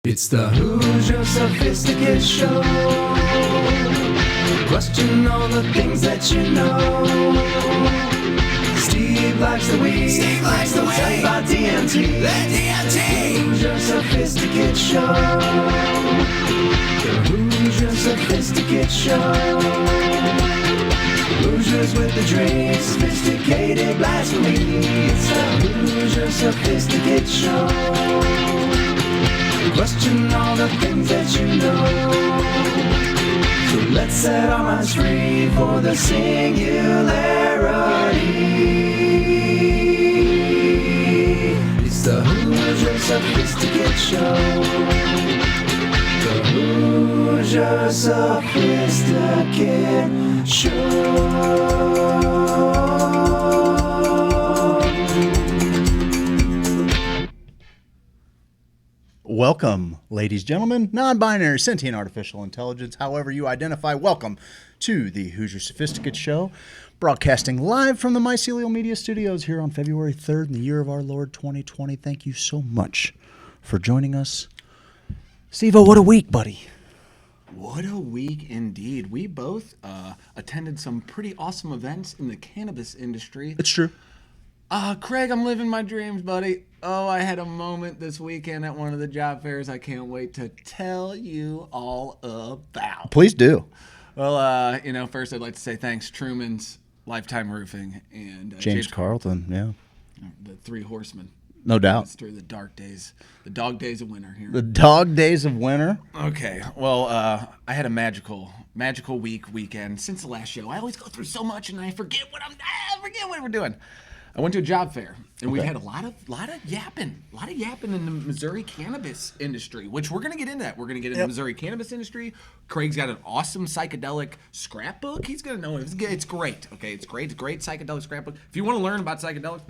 It's the Hoosier Sophisticate Show. Question all the things that you know. Steve likes the weed. Steve likes the weed. Tell about DMT. The DMT. Hoosier Sophisticate Show. The Hoosier Sophisticate Show. Hoosiers with the drink, sophisticated blasphemy. It's the Hoosier Sophisticate Show. Question all the things that you know. So let's set our minds free for the singularity. It's the Hoosier Sophisticate Show. The Hoosier Sophisticate Show. Welcome, ladies, gentlemen, non-binary, sentient artificial intelligence, however you identify. Welcome to the Hoosier Sophisticate Show, broadcasting live from the Mycelial Media Studios here on February 3rd in the year of our Lord 2020. Thank you so much for joining us. Steve-O, what a week, buddy. What a week indeed. We both attended some pretty awesome events in the cannabis industry. It's true. Craig, I'm living my dreams, buddy. Oh, I had a moment this weekend at one of the job fairs I can't wait to tell you all about. Please do. Well, first I'd like to say thanks, Truman's Lifetime Roofing and James Carlton, yeah. The Three Horsemen. No doubt. It's through the dark days, the dog days of winter here. The dog days of winter. Okay, well, I had a magical weekend since the last show. I always go through so much and I forget what we're doing. I went to a job fair, and we had a lot of yapping in the Missouri cannabis industry, which we're going to get into that. We're going to get into the Missouri cannabis industry. Craig's got an awesome psychedelic scrapbook. He's going to know it. It's great, okay? It's great. It's a great psychedelic scrapbook. If you want to learn about psychedelics,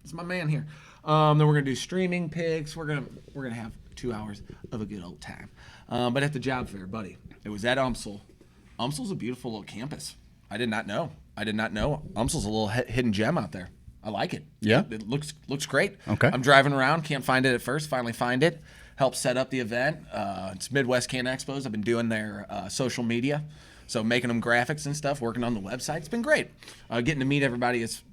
it's my man here. Then we're going to do streaming picks. We're going to have 2 hours of a good old time. But at the job fair, buddy, it was at UMSL. UMSL's a beautiful little campus. I did not know. UMSL's a little hidden gem out there. I like it. Yeah? It looks great. Okay. I'm driving around, can't find it at first, finally find it. Help set up the event. It's Midwest Can Expos. I've been doing their social media, so making them graphics and stuff, working on the website. It's been great. Getting to meet everybody is,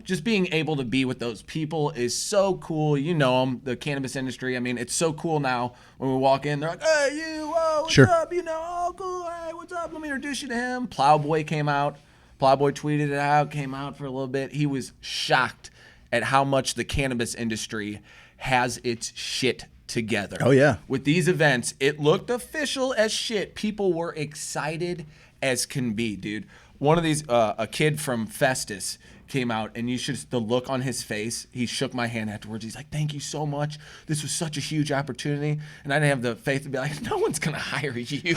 just being able to be with those people is so cool. You know them, the cannabis industry. I mean, it's so cool now when we walk in. They're like, hey, you, whoa, what's up? Oh, cool. Hey, what's up? Let me introduce you to him. Plowboy came out. Plowboy tweeted it out, came out for a little bit. He was shocked at how much the cannabis industry has its shit together. Oh, yeah. With these events, it looked official as shit. People were excited as can be, dude. One of these, a kid from Festus came out, and the look on his face, he shook my hand afterwards. He's like, thank you so much. This was such a huge opportunity. And I didn't have the faith to be like, no one's going to hire you.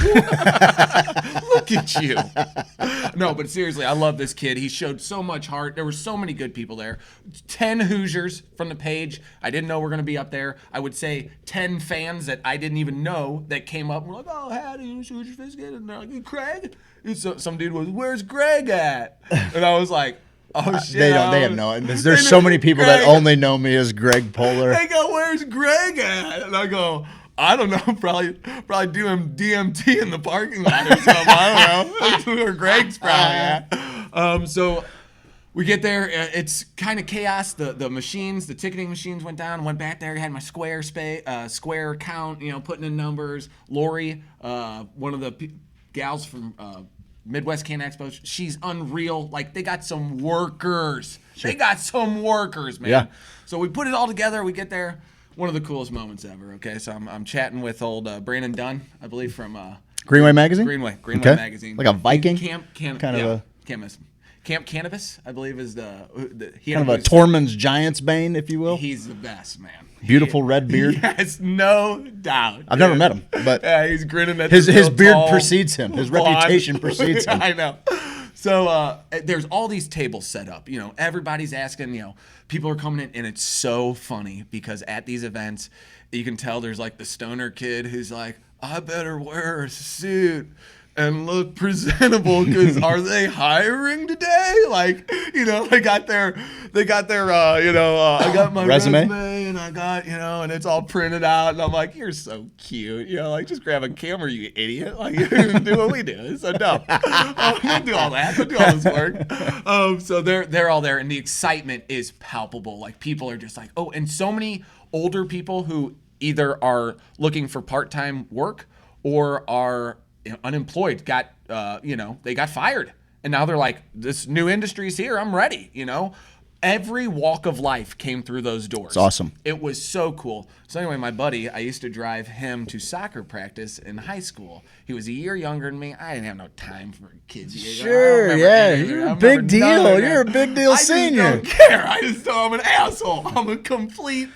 Look at you. No, but seriously, I love this kid. He showed so much heart. There were so many good people there. 10 Hoosiers from the page. I didn't know were going to be up there. I would say 10 fans that I didn't even know that came up and were like, oh, howdy, Hoosier Sophisticate. And they're like, hey, Craig? And so, some dude was, where's Greg at? And I was like, oh shit! They have no idea. There's so many people that only know me as Greg Polar. They go, "Where's Greg at?" And I go, "I don't know. Probably doing DMT in the parking lot or something. I don't know. That's where Greg's probably at." So we get there. It's kind of chaos. The ticketing machines went down. Went back there. Had my square count. Putting in numbers. Lori, one of the gals from Midwest Can Expo, she's unreal. Like, they got some workers. Sure. They got some workers, man. Yeah. So we put it all together. We get there. One of the coolest moments ever, okay? So I'm chatting with old Brandon Dunn, I believe, from Greenway Magazine? Greenway Okay. Magazine. Like a Viking? Camp Cannabis, I believe, is the kind of a Tormund's Giant's Bane, if you will. He's the best, man. Beautiful red beard. Yes, no doubt. I've never met him, but yeah, he's grinning at his beard precedes him. His reputation precedes him. I know. So there's all these tables set up. Everybody's asking. People are coming in, and it's so funny because at these events, you can tell there's like the stoner kid who's like, I better wear a suit. and look presentable, because are they hiring today? Like, they got their I got my resume and I got, and it's all printed out, and I'm like, you're so cute, like, just grab a camera, you idiot, like, do what we do. It's so dumb. Don't do all that. Don't do all this work. So they're all there, and the excitement is palpable. Like, people are just like, oh, and so many older people who either are looking for part-time work or are unemployed, they got fired, and now they're like, this new industry's here, I'm ready. Every walk of life came through those doors. It's awesome. It was so cool. So anyway, my buddy, I used to drive him to soccer practice in high school. He was a year younger than me. I didn't have no time for kids. Sure, yeah, you're a big deal. You're a big deal senior. I just don't care. I just know I'm an asshole. I'm a complete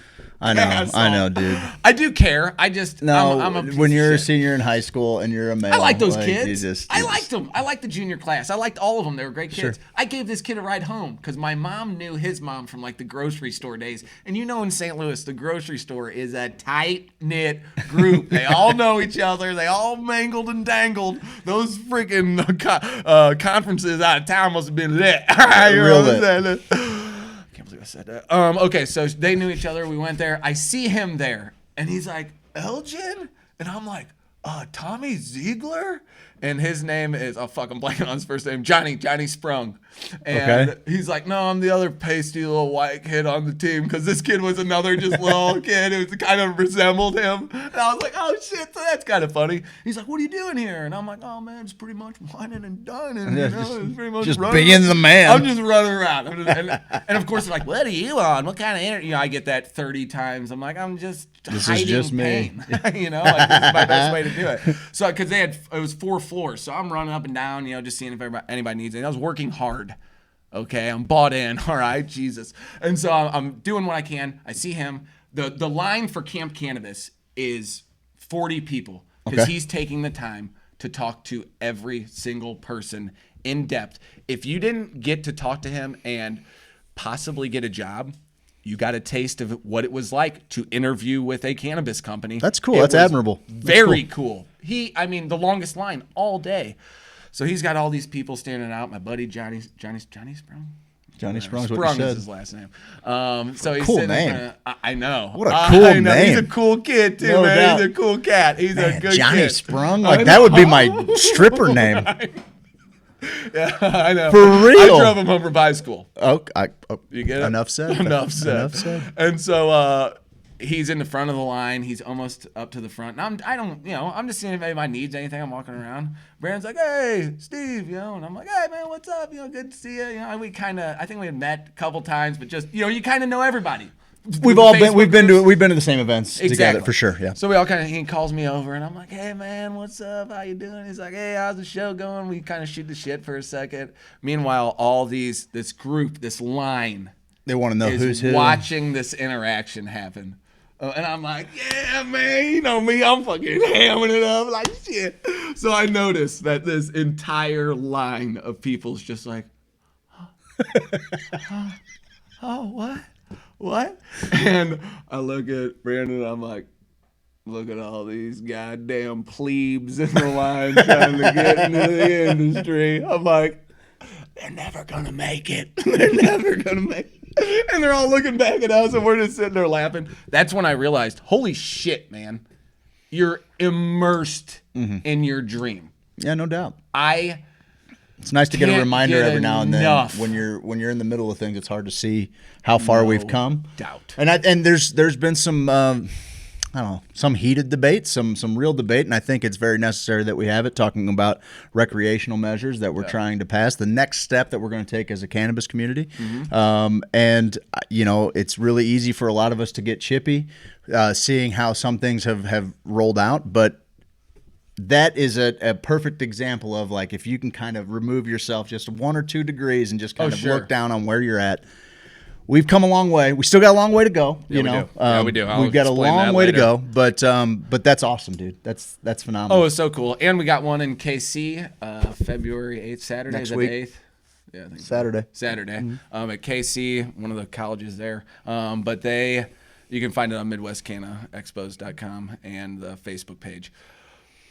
asshole. I know, dude. I do care. I'm a piece when you're of a shit. senior in high school and you're a male, I like those like, kids. I liked them. I liked the junior class. I liked all of them. They were great kids. Sure. I gave this kid a ride home because my mom knew his mom from like the grocery store days. And in St. Louis, the grocery store is a tight-knit group. They all know each other. They all mangled and dangled. Those freaking conferences out of town must have been lit. Real lit. I said that. Okay, so they knew each other. We went there. I see him there, and he's like, Elgin? And I'm like, Tommy Ziegler? And his name is, I'm blanking on his first name, Johnny Sprung. And he's like, no, I'm the other pasty little white kid on the team, because this kid was another just little kid who kind of resembled him. And I was like, oh, shit, so that's kind of funny. He's like, what are you doing here? And I'm like, oh, man, it's pretty much whining and dining. It's pretty much just being the man. I'm just running around. And of course, they're like, what are you on? What kind of interview? I get that 30 times. I'm like, I'm just hiding just pain. Like, this is my best way to do it. So, because it was 4 floors. So I'm running up and down, just seeing if anybody needs it. I was working hard. Okay, I'm bought in. All right, Jesus. And so I'm doing what I can. I see him. The line for Camp Cannabis is 40 people, because he's taking the time to talk to every single person in depth. If you didn't get to talk to him and possibly get a job, you got a taste of what it was like to interview with a cannabis company. That's cool. That's admirable. Very cool. The longest line all day. So he's got all these people standing out. My buddy Johnny Sprung. Johnny Sprung's what you Sprung said. is his last name. So he's Cool sitting in name. front of, I know. What a cool name. He's a cool kid too, No man. doubt. He's a cool cat. He's a good Johnny kid. Sprung? Like, that would be my stripper name. Yeah, I know. For real. I drove him home from high school. You get it? Enough said. Enough said. And so he's in the front of the line. He's almost up to the front. And I'm just seeing if anybody needs anything. I'm walking around. Brandon's like, hey, Steve, and I'm like, hey, man, what's up? Good to see you. And I think we had met a couple times, but just, you kind of know everybody. We've been to the same events together for sure. Yeah. So we all he calls me over, and I'm like, hey man, what's up? How you doing? He's like, hey, how's the show going? We kind of shoot the shit for a second. Meanwhile, this group, this line, they want to know who's who. Watching this interaction happen. And I'm like, yeah, man, you know me, I'm fucking hamming it up like shit. So I noticed that this entire line of people's just like, oh, what? And I look at Brandon, and I'm like, look at all these goddamn plebes in the line trying to get into the industry. I'm like, they're never gonna make it. They're never gonna make it. And they're all looking back at us, and we're just sitting there laughing. That's when I realized, holy shit, man, you're immersed in your dream. Yeah, no doubt. It's nice to get a reminder every now and then when you're in the middle of things. It's hard to see how far we've come. Doubt. And there's been some some heated debate, some real debate, and I think it's very necessary that we have it, talking about recreational measures that we're trying to pass, the next step that we're going to take as a cannabis community. And it's really easy for a lot of us to get chippy, seeing how some things have rolled out, but that is a perfect example of, like, if you can kind of remove yourself just 1 or 2 degrees and just kind of look down on where you're at. We've come a long way. We still got a long way to go. We do. We do. We've got a long way to go, but that's awesome, dude. That's phenomenal. Oh, it's so cool. And we got one in KC, February 8th, Saturday. Next is week. The 8th? Yeah, I think Saturday. Saturday. At KC, one of the colleges there. But you can find it on MidwestCannaExpos.com and the Facebook page.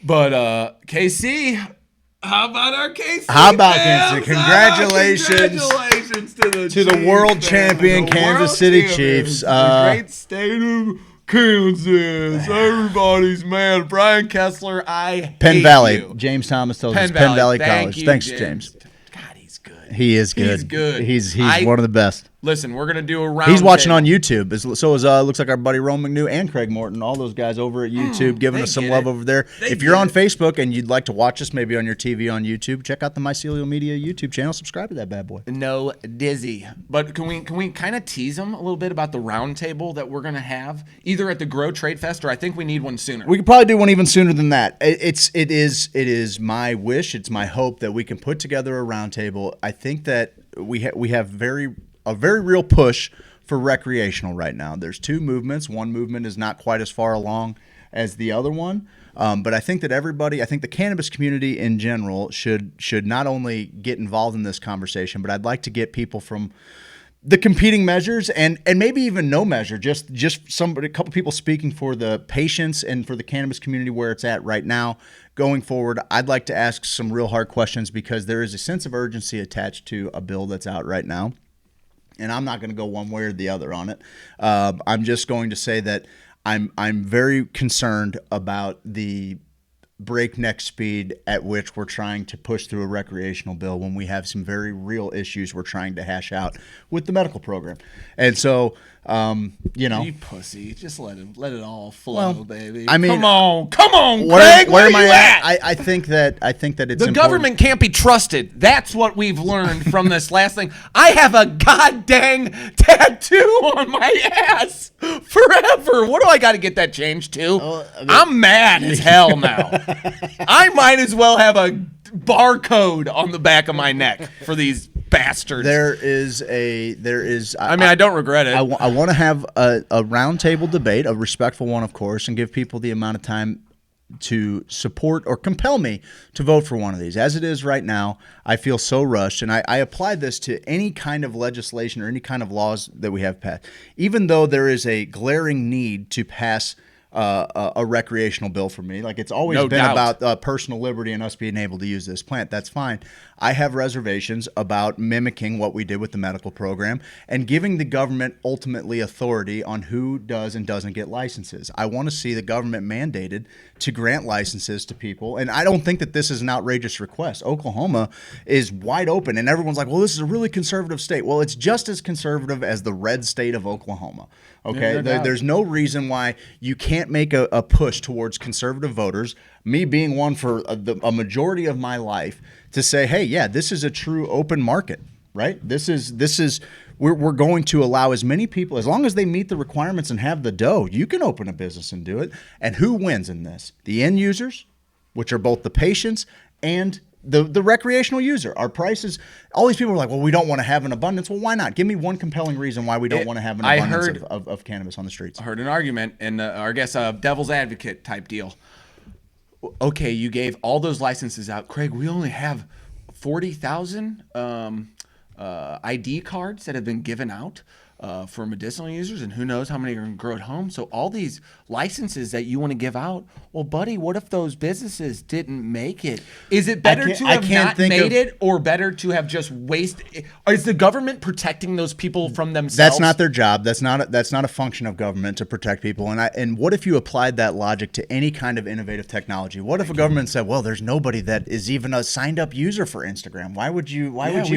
But KC, How about our KC? How about fans? Kansas? Congratulations. Congratulations to the To the Chiefs, world man. champion The Kansas world City champions. Chiefs. The great state of Kansas. Everybody's man. Brian Kessler, I Penn hate Valley. you. James Thomas tells us Penn Penn Valley Thank College. you, Thanks, James. God, he's good. He is good. He's good. He's one of the best. Listen, we're gonna do a round. He's watching table. on YouTube. So is looks like our buddy Rome McNew and Craig Morton, all those guys over at YouTube, giving they us some get love it. over there. They If you're get on it. Facebook and you'd like to watch us, maybe on your TV on YouTube, check out the Mycelial Media YouTube channel. Subscribe to that bad boy. No dizzy. But can we kind of tease them a little bit about the round table that we're gonna have either at the Grow Trade Fest or I think we need one sooner. We could probably do one even sooner than that. It is my wish. It's my hope that we can put together a roundtable. I think that we have a very real push for recreational right now. There's two movements. One movement is not quite as far along as the other one, but I think that I think the cannabis community in general should not only get involved in this conversation, but I'd like to get people from the competing measures and maybe even no measure, just a couple people speaking for the patients and for the cannabis community where it's at right now. Going forward, I'd like to ask some real hard questions because there is a sense of urgency attached to a bill that's out right now. And I'm not going to go one way or the other on it. I'm just going to say that I'm very concerned about the breakneck speed at which we're trying to push through a recreational bill when we have some very real issues we're trying to hash out with the medical program. And so, You pussy. Just let it all flow, baby. I mean, come on, where Craig. Where am are I you at? at? I think that it's The important. government can't be trusted. That's what we've learned from this last thing. I have a goddamn tattoo on my ass forever. What do I got to get that changed to? I'm mad as hell now. I might as well have a barcode on the back of my neck for these bastards. I don't regret it. I want to have a roundtable debate, a respectful one, of course, and give people the amount of time to support or compel me to vote for one of these. As it is right now, I feel so rushed, and I apply this to any kind of legislation or any kind of laws that we have passed. Even though there is a glaring need to pass a recreational bill for me. Like it's always No been doubt. about personal liberty and us being able to use this plant. That's fine. I have reservations about mimicking what we did with the medical program and giving the government ultimately authority on who does and doesn't get licenses. I want to see the government mandated to grant licenses to people. And I don't think that this is an outrageous request. Oklahoma is wide open and everyone's like, well, this is a really conservative state. Well, it's just as conservative as the red state of Oklahoma. Okay, no doubt. there's no reason why you can't make a push towards conservative voters, me being one for a majority of my life, to say, hey, yeah, this is a true open market, right? We're going to allow as many people, as long as they meet the requirements and have the dough, you can open a business and do it. And who wins in this? The end users, which are both the patients and the recreational user. Our prices, all these people are like, well, we don't want to have an abundance. Well, why not? Give me one compelling reason why we don't want to have an abundance of cannabis on the streets. I heard an argument, and I guess a devil's advocate type deal. Okay, you gave all those licenses out. Craig, we only have 40,000 ID cards that have been given out for medicinal users, and who knows how many are going to grow at home. So all these licenses that you want to give out, well, buddy, what if those businesses didn't make it? Is it better to have not made it or better to have just wasted? Is the government protecting those people from themselves? That's not their job. That's not a function of government to protect people. And what if you applied that logic to any kind of innovative technology? What if a government said, well, there's nobody that is even a signed up user for Instagram. Why would you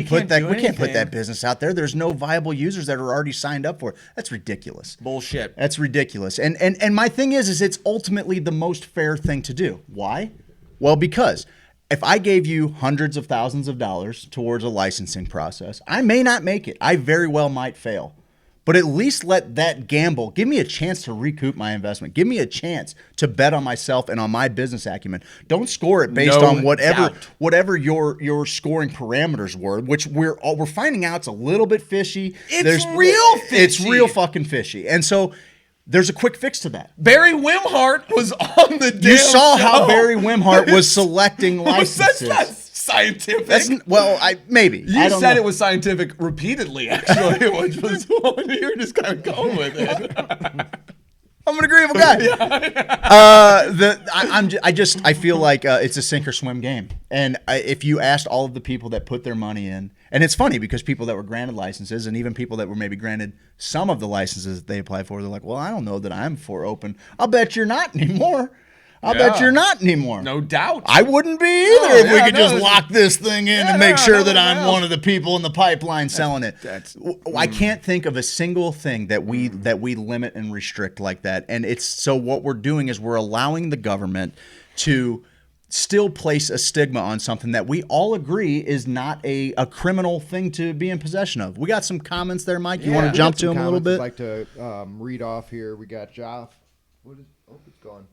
put that? We can't put that business out there. There's no viable users that are already signed up for it. That's ridiculous. Bullshit. That's ridiculous. And my thing is it's ultimately the most fair thing to do. Why? Well, because if I gave you hundreds of thousands of dollars towards a licensing process, I may not make it. I very well might fail. But at least let that gamble give me a chance to recoup my investment. Give me a chance to bet on myself and on my business acumen. Don't score it based on whatever your scoring parameters were, which we're finding out it's a little bit fishy. It's real fishy. It's real fucking fishy. And so there's a quick fix to that. Barry Wimhart was on the damn You saw how show. Barry Wimhart was selecting licenses. That's not scientific. Maybe. You said it was scientific repeatedly, actually, which was you were just kind of going with it. I'm an agreeable guy. I feel like it's a sink or swim game. And if you asked all of the people that put their money in, and it's funny because people that were granted licenses and even people that were maybe granted some of the licenses that they applied for, they're like, well, I don't know that I'm for open. I'll bet you're not anymore. I'll bet you're not anymore. No doubt. I wouldn't be either if we could just lock this thing in and make sure that I'm one of the people in the pipeline selling it. I can't think of a single thing that we limit and restrict like that. And it's so what we're doing is we're allowing the government to still place a stigma on something that we all agree is not a criminal thing to be in possession of. We got some comments there, Mike. You want to jump to them a little bit? I'd like to read off here. We got Joff. It's gone.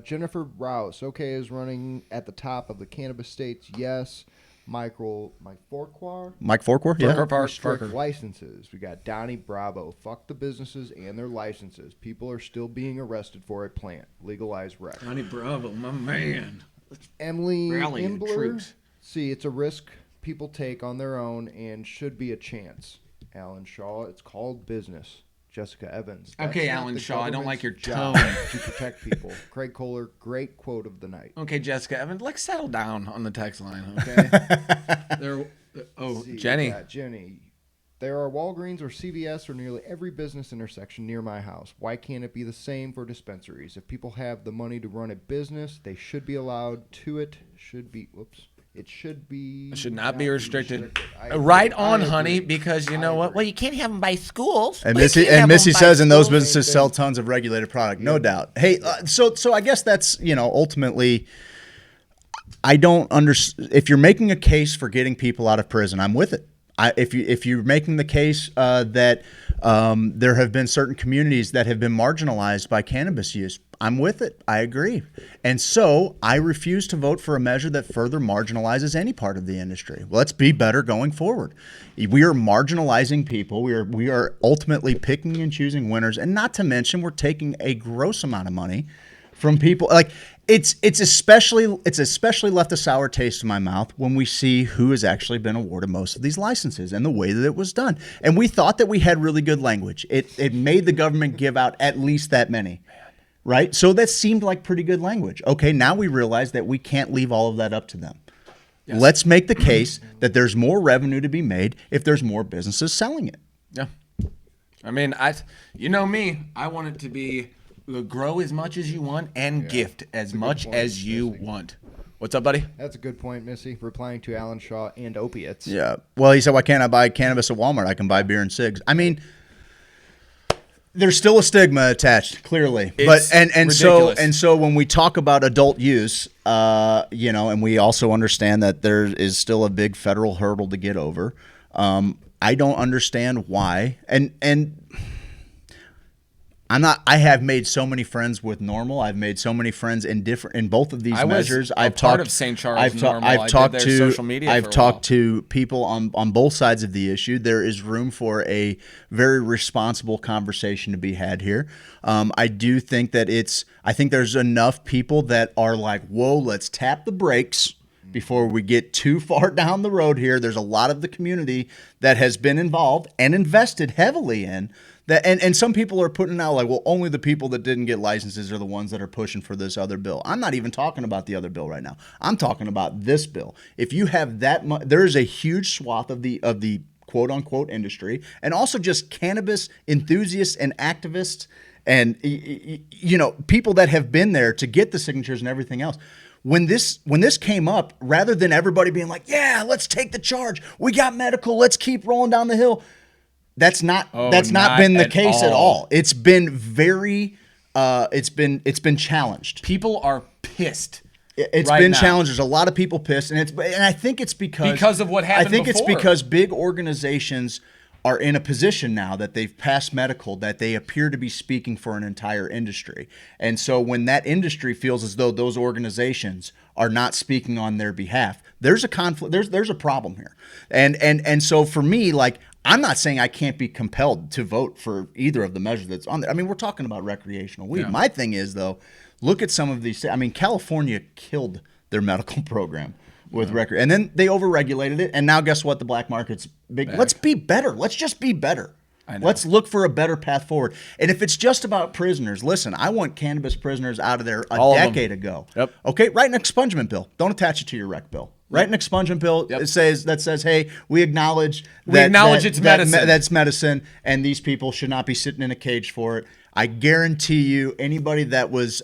Jennifer Rouse, okay, is running at the top of the cannabis states. Yes. Mike Forquar, yeah. Restrict licenses. We got Donnie Bravo. Fuck the businesses and their licenses. People are still being arrested for a plant. Legalize rec. Donnie Bravo, my man. Emily Rally the Imbler. troops. See, it's a risk people take on their own and should be a chance. Alan Shaw, it's called business. Jessica Evans. Okay, Alan Shaw, I don't like your tone. To protect people. Craig Kohler, great quote of the night. Okay, Jessica Evans, let's settle down on the text line, okay? Jenny. Jenny. There are Walgreens or CVS or nearly every business intersection near my house. Why can't it be the same for dispensaries? If people have the money to run a business, they should be allowed to it. It should not be restricted. Right on, honey, because you know what? Well, you can't have them by schools. And Missy says, and those businesses sell tons of regulated product, no doubt. Hey, so I guess that's, ultimately, I don't understand. If you're making a case for getting people out of prison, I'm with it. If you're making the case that there have been certain communities that have been marginalized by cannabis use, I'm with it. I agree. And so I refuse to vote for a measure that further marginalizes any part of the industry. Let's be better going forward. We are marginalizing people. We are ultimately picking and choosing winners. And not to mention, we're taking a gross amount of money from people. Like it's especially left a sour taste in my mouth when we see who has actually been awarded most of these licenses and the way that it was done. And we thought that we had really good language. It made the government give out at least that many. Right? So that seemed like pretty good language. Okay, now we realize that we can't leave all of that up to them. Yes. Let's make the case that there's more revenue to be made if there's more businesses selling it. Yeah. I mean, you know me. I want it to be grow as much as you want and gift as much as you want. What's up, buddy? That's a good point, Missy. Replying to Alan Shaw and opiates. Yeah. Well, he said, why can't I buy cannabis at Walmart? I can buy beer and cigs. I mean, there's still a stigma attached, clearly. And so when we talk about adult use, and we also understand that there is still a big federal hurdle to get over. I don't understand why. And I have made so many friends with NORML. I've made so many friends in both of these measures. I've talked of St. Charles NORML. I've talked to people on both sides of the issue. There is room for a very responsible conversation to be had here. I do think that I think there's enough people that are like, whoa, let's tap the brakes before we get too far down the road here. There's a lot of the community that has been involved and invested heavily in that. And some people are putting out like, well, only the people that didn't get licenses are the ones that are pushing for this other bill. I'm not even talking about the other bill right now. I'm talking about this bill. If you have that much, there is a huge swath of the quote unquote industry and also just cannabis enthusiasts and activists and, people that have been there to get the signatures and everything else. When this came up, rather than everybody being like, yeah, let's take the charge. We got medical. Let's keep rolling down the hill. That's not been the case at all. It's been very it's been challenged. People are pissed. It's been challenged. There's a lot of people pissed, and I think it's because of what happened. I think it's because big organizations are in a position now that they've passed medical that they appear to be speaking for an entire industry. And so when that industry feels as though those organizations are not speaking on their behalf, there's a conflict, there's a problem here. And so for me, like, I'm not saying I can't be compelled to vote for either of the measures that's on there. I mean, we're talking about recreational weed. Yeah. My thing is, though, look at some of these. I mean, California killed their medical program with record, and then they overregulated it, and now guess what? The black market's big. Let's be better. Let's just be better. I know. Let's look for a better path forward. And if it's just about prisoners, listen, I want cannabis prisoners out of there All of them. decade ago. Yep. Okay, write an expungement bill. Don't attach it to your rec bill. Write an expungement bill that says, hey, we acknowledge it's medicine. That's medicine, and these people should not be sitting in a cage for it. I guarantee you, anybody that was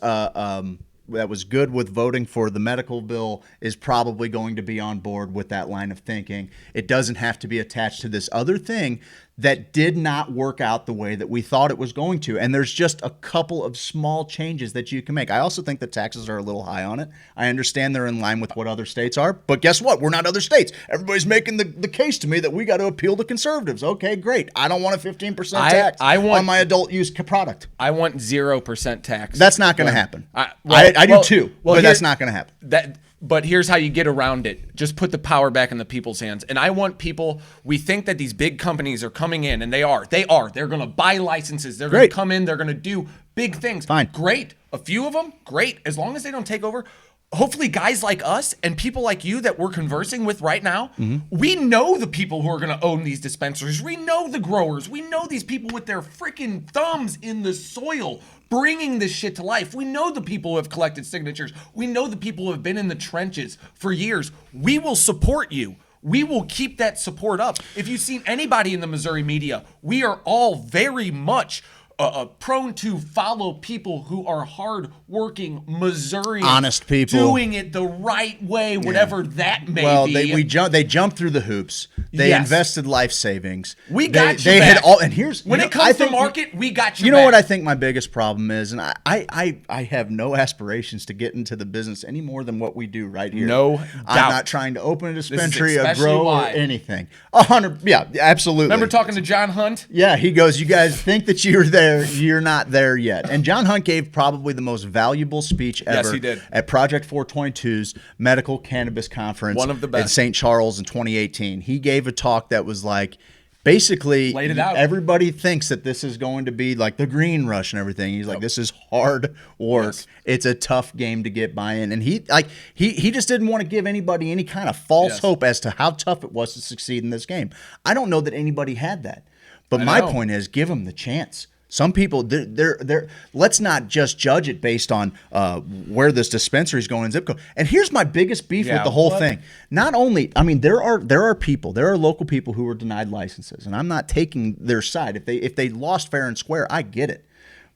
good with voting for the medical bill is probably going to be on board with that line of thinking. It doesn't have to be attached to this other thing that did not work out the way that we thought it was going to. And there's just a couple of small changes that you can make. I also think the taxes are a little high on it. I understand they're in line with what other states are, but guess what? We're not other states. Everybody's making the case to me that we got to appeal to conservatives. Okay, great. I don't want a 15% tax on my adult use product. I want 0% tax. That's not going to happen. I do too, but that's not going to happen. But here's how you get around it. Just put the power back in the people's hands. And I want people, we think that these big companies are coming in, and they are. They're going to buy licenses. They're going to come in. They're going to do big things. Fine. Great. A few of them, great. As long as they don't take over. Hopefully guys like us and people like you that we're conversing with right now, we know the people who are going to own these dispensaries. We know the growers. We know these people with their freaking thumbs in the soil bringing this shit to life. We know the people who have collected signatures. We know the people who have been in the trenches for years. We will support you. We will keep that support up. If you've seen anybody in the Missouri media, we are all very much prone to follow people who are hard-working Missourians, honest people, doing it the right way, whatever that may be. Well, they jumped through the hoops. They invested life savings. We got you back. And here's when it comes to market, we got you. You know back. what I think my biggest problem is, and I have no aspirations to get into the business any more than what we do right here. No doubt. I'm not trying to open a dispensary, a grow, or anything. 100, yeah, absolutely. Remember talking to John Hunt? Yeah, he goes, "You guys think that you're there." You're not there yet. And John Hunt gave probably the most valuable speech ever. Yes, he did. At Project 422's Medical Cannabis Conference. One of the best. In St. Charles in 2018. He gave a talk that was like, basically, laid it out. Everybody thinks that this is going to be like the green rush and everything. He's like, this is hard work. Yes. It's a tough game to get buy-in. And he just didn't want to give anybody any kind of false hope as to how tough it was to succeed in this game. I don't know that anybody had that. But my point is, give them the chance. Some people, let's not just judge it based on where this dispensary is going in zip code. And here's my biggest beef with the whole thing. Not only, I mean, there are local people who were denied licenses, and I'm not taking their side. If they lost fair and square, I get it.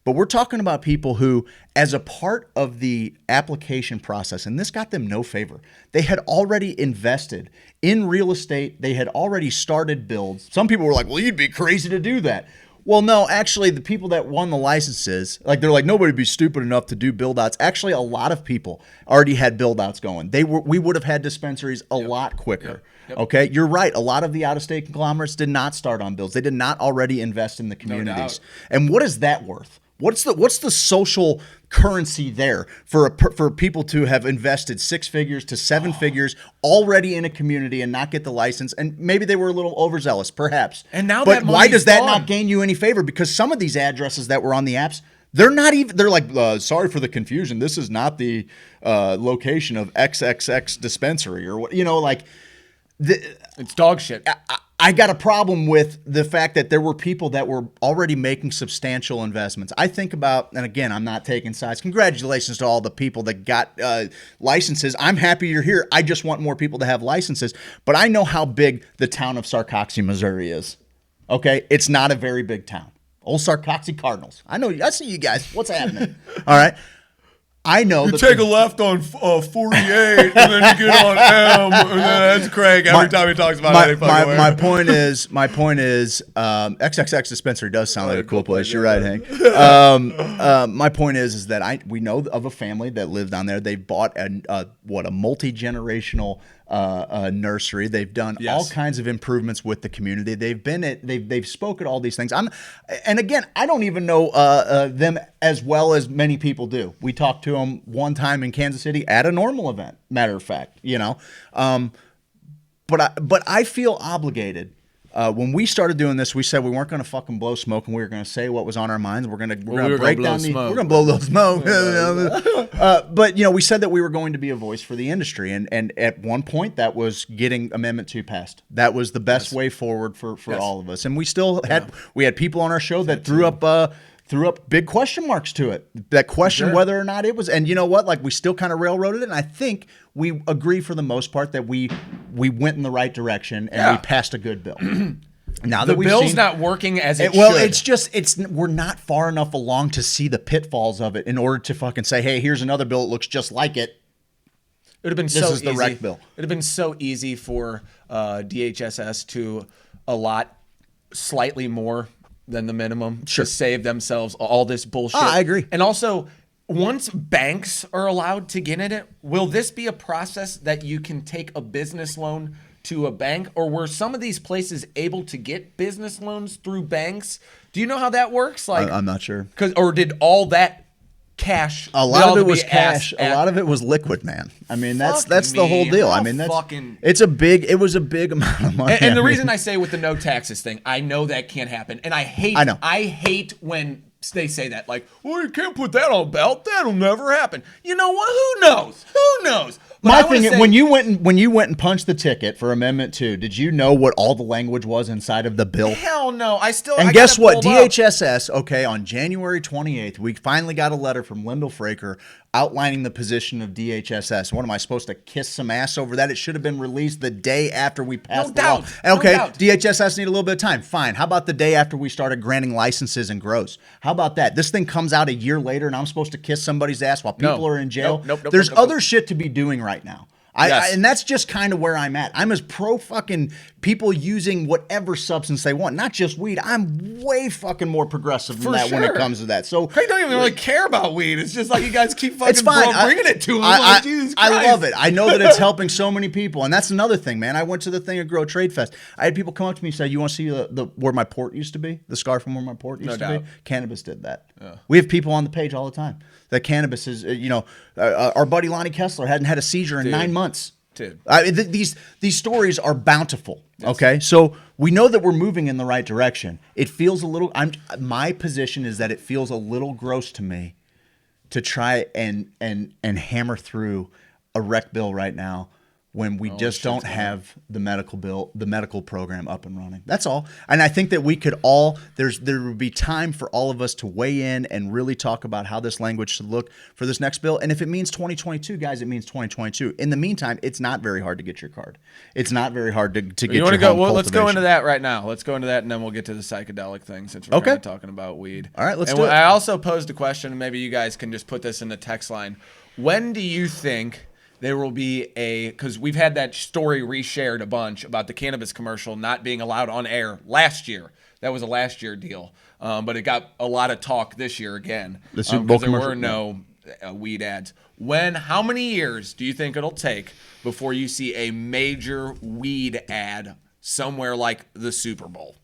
But we're talking about people who, as a part of the application process, and this got them no favor, they had already invested in real estate. They had already started builds. Some people were like, well, you'd be crazy to do that. Well, no, actually, the people that won the licenses, they're like, nobody would be stupid enough to do build-outs. Actually, a lot of people already had build-outs going. We would have had dispensaries a lot quicker. Yep. Okay, you're right. A lot of the out-of-state conglomerates did not start on builds. They did not already invest in the communities. No. And what is that worth? What's the social currency there for people to have invested 6 figures to 7 figures already in a community and not get the license? And maybe they were a little overzealous, perhaps. And now, but why does that not gain you any favor? Because some of these addresses that were on the apps, they're not even. They're like, sorry for the confusion. This is not the location of XXX dispensary or what. It's dog shit. I got a problem with the fact that there were people that were already making substantial investments. I think about, and again, I'm not taking sides. Congratulations to all the people that got licenses. I'm happy you're here. I just want more people to have licenses. But I know how big the town of Sarcoxy, Missouri is. Okay? It's not a very big town. Old Sarcoxy Cardinals. I know. I see you guys. What's happening? All right? I know. You take a left on 48, and then you get on M, and then that's Craig every time he talks about it. My point is, XXX Dispensary does sound like a cool place. You're right, Hank. My point is that we know of a family that lived down there. They bought a multi-generational nursery. They've done all kinds of improvements with the community. They've spoke at all these things. And again, I don't even know them as well as many people do. We talked to them one time in Kansas City at a normal event. Matter of fact, but I feel obligated when we started doing this, we said we weren't going to fucking blow smoke, and we were going to say what was on our minds. We're going to break down the. We're going to blow those smoke. But we said that we were going to be a voice for the industry, and at one point that was getting Amendment 2 passed. That was the best way forward for all of us, and we still had people on our show that threw up big question marks to it. That question whether or not it was, and you know what? Like, we still kind of railroaded it, and I think we agree for the most part that we went in the right direction and we passed a good bill. Now that the bill's not working as it well, should. we're not far enough along to see the pitfalls of it in order to fucking say, hey, here's another bill that looks just like it. It would have been This is the rec bill. It would have been so easy for DHSS to allot slightly more than the minimum to save themselves all this bullshit. I agree. And also, once banks are allowed to get in it, will this be a process that you can take a business loan to a bank, or were some of these places able to get business loans through banks? Do you know how that works? Like, I'm not sure. Or did all that cash? A lot of it was cash. A lot of it was liquid, man. I mean, that's the whole deal. I mean, it was a big amount of money. And the reason I say with the no taxes thing, I know that can't happen, and I hate when they say that, like, well, you can't put that on belt. That'll never happen. You know what? Who knows? Who knows? My thing is, when you went and punched the ticket for Amendment 2, did you know what all the language was inside of the bill? Hell no. And guess what? DHSS, on January 28th, we finally got a letter from Lyndall Fraker outlining the position of DHSS. What am I supposed to kiss some ass over that? It should have been released the day after we passed the law. Okay, no doubt. DHSS need a little bit of time. Fine. How about the day after we started granting licenses and grows? How about that? This thing comes out a year later, and I'm supposed to kiss somebody's ass while people are in jail? Nope, There's other shit to be doing right now. And that's just kind of where I'm at. I'm as pro fucking people using whatever substance they want, not just weed. I'm way fucking more progressive than that when it comes to that. So Craig don't even really care about weed. It's just like you guys keep fucking bringing it to him. Jesus Christ. I love it. I know that it's helping so many people, and that's another thing, man. I went to the thing at Grow Trade Fest. I had people come up to me and say, "You want to see the where my port used to be? The scar from where my port used to be?" Cannabis did that. Yeah. We have people on the page all the time that cannabis is. Our buddy Lonnie Kessler hadn't had a seizure in 9 months. Dude. These stories are bountiful. Okay, so we know that we're moving in the right direction. It feels a little. My position is that it feels a little gross to me to try and hammer through a rec bill right now when we just don't have the medical program up and running. That's all. And I think that we could all, there would be time for all of us to weigh in and really talk about how this language should look for this next bill. And if it means 2022, guys, it means 2022. In the meantime, it's not very hard to get your card. It's not very hard to get your home cultivation. Let's go into that right now. Let's go into that, and then we'll get to the psychedelic thing since we're kind of talking about weed. All right, let's do it. I also posed a question, and maybe you guys can just put this in the text line. When do you think there will be because we've had that story reshared a bunch about the cannabis commercial not being allowed on air last year. That was a last year deal. But it got a lot of talk this year again. The Super Bowl there commercial? were no weed ads. How many years do you think it'll take before you see a major weed ad somewhere like the Super Bowl?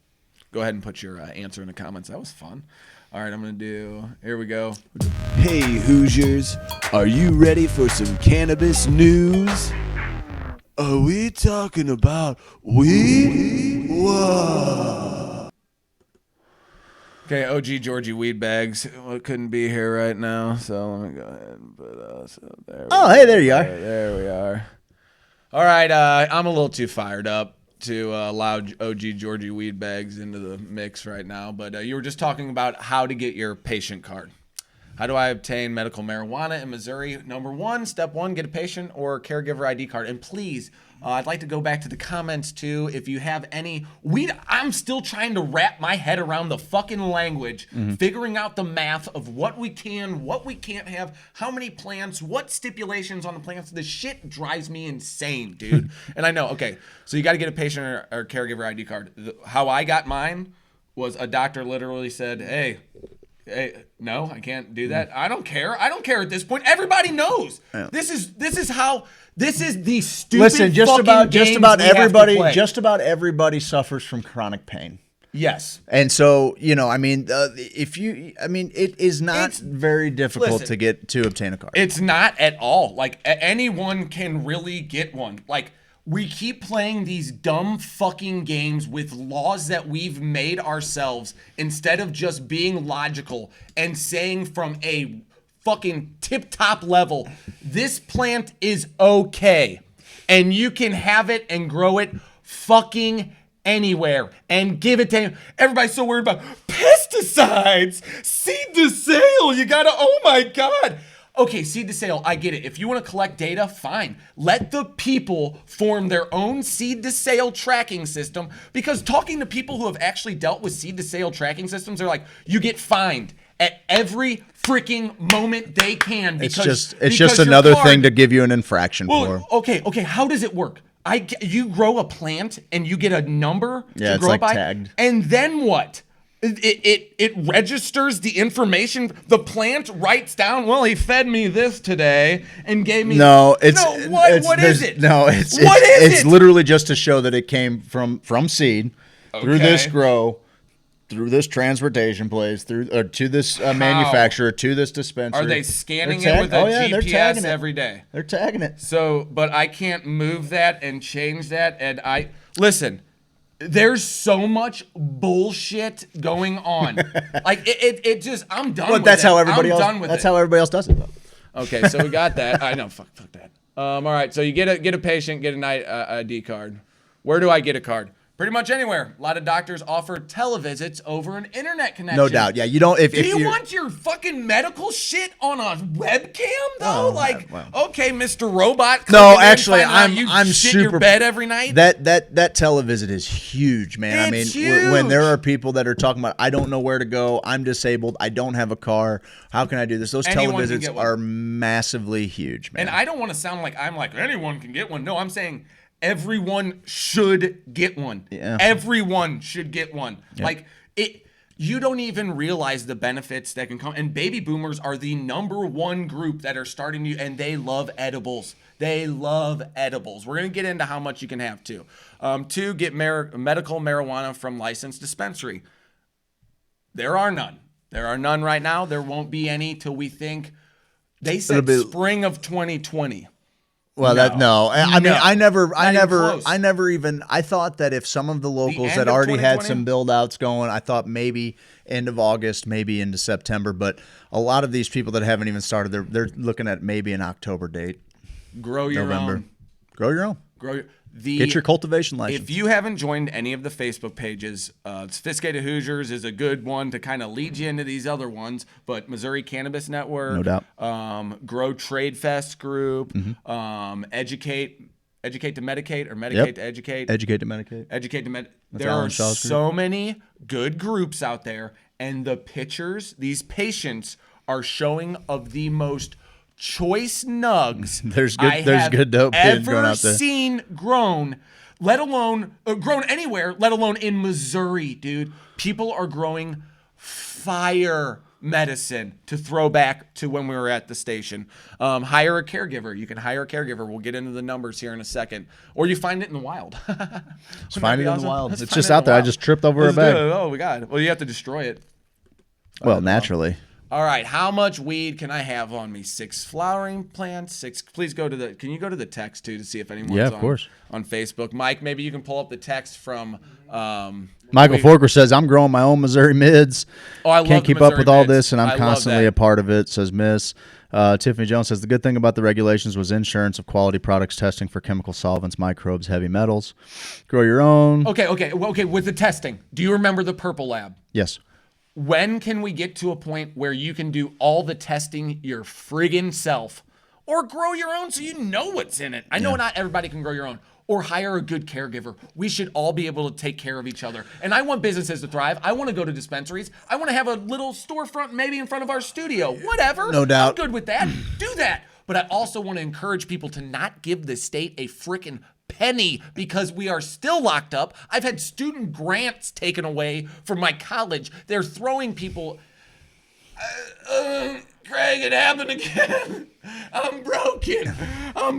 Go ahead and put your answer in the comments. That was fun. All right, I'm going to do, here we go. Hey Hoosiers, are you ready for some cannabis news? Are we talking about weed? Whoa. Okay, OG Georgie weed bags couldn't be here right now, so let me go ahead and put us up there. Hey, there you are. There we are. All right, I'm a little too fired up to allow OG Georgie weed bags into the mix right now, but you were just talking about how to get your patient card. How do I obtain medical marijuana in Missouri? Number one, step one, get a patient or caregiver ID card. And please, I'd like to go back to the comments too. If you have any weed, I'm still trying to wrap my head around the fucking language, figuring out the math of what we can, what we can't have, how many plants, what stipulations on the plants. This shit drives me insane, dude. And I know, okay, so you got to get a patient or caregiver ID card. How I got mine was a doctor literally said, hey, no, I can't do that. I don't care. I don't care at this point. Everybody knows. Yeah. This is the stupid. Listen, just about everybody suffers from chronic pain. Yes. And so, it is not very difficult to obtain a card. It's not at all. Like anyone can really get one. Like We keep playing these dumb fucking games with laws that we've made ourselves instead of just being logical and saying from a fucking tip-top level, this plant is okay and you can have it and grow it fucking anywhere and give it to everybody's so worried about pesticides, seed to sale. You gotta, oh my God. Okay, seed to sale, I get it. If you want to collect data, fine. Let the people form their own seed to sale tracking system, because talking to people who have actually dealt with seed to sale tracking systems, they're like, you get fined at every freaking moment they can. Because, it's just another thing to give you an infraction for. Okay, how does it work? You grow a plant and you get a number to grow like it by, tagged. and then what? It registers the information. The plant writes down, well, he fed me this today and gave me. What is it? No, it's literally just to show that it came from seed through this grow, through this transportation place, to this manufacturer, to this dispensary. Are they scanning it with a GPS every day? They're tagging it. So, but I can't move that and change that. And listen. There's so much bullshit going on. Like it just, I'm done with it. That's how everybody else. Done with that's it. how everybody else does it, though. Okay, so we got that. I know, fuck that. All right, so you get a patient, get an ID card. Where do I get a card? Pretty much anywhere. A lot of doctors offer televisits over an internet connection. No doubt. Yeah, you don't. Do you want your fucking medical shit on a webcam though? Okay, Mr. Robot. No, actually, I'm shit super. Your bed every night. That televisit is huge, man. It's huge. When there are people that are talking about, I don't know where to go. I'm disabled. I don't have a car. How can I do this? Those televisits are massively huge, man. And I don't want to sound like I'm like anyone can get one. No, I'm saying. Everyone should get one. Yeah. Everyone should get one. Yep. Like you don't even realize the benefits that can come. And baby boomers are the number one group that are starting to, and they love edibles. They love edibles. We're going to get into how much you can have too. 2, get medical marijuana from licensed dispensary. There are none. There are none right now. There won't be any till we think. They said spring of 2020. Well, I mean, I thought that if some of the locals that already had some build outs going, I thought maybe end of August, maybe into September, but a lot of these people that haven't even started, they're looking at maybe an October date. Grow your own. Grow your own. Get your cultivation license. If you haven't joined any of the Facebook pages, Sophisticated Hoosiers is a good one to kind of lead you into these other ones. But Missouri Cannabis Network, no doubt, Grow Trade Fest Group, Educate to Medicate or Medicate to Educate. Educate to Medicate. Educate to Medicate. There are so many good groups out there, and the pictures these patients are showing of the most choice nugs there's good dope ever out there. Seen grown, let alone grown anywhere, let alone in Missouri, dude. People are growing fire medicine to throw back to when we were at the station. Hire a caregiver. You can hire a caregiver. We'll get into the numbers here in a second. Or you find it in the wild. Just find it in the wild. It's just out there. I just tripped over a bag. Oh, we got it. Well, you have to destroy it. Well, naturally. All right, how much weed can I have on me? 6 flowering plants, 6. Please go to can you go to the text too to see if anyone's on Facebook? Mike, maybe you can pull up the text from Michael Forker says, I'm growing my own Missouri mids. Oh, I can't keep up with all this, and I'm I constantly a part of it, says Miss. Tiffany Jones says, the good thing about the regulations was insurance of quality products, testing for chemical solvents, microbes, heavy metals. Grow your own. Okay, with the testing, do you remember the Purple Lab? Yes. When can we get to a point where you can do all the testing your friggin' self, or grow your own so you know what's in it? I know not everybody can grow your own, or hire a good caregiver. We should all be able to take care of each other. And I want businesses to thrive. I want to go to dispensaries. I want to have a little storefront maybe in front of our studio. Whatever. No doubt. I'm good with that. Do that. But I also want to encourage people to not give the state a frickin' penny because we are still locked up. I've had student grants taken away from my college. They're throwing people. Craig, it happened again. I'm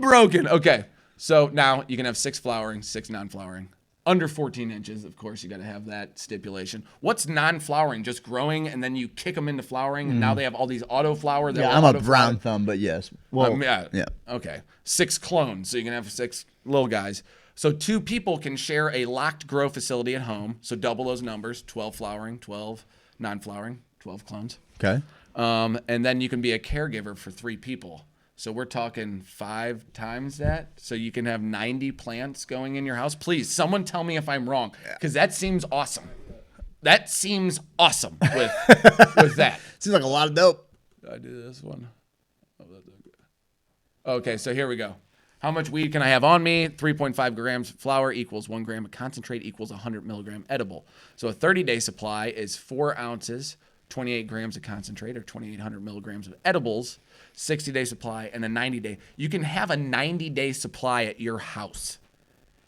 broken. Okay, so now you can have 6 flowering, 6 non-flowering. Under 14 inches, of course, you got to have that stipulation. What's non-flowering? Just growing, and then you kick them into flowering, and now they have all these auto-flower. Yeah, I'm a brown thumb, but yes. Well, yeah. Okay. 6 clones, so you can have 6 little guys. So 2 people can share a locked grow facility at home. So double those numbers: 12 flowering, 12 non-flowering, 12 clones. Okay. And then you can be a caregiver for 3 people. So we're talking 5 times that. So you can have 90 plants going in your house. Please, someone tell me if I'm wrong, because that seems awesome. That seems awesome with that. Seems like a lot of dope. Did I do this one? Oh, that's okay. Okay, so here we go. How much weed can I have on me? 3.5 grams flour equals 1 gram of concentrate equals 100 milligram edible. So a 30-day supply is 4 ounces, 28 grams of concentrate, or 2,800 milligrams of edibles. 60-day supply and a 90-day. You can have a 90-day supply at your house.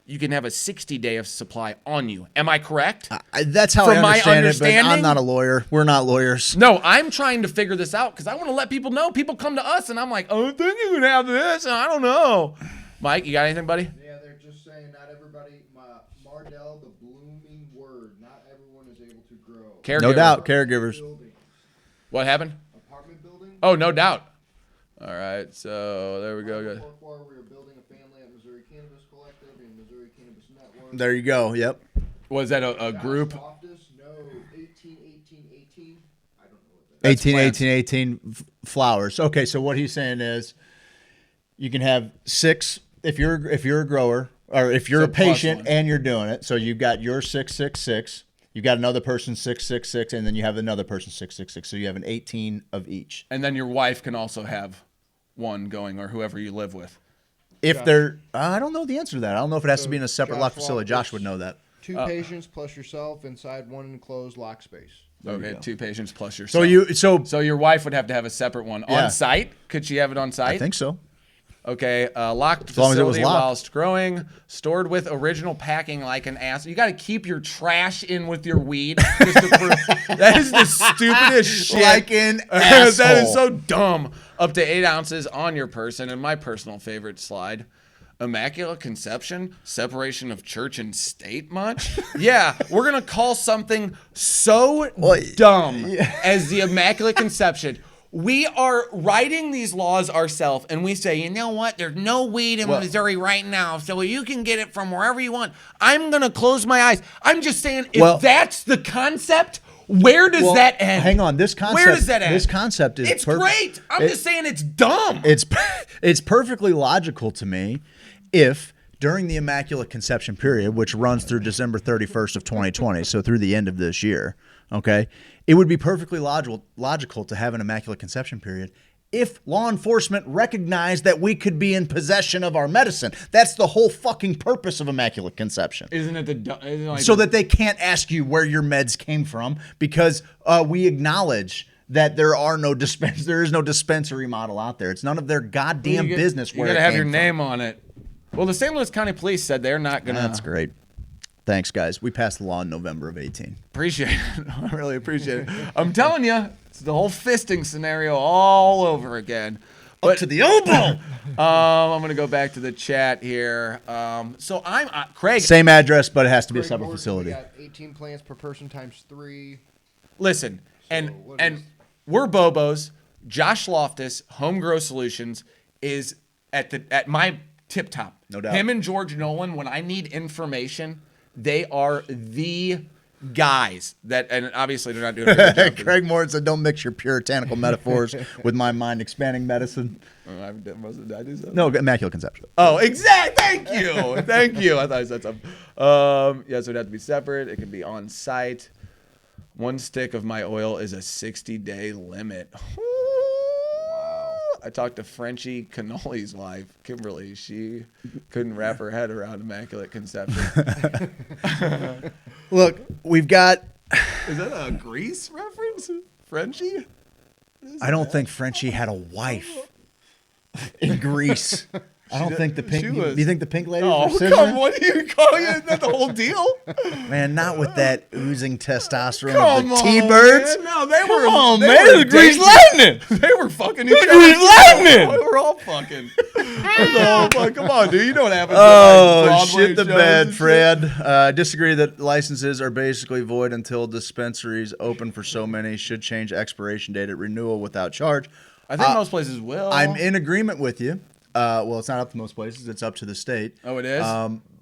You can have a 60-day of supply on you. Am I correct? That's how From I my understand it, but I'm understanding? not a lawyer. We're not lawyers. No, I'm trying to figure this out because I want to let people know. People come to us, and I'm like, oh, I think you can have this, and I don't know. Mike, you got anything, buddy? Yeah, they're just saying not everybody, Mardell, the blooming word, not everyone is able to grow. Caregiver. No doubt, caregivers. Building, What happened? apartment building. Oh, no doubt. All right, so there we go. Guys. We are building a family at Missouri Cannabis Collective and Missouri Cannabis Network. There you go. Yep. Was that a group? Loftus, no, 18. I don't know what that is. 18, plants. 18 flowers. Okay, so what he's saying is you can have 6 if you're a grower, or if you're So a patient +1. and you're doing it. So you've got your 666, you've got another person 666, and then you have another person 666. So you have an 18 of each. And then your wife can also have one going, or whoever you live with. If they're, I don't know the answer to that. I don't know if it has to So be in a separate Josh lock facility. Loftus- Josh would know that. 2 patients plus yourself inside one enclosed lock space. Okay, 2 patients plus yourself. So your wife would have to have a separate one Yeah. on site. Could she have it on site? I think so. Okay, locked long as it was facility locked. whilst growing, stored with original packing like an ass. You got to keep your trash in with your weed. Just to prove, that is the stupidest shit. Like an That is asshole. so dumb. Up to 8 ounces on your person. And my personal favorite slide. Immaculate Conception, separation of church and state much? Yeah, we're going to call something so dumb as the Immaculate Conception. We are writing these laws ourselves, and we say, you know what? There's no weed in Missouri right now, so you can get it from wherever you want. I'm going to close my eyes. I'm just saying, if that's the concept, where does that end? Hang on, this concept. Where does that end? This concept is It's great. I'm just saying it's dumb. It's perfectly logical to me if during the Immaculate Conception period, which runs through December 31st of 2020, so through the end of this year, okay, it would be perfectly logical to have an Immaculate Conception period if law enforcement recognized that we could be in possession of our medicine. That's the whole fucking purpose of Immaculate Conception. Isn't it like So that they can't ask you where your meds came from, because we acknowledge that there is no dispensary model out there. It's none of their goddamn business where you it gotta have came your from. name on it. Well, the St. Louis County Police said they're not gonna. That's great. Thanks, guys. We passed the law in November of 18. Appreciate it. I really appreciate it. I'm telling you, it's the whole fisting scenario all over again. But to the elbow. I'm gonna go back to the chat here. So I'm Craig. Same address, but it has to be a Greg separate Morton, facility. We got 18 plants per person times 3. Listen, what and is- we're Bobos. Josh Loftus, Home Grow Solutions, is at my tip top. No doubt. Him and George Nolan, when I need information, they are the guys that, and obviously they're not doing a good job. Craig Morton said, "Don't mix your puritanical metaphors with my mind-expanding medicine." Did I do something? No, Immaculate Conception. Oh, exact. Thank you. Thank you. I thought I said something. Yeah, so it'd have to be separate. It can be on site. 1 stick of my oil is a 60-day limit. Wow. I talked to Frenchie Cannoli's wife, Kimberly. She couldn't wrap her head around Immaculate Conception. Look, we've got. Is that a Grease reference? Frenchie? I don't think Frenchie had a wife in Greece. I don't think the pink. she was- You think the pink lady? Oh, was come on. What are you calling it? Isn't that the whole deal? Man, not with that oozing testosterone Come of the on, T-birds. man. No, they were. Come on, they man. were It was Grease dating. Lightning. They were fucking each other. Grease Lightning. They were all fucking. Oh, fuck, come on, dude. You know what happens. Oh, at, like, Broadway shit the shows bed, and shit? Fred. Disagree that licenses are basically void until dispensaries open for so many should change expiration date at renewal without charge. I think most places will. I'm in agreement with you. Well, it's not up to most places. It's up to the state. Oh, it is?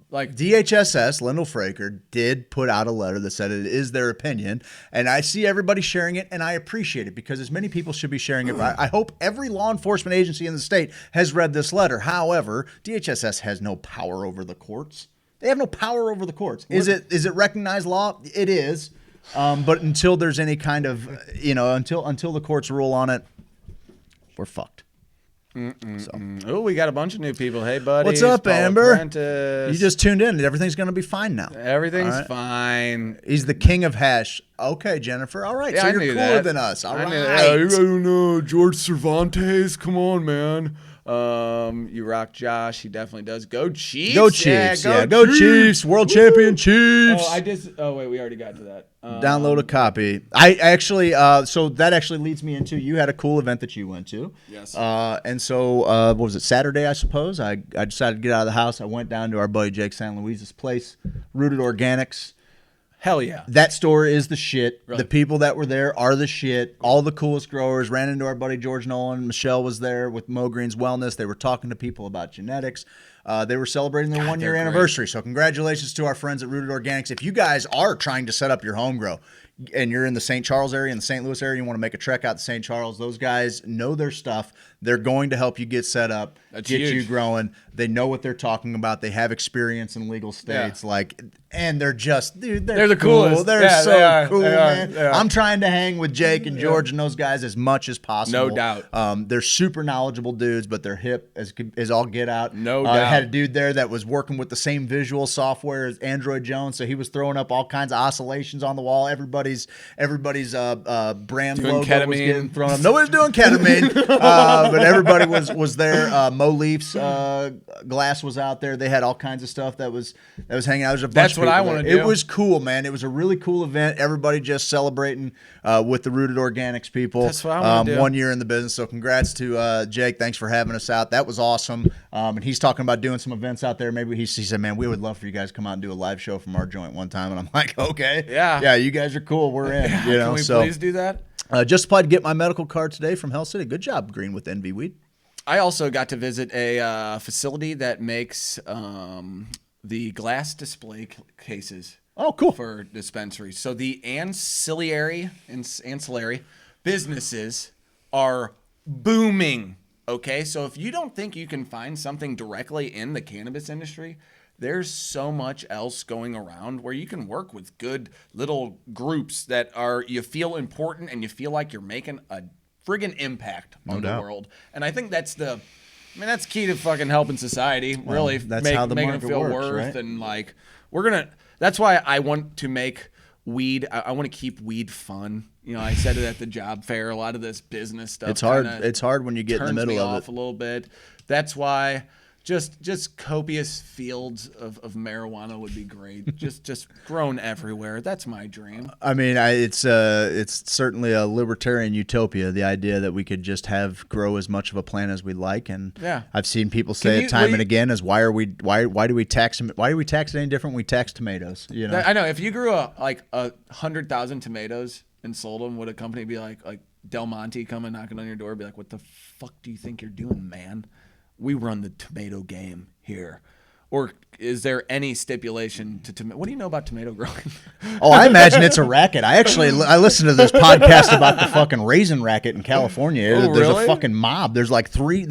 Like DHSS, Lyndall Fraker, did put out a letter that said it is their opinion, and I see everybody sharing it, and I appreciate it because as many people should be sharing it. I hope every law enforcement agency in the state has read this letter. However, DHSS has no power over the courts. They have no power over the courts. Is it recognized law? It is, but until there's any kind of, until the courts rule on it, we're fucked. So. Oh, we got a bunch of new people. Hey, buddy. What's up, Paul Amber? Apprentice. You just tuned in. Everything's going to be fine now. Everything's All right. fine. He's the king of hash. Okay, Jennifer. All right. Yeah, So I you're knew cooler that. than us. All I right. knew that. I don't know. George Cervantes. Come on, man. You rock Josh. He definitely does. Go Chiefs. Go Chiefs. Yeah, Go Chiefs. World champion Chiefs. Oh, wait. We already got to that. Download a copy. I actually, so that actually leads me into, you had a cool event that you went to. Yes. And so, what was it, Saturday, I suppose? I decided to get out of the house. I went down to our buddy Jake San Luis's place, Rooted Organics. Hell yeah. That store is the shit. Really? The people that were there are the shit. All the coolest growers. Ran into our buddy George Nolan. Michelle was there with Mo Green's Wellness. They were talking to people about genetics. They were celebrating their 1 year they're great. anniversary. So congratulations to our friends at Rooted Organics. If you guys are trying to set up your home grow and you're in the St. Charles area, in the St. Louis area, you want to make a trek out to St. Charles, those guys know their stuff. They're going to help you get set up, That's get huge. you growing. They know what they're talking about. They have experience in legal states. And they're just, dude, They're the cool. coolest. They're Yeah, so they are. cool, They are. man. They are. I'm trying to hang with Jake and George and those guys as much as possible. No doubt. They're super knowledgeable dudes, but they're hip as all get out. No I doubt. had a dude there that was working with the same visual software as Android Jones, so he was throwing up all kinds of oscillations on the wall. Everybody's brand Doing logo was ketamine. getting thrown up. Nobody's doing ketamine, but everybody was there. Mo Leaf's glass was out there. They had all kinds of stuff that was hanging out. There's a bunch That's of what I people wanna there. do. It was cool, man. It was a really cool event. Everybody just celebrating with the Rooted Organics people. That's what I wanna do. 1 year in the business. So congrats to Jake. Thanks for having us out. That was awesome. And he's talking about doing some events out there. Maybe he said, man, we would love for you guys to come out and do a live show from our joint one time. And I'm like, okay. Yeah. You guys are cool. We're in. Can we please do that? Just applied to get my medical card today from Hell City. Good job, Green, with NV Weed. I also got to visit a facility that makes the glass display cases. Oh, cool. For dispensaries. So the ancillary businesses are booming. Okay, so if you don't think you can find something directly in the cannabis industry, there's so much else going around where you can work with good little groups that you feel important and you feel like you're making a friggin' impact on the world. And I think that's that's key to fucking helping society. Really, that's how the making market them feel works, worth right? and like that's why I want to make weed. I want to keep weed fun. I said it at the job fair. A lot of this business stuff. It's hard. It's hard when you get in the turns me middle of off it. a little bit. That's why just copious fields of marijuana would be great. just grown everywhere. That's my dream. I mean, it's certainly a libertarian utopia. The idea that we could just grow as much of a plant as we like, and Yeah. I've seen people say it time and again: "Is why do we tax them? Why do we tax it any different? When we tax tomatoes, I know if you grew 100,000 tomatoes and sold them, would a company be like Del Monte coming knocking on your door, be like, "What the fuck do you think you're doing, man? We run the tomato game here." Or is there any stipulation to tomato? What do you know about tomato growing? Oh, I imagine it's a racket. I listened to this podcast about the fucking raisin racket in California. Oh, There's really? a fucking mob. There's like three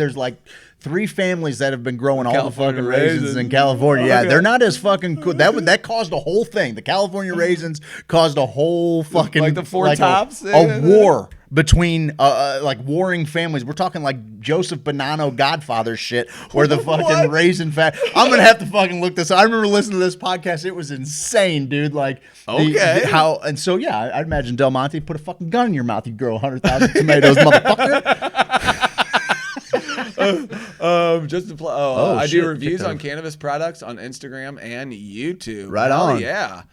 families that have been growing all the California fucking raisins raisins. in California. Yeah, Okay. they're not as fucking cool. That caused a whole thing. The California raisins caused a whole fucking Like the Four Tops? a war between warring families. We're talking like Joseph Bonanno Godfather shit, where the fucking raisin fat. I'm gonna have to fucking look this up. I remember listening to this podcast. It was insane, dude. Like, Okay. I imagine Del Monte put a fucking gun in your mouth. You grow 100,000 tomatoes, motherfucker. Just to play. I shit, do reviews TikTok. on cannabis products on Instagram and YouTube. Right Hell on. yeah.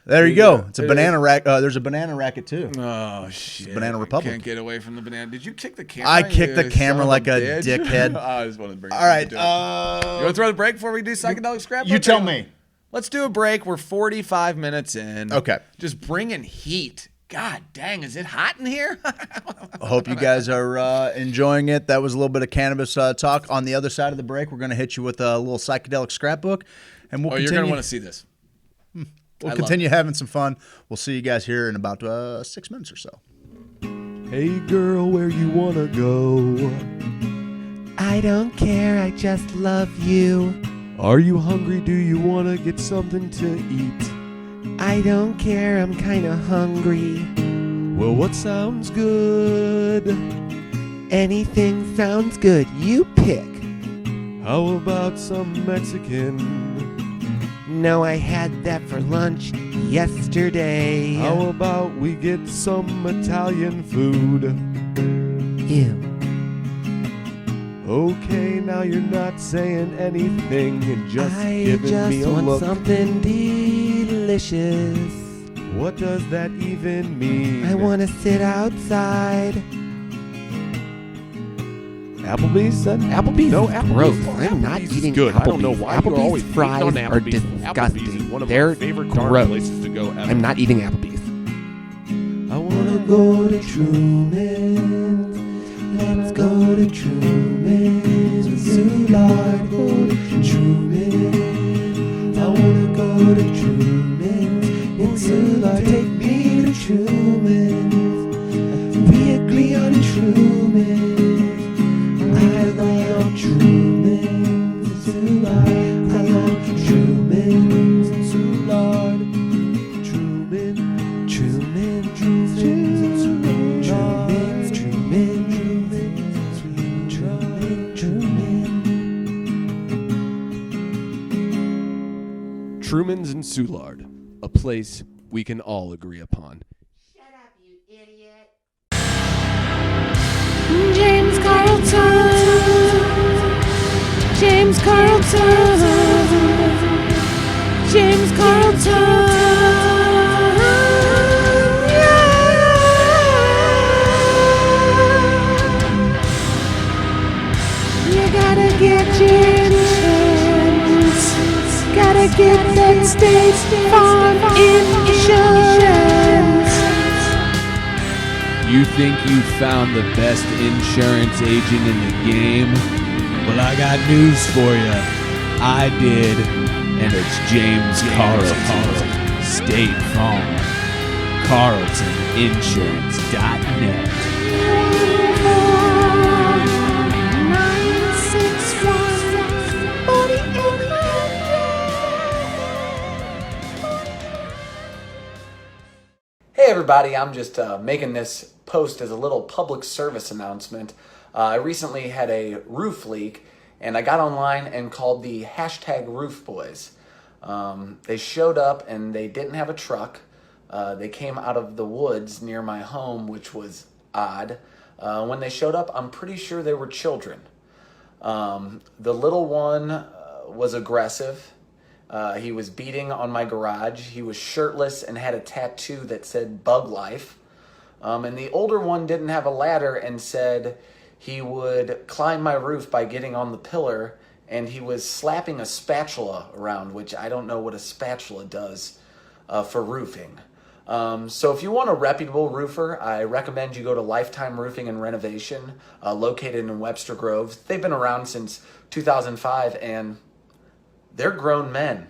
There you go. It's a It banana rack. There's a banana racket too. Oh shit! Banana Republic. Can't get away from the banana. Did you kick the camera? I kicked the you camera son of like a bitch? dickhead. I just wanted to bring. All right. You want to throw the break before we do psychedelic scrapbook? You tell me. Let's do a break. We're 45 minutes in. Okay. Just bringing heat. God dang, is it hot in here? I hope you guys are enjoying it. That was a little bit of cannabis talk. On the other side of the break, we're going to hit you with a little psychedelic scrapbook, and we'll You're continue. gonna want to see this. We'll continue having some fun. We'll see you guys here in about 6 minutes or so. Hey girl, where you wanna go? I don't care, I just love you. Are you hungry? Do you wanna get something to eat? I don't care, I'm kinda hungry. Well, what sounds good? Anything sounds good, you pick. How about some Mexican? No, I had that for lunch yesterday. How about we get some Italian food? Ew. Okay, now you're not saying anything and just I giving just me a want look. something delicious. What does that even mean? I want to sit outside. Applebee's, son? Applebee's No, is Applebee's. gross. Oh, I'm not Applebee's is eating good. Applebee's. I don't know why you're always hating fries on are Applebee's. disgusting. Applebee's is one of They're my favorite darn gross. places to go ever. I'm not eating Applebee's. I wanna go to Truman's. Let's go to Truman's. Lord, go to Truman's. I wanna go to Truman's. And Lord, take me to Truman's. We agree on Truman's. I love Truman's. I love Truman's. Lord, Truman, Truman, Truman, Truman's and Soulard, a place we can all agree upon. Shut up, you idiot. James Carlton. James Carlton. James Carlton. You gotta get your insurance. Gotta get that State Farm insurance. You think you found the best insurance agent in the game? Well, I got news for you. I did, and it's James Carlton. State Farm. CarltonInsurance.net. 961-4800. Hey everybody, I'm just making this post as a little public service announcement. I recently had a roof leak and I got online and called the hashtag Roof Boys. They showed up and they didn't have a truck. They came out of the woods near my home, which was odd. When they showed up, I'm pretty sure they were children. The little one was aggressive. He was beating on my garage. He was shirtless and had a tattoo that said Bug Life. And the older one didn't have a ladder and said he would climb my roof by getting on the pillar, and he was slapping a spatula around, which I don't know what a spatula does for roofing. So if you want a reputable roofer, I recommend you go to Lifetime Roofing and Renovation, located in Webster Grove. They've been around since 2005, and they're grown men.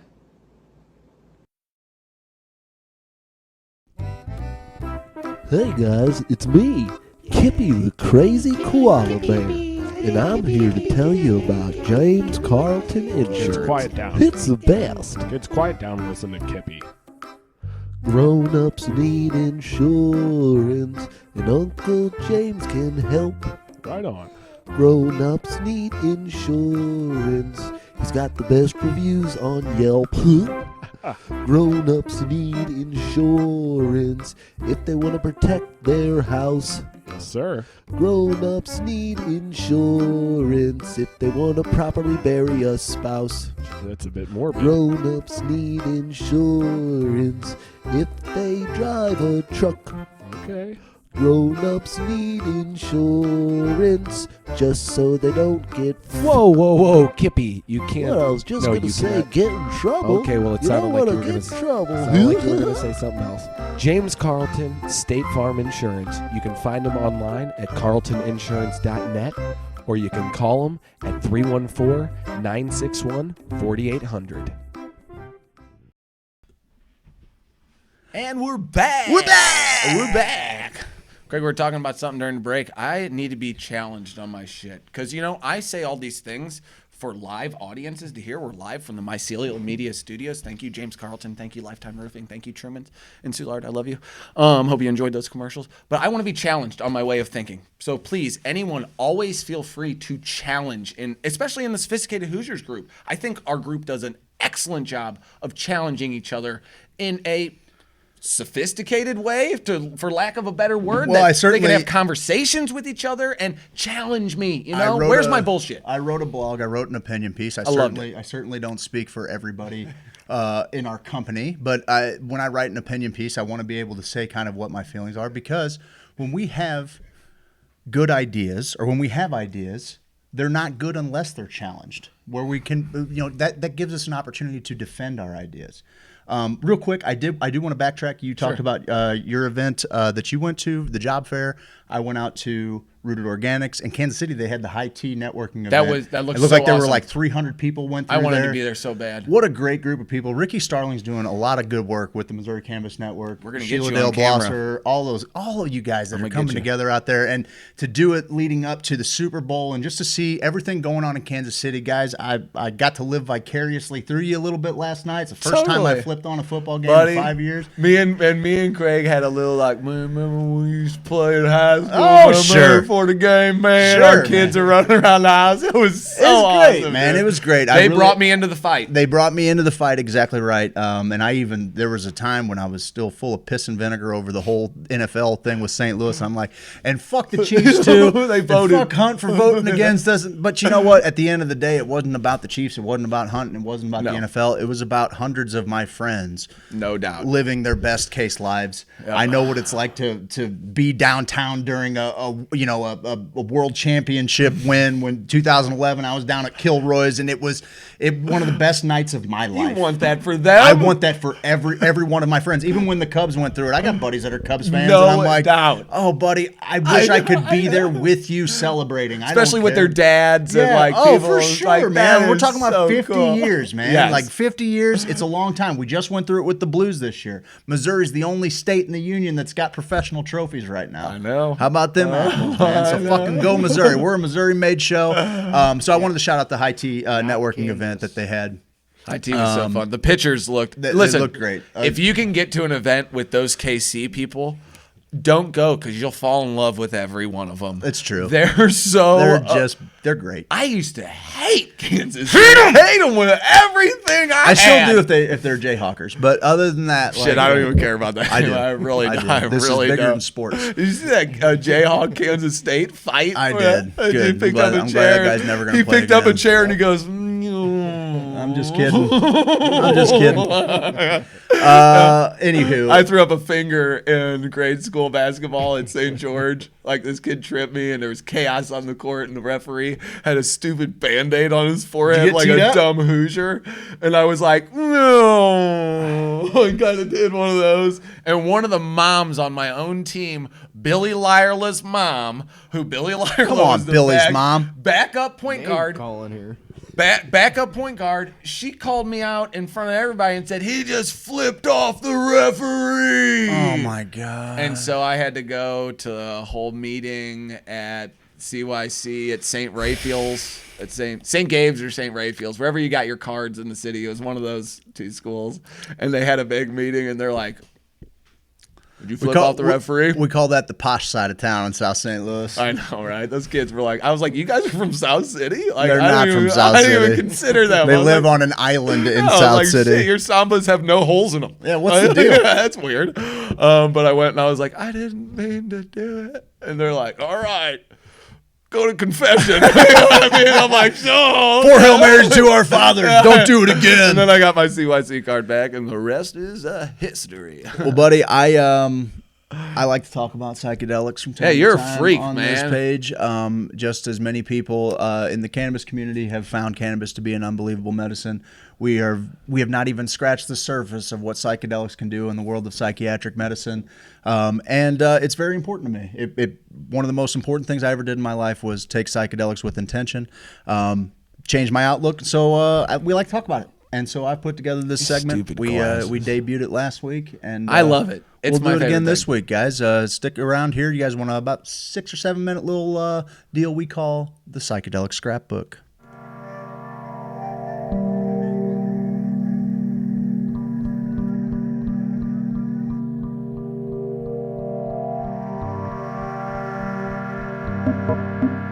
Hey guys, it's me, Kippy the Crazy Koala Bear, and I'm here to tell you about James Carlton Insurance. quiet down. It's the best. Kids, quiet down and listen to Kippy. Grown-ups need insurance, and Uncle James can help. Right on. Grown-ups need insurance. He's got the best reviews on Yelp. Grown-ups need insurance if they want to protect their house. Yes, sir. Grown-ups need insurance if they want to properly bury a spouse. That's a bit morbid. Grown-ups need insurance if they drive a truck. Okay. Grown-ups need insurance just so they don't get Whoa, Kippy, you can't. Well, I was just no, going to you say cannot. get in trouble. Okay, well, it you sounded don't like you wanna were get going in to trouble. sound like you were going to say something else. James Carlton, State Farm Insurance. You can find him online at carltoninsurance.net, or you can call him at 314-961-4800. And we're back. We're back. Craig, we were talking about something during the break. I need to be challenged on my shit. Because, I say all these things for live audiences to hear. We're live from the Mycelial Media Studios. Thank you, James Carlton. Thank you, Lifetime Roofing. Thank you, Truman and Soulard. I love you. Hope you enjoyed those commercials. But I want to be challenged on my way of thinking. So please, anyone, always feel free to challenge, especially in the Sophisticated Hoosiers group. I think our group does an excellent job of challenging each other in a sophisticated way, for lack of a better word. Well, They can have conversations with each other and challenge me. Where's my bullshit? I wrote a blog. I wrote an opinion piece. I certainly don't speak for everybody in our company, but when I write an opinion piece, I want to be able to say kind of what my feelings are, because when we have good ideas, or when we have ideas, they're not good unless they're challenged. Where we can, that gives us an opportunity to defend our ideas. Real quick, I do want to backtrack. You talked about your event that you went to, the job fair. I went out to Rooted Organics in Kansas City. They had the high tea networking event. That looked It looked so like there were awesome. like 300 people went through I wanted there. to be there so bad. What a great group of people. Ricky Starling's doing a lot of good work with the Missouri Cannabis Network. We're gonna get Sheila you Dale on camera. Blosser, all of you guys that are gonna coming get you. together out there, and to do it leading up to the Super Bowl, and just to see everything going on in Kansas City, guys. I got to live vicariously through you a little bit last night. It's the first time I flipped on a football game in 5 years. Me and Craig had a little remember when we used to play in high school? Oh, sure. For the game, man. Sure, Our kids are running around the house. It was so Great, awesome, man. dude. It was great. They brought me into the fight. They brought me into the fight, exactly right. And there was a time when I was still full of piss and vinegar over the whole NFL thing with St. Louis. I'm like, and fuck the Chiefs too. They and voted. fuck Hunt for voting against us. But you know what? At the end of the day, it wasn't about the Chiefs. It wasn't about Hunt. And it wasn't about the NFL. It was about hundreds of my friends, No doubt. living their best case lives. I know what it's like to be downtown during a world championship win. When 2011, I was down at Kilroy's, and it was one of the best nights of my life. You want that for them? I want that for every one of my friends. Even when the Cubs went through it, I got buddies that are Cubs fans, No and I'm like, doubt. "Oh, buddy, I wish I could be there with you celebrating." Especially with their dads and people. for It's sure, like, man. that We're is talking about so 50 cool. years, man. Yes. Like 50 years, it's a long time. We just went through it with the Blues this year. Missouri's the only state in the union that's got professional trophies right now. I know. How about them apples, man? So fucking go Missouri. We're a Missouri-made show. So I wanted to shout out the High Tea networking event that they had. My team was so fun. The pitchers looked. They Listen, looked great. If you can get to an event with those KC people, don't go, because you'll fall in love with every one of them. It's true. They're so. They're great. I used to hate Kansas. Hate them with everything I still had. do if they're Jayhawkers, but other than that, Shit, I don't even care about that. I do. I really I do. do. I This really is bigger don't. than sports. Did you see that Jayhawk Kansas State fight? I did. He Good. picked I'm up a glad chair. that guy's never gonna He play picked up a again. chair and he goes. I'm just kidding. I'm just kidding. Anywho, I threw up a finger in grade school basketball at St. George. Like, this kid tripped me, and there was chaos on the court, and the referee had a stupid Band-Aid on his forehead get like teed a up? dumb Hoosier. And I was like, no. I kind of did one of those. And one of the moms on my own team, Billy Lyerla's mom, who Billy Lyerla Come on, was the Billy's mom. backup point guard. Calling here. Backup point guard, she called me out in front of everybody and said, he just flipped off the referee. oh my god. And so I had to go to a whole meeting at CYC at St. Raphael's, at St. Gabe's or St. Raphael's, wherever you got your cards in the city. It was one of those two schools. And they had a big meeting, and they're like, Did you flip off the referee? We call that the posh side of town in South St. Louis. I know, right? Those kids were like, I was like, you guys are from South City? Like, They're not from South I City. didn't even consider them. They live on an island in I was South like, City. Shit, your sambas have no holes in them. Yeah, what's the deal? Yeah, that's weird. But I went and I was like, I didn't mean to do it. And they're like, all right, go to confession. You know what I mean? I'm like, no. 4 Hail Marys to our fathers. Don't do it again. And then I got my CYC card back, and the rest is history. Well, buddy, I like to talk about psychedelics from time Hey, you're to time a freak, on man. this page. Just as many people in the cannabis community have found cannabis to be an unbelievable medicine, we have not even scratched the surface of what psychedelics can do in the world of psychiatric medicine, and it's very important to me. One of the most important things I ever did in my life was take psychedelics with intention, change my outlook. So we like to talk about it. And so I put together this segment. Stupid We glasses. debuted it last week, and I love it. It's we'll my do it again favorite this thing. week, guys. Stick around here. You guys want about 6 or 7 minute little deal we call the Psychedelic Scrapbook.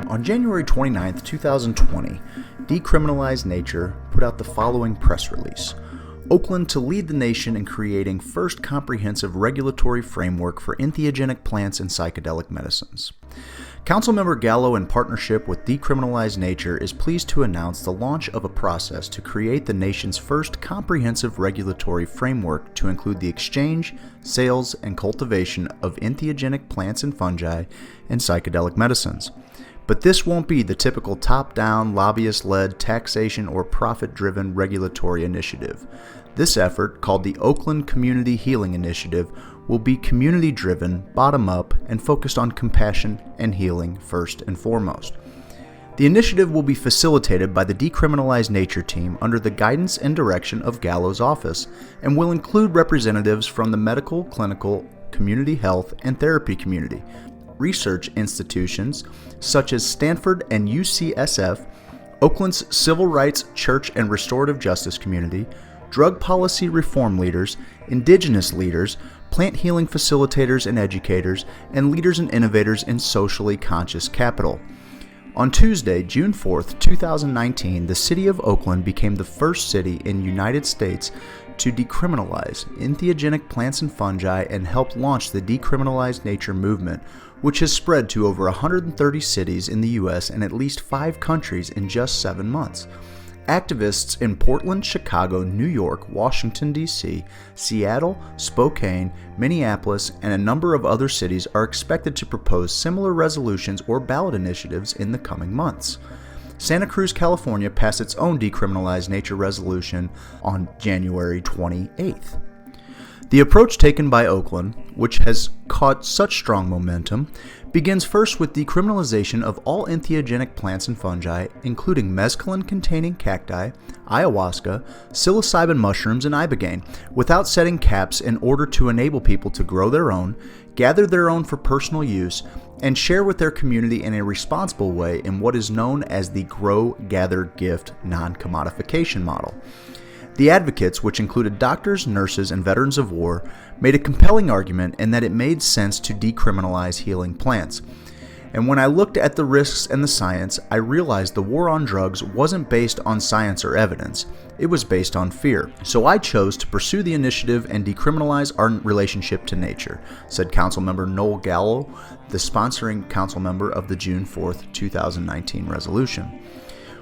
On January 29th, 2020, Decriminalize Nature put out the following press release. Oakland to lead the nation in creating first comprehensive regulatory framework for entheogenic plants and psychedelic medicines. Councilmember Gallo, in partnership with Decriminalize Nature, is pleased to announce the launch of a process to create the nation's first comprehensive regulatory framework to include the exchange, sales, and cultivation of entheogenic plants and fungi and psychedelic medicines. But this won't be the typical top-down, lobbyist-led, taxation or profit-driven regulatory initiative. This effort, called the Oakland Community Healing Initiative, will be community-driven, bottom-up, and focused on compassion and healing first and foremost. The initiative will be facilitated by the Decriminalize Nature team under the guidance and direction of Gallo's office, and will include representatives from the medical, clinical, community health, and therapy community, research institutions such as Stanford and UCSF, Oakland's civil rights, church, and restorative justice community, drug policy reform leaders, indigenous leaders, plant healing facilitators and educators, and leaders and innovators in socially conscious capital. On Tuesday, June 4th, 2019, the city of Oakland became the first city in the United States to decriminalize entheogenic plants and fungi and helped launch the Decriminalize Nature movement, which has spread to over 130 cities in the U.S. and at least 5 countries in just 7 months. Activists in Portland, Chicago, New York, Washington, D.C., Seattle, Spokane, Minneapolis, and a number of other cities are expected to propose similar resolutions or ballot initiatives in the coming months. Santa Cruz, California passed its own Decriminalize Nature resolution on January 28th. The approach taken by Oakland, which has caught such strong momentum, begins first with decriminalization of all entheogenic plants and fungi, including mescaline-containing cacti, ayahuasca, psilocybin mushrooms, and ibogaine, without setting caps in order to enable people to grow their own, gather their own for personal use, and share with their community in a responsible way in what is known as the Grow, Gather, Gift non-commodification model. The advocates, which included doctors, nurses, and veterans of war, made a compelling argument in that it made sense to decriminalize healing plants. And when I looked at the risks and the science, I realized the war on drugs wasn't based on science or evidence, it was based on fear. So I chose to pursue the initiative and decriminalize our relationship to nature, said Councilmember Noel Gallo, the sponsoring council member of the June 4th, 2019 resolution.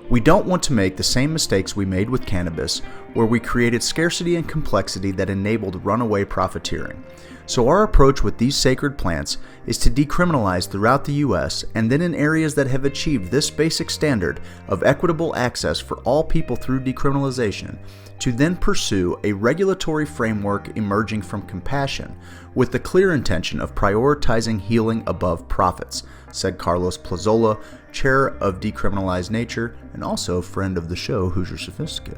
We don't want to make the same mistakes we made with cannabis, where we created scarcity and complexity that enabled runaway profiteering. So our approach with these sacred plants is to decriminalize throughout the U.S. and then in areas that have achieved this basic standard of equitable access for all people through decriminalization, to then pursue a regulatory framework emerging from compassion with the clear intention of prioritizing healing above profits, said Carlos Plazola, chair of Decriminalize Nature and also friend of the show Hoosier Sophisticate.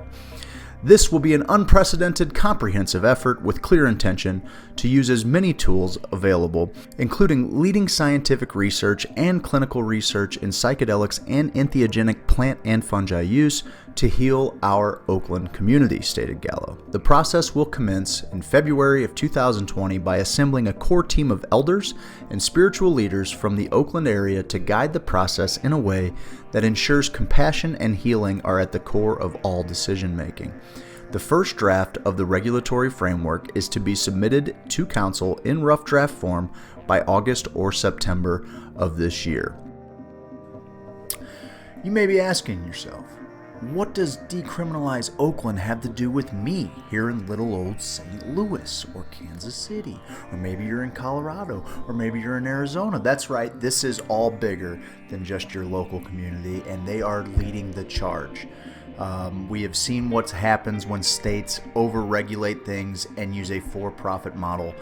This will be an unprecedented, comprehensive effort with clear intention to use as many tools available, including leading scientific research and clinical research in psychedelics and entheogenic plant and fungi use, to heal our Oakland community, stated Gallo. The process will commence in February of 2020 by assembling a core team of elders and spiritual leaders from the Oakland area to guide the process in a way that ensures compassion and healing are at the core of all decision making. The first draft of the regulatory framework is to be submitted to Council in rough draft form by August or September of this year. You may be asking yourself, what does decriminalize Oakland have to do with me here in little old St. Louis or Kansas City? Or maybe you're in Colorado, or maybe you're in Arizona. That's right, this is all bigger than just your local community, and they are leading the charge. We have seen what happens when states over-regulate things and use a for-profit model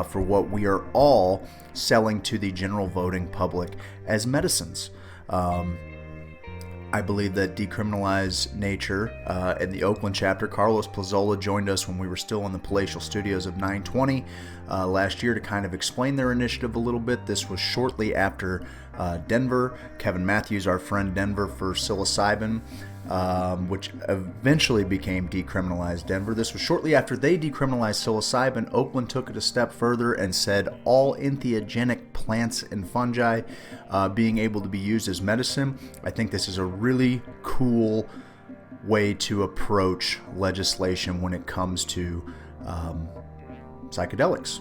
for what we are all selling to the general voting public as medicines. I believe that Decriminalize Nature and the Oakland chapter, Carlos Plazola joined us when we were still in the palatial studios of 920 last year to kind of explain their initiative a little bit. This was shortly after Denver. Kevin Matthews, our friend Denver for psilocybin, which eventually became Decriminalize Denver. This was shortly after they decriminalized psilocybin. Oakland took it a step further and said all entheogenic plants and fungi being able to be used as medicine. I think this is a really cool way to approach legislation when it comes to psychedelics.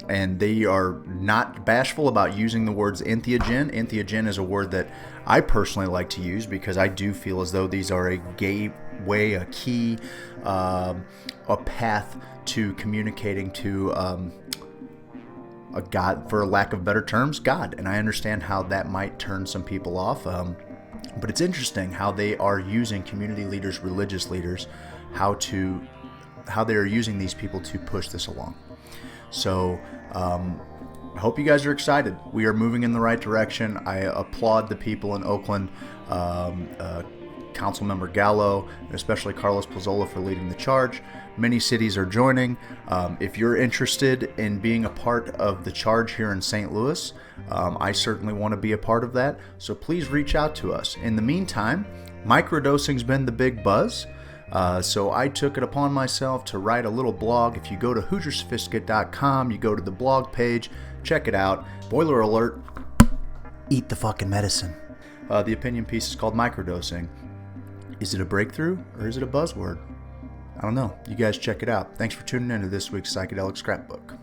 And they are not bashful about using the words entheogen. Entheogen is a word that I personally like to use because I do feel as though these are a gateway, a key, a path to communicating to a God, for lack of better terms, God. And I understand how that might turn some people off. But it's interesting how they are using community leaders, religious leaders, how they are using these people to push this along. So I hope you guys are excited. We are moving in the right direction. I applaud the people in Oakland, Councilmember Gallo, and especially Carlos Plazola for leading the charge. Many cities are joining. If you're interested in being a part of the charge here in St. Louis, I certainly want to be a part of that. So please reach out to us. In the meantime, microdosing's been the big buzz. So I took it upon myself to write a little blog. If you go to HoosierSophisticate.com, you go to the blog page, check it out. Spoiler alert, eat the fucking medicine. The opinion piece is called Microdosing. Is it a breakthrough or is it a buzzword? I don't know. You guys check it out. Thanks for tuning in to this week's Psychedelic Scrapbook.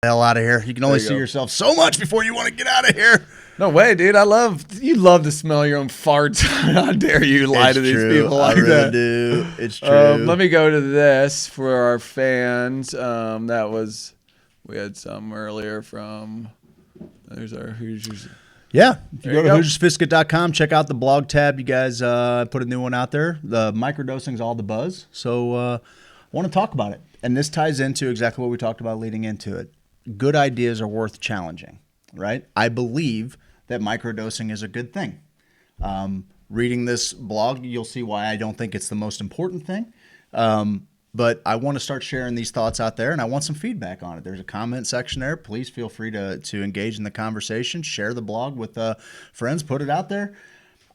Hell out of here. You can only see yourself so much before you want to get out of here. No way, dude. You love to smell your own farts. How dare you lie to these people like I really that? do. It's true. Let me go to this for our fans. We had some earlier from, there's our Hoosiers. Yeah. If you There go you to go. HoosierSophisticate.com, check out the blog tab. You guys put a new one out there. The microdosing's all the buzz. So I want to talk about it. And this ties into exactly what we talked about leading into it. Good ideas are worth challenging, right? I believe that microdosing is a good thing. Reading this blog, you'll see why I don't think it's the most important thing. But I want to start sharing these thoughts out there, and I want some feedback on it. There's a comment section there. Please feel free to engage in the conversation. Share the blog with friends. Put it out there.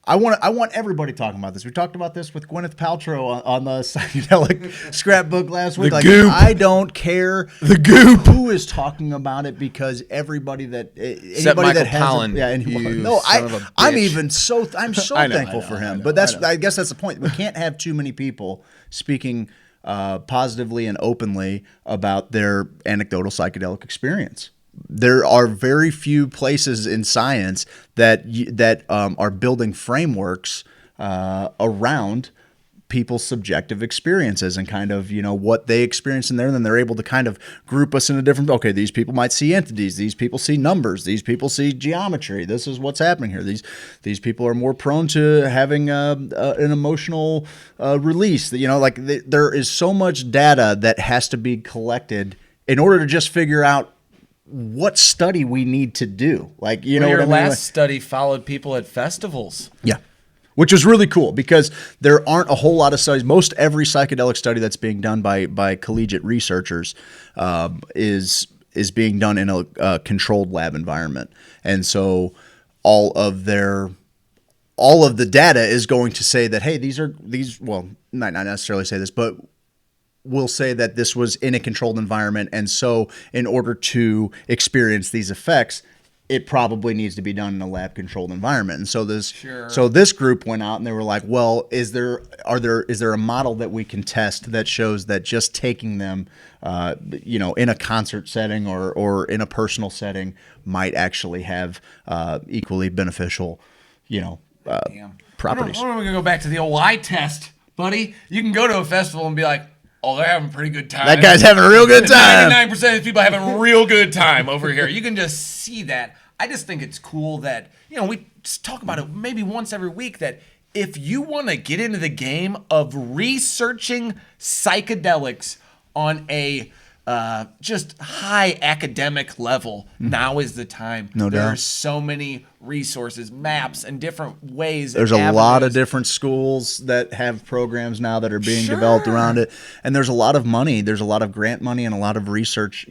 I want everybody talking about this. We talked about this with Gwyneth Paltrow on the Psychedelic Scrapbook last week. Goop. I don't care who is talking about it because everybody that anybody that has Palin, I'm so I know, thankful for him. But I guess that's the point. We can't have too many people speaking positively and openly about their anecdotal psychedelic experience. There are very few places in science that are building frameworks around people's subjective experiences and kind of, what they experience in there. And then they're able to kind of group us into different, okay, these people might see entities. These people see numbers. These people see geometry. This is what's happening here. These people are more prone to having an emotional release. There is so much data that has to be collected in order to just figure out what study we need to do. Your last study followed people at festivals. Yeah. Which is really cool because there aren't a whole lot of studies. Most every psychedelic study that's being done by collegiate researchers is is being done in a controlled lab environment, and so all of the data is going to say that, hey, these well, might not necessarily say this, but will say that this was in a controlled environment, and so in order to experience these effects, it probably needs to be done in a lab controlled environment. And so this group went out and they were like, well, is there a model that we can test that shows that just taking them in a concert setting or in a personal setting might actually have equally beneficial properties. We're going to go back to the old eye test, buddy. You can go to a festival and be like, oh, they're having a pretty good time. That guy's having a real good time. 99% of the people are having a real good time over here. You can just see that. I just think it's cool that, we just talk about it maybe once every week, that if you want to get into the game of researching psychedelics on a just high academic level, now is the time. No doubt. There are so many resources, maps, and different ways. There's a lot of different schools that have programs now that are being developed around it. And there's a lot of money. There's a lot of grant money and a lot of research,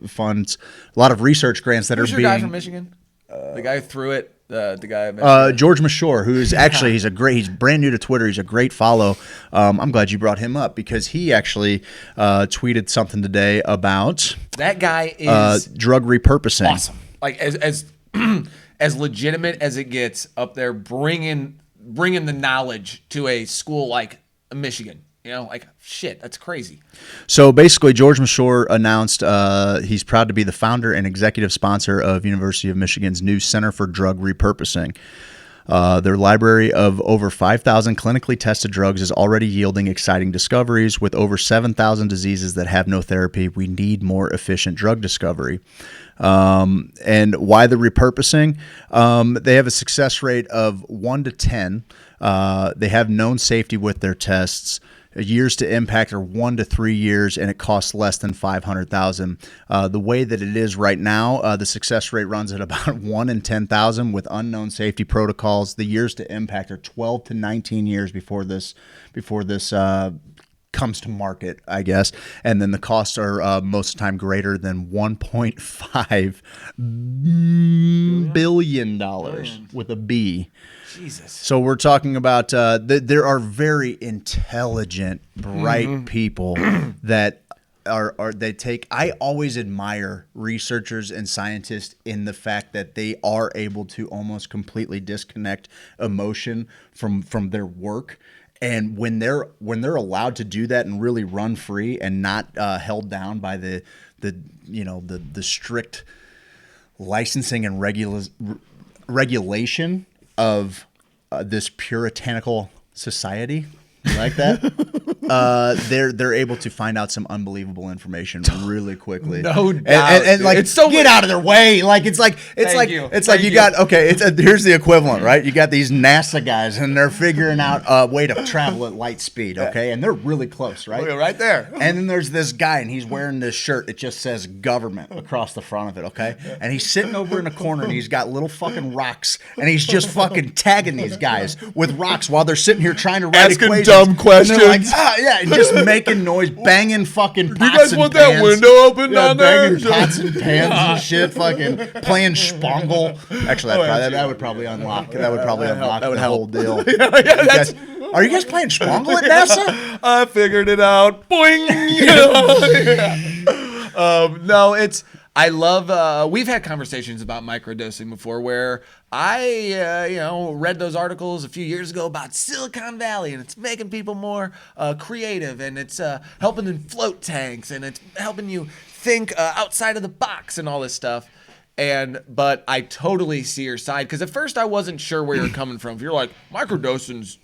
funds, a lot of research grants that Who's are your being. guy from Michigan? The guy who threw it. The guy. George Mashore, who's actually he's brand new to Twitter. He's a great follow. I'm glad you brought him up because he actually tweeted something today about that guy is drug repurposing. Awesome. Like as as legitimate as it gets up there, bringing the knowledge to a school like Michigan. Shit, that's crazy. So basically, George Mashore announced he's proud to be the founder and executive sponsor of University of Michigan's new Center for Drug Repurposing. Their library of over 5,000 clinically tested drugs is already yielding exciting discoveries. With over 7,000 diseases that have no therapy, we need more efficient drug discovery. And why the repurposing? They have a success rate of 1 to 10. They have known safety with their tests. Years to impact are 1 to 3 years, and it costs less than $500,000. The way that it is right now, the success rate runs at about 1 in 10,000 with unknown safety protocols. The years to impact are 12 to 19 years before this comes to market, I guess. And then the costs are most of the time greater than $1.5 billion with a B. Jesus. So we're talking about there are very intelligent, bright people that they take. I always admire researchers and scientists in the fact that they are able to almost completely disconnect emotion from their work. And when they're allowed to do that and really run free and not held down by the strict licensing and regulation of this puritanical society, you like that? They're able to find out some unbelievable information really quickly. No doubt, and like it's so get out of their way. Like it's like you got here's the equivalent, right? You got these NASA guys and they're figuring out a way to travel at light speed, okay? And they're really close, right? Look, right there. And then there's this guy and he's wearing this shirt. It just says government across the front of it, okay? And he's sitting over in a corner and he's got little fucking rocks and he's just fucking tagging these guys with rocks while they're sitting here trying to write Asking equations. dumb questions. And they're like, yeah, just making noise, banging fucking pots You guys and want pans. that window open down there? Banging pots and pans and shit, fucking playing Spangle. Actually, that would probably unlock. That would probably unlock the whole deal. Are you guys playing Spangle at NASA? I figured it out. Boing. No, I love. We've had conversations about microdosing before, where I, read those articles a few years ago about Silicon Valley, and it's making people more creative, and it's helping in float tanks, and it's helping you think outside of the box, and all this stuff. But I totally see your side, because at first I wasn't sure where you're coming from. If you're like, microdosing's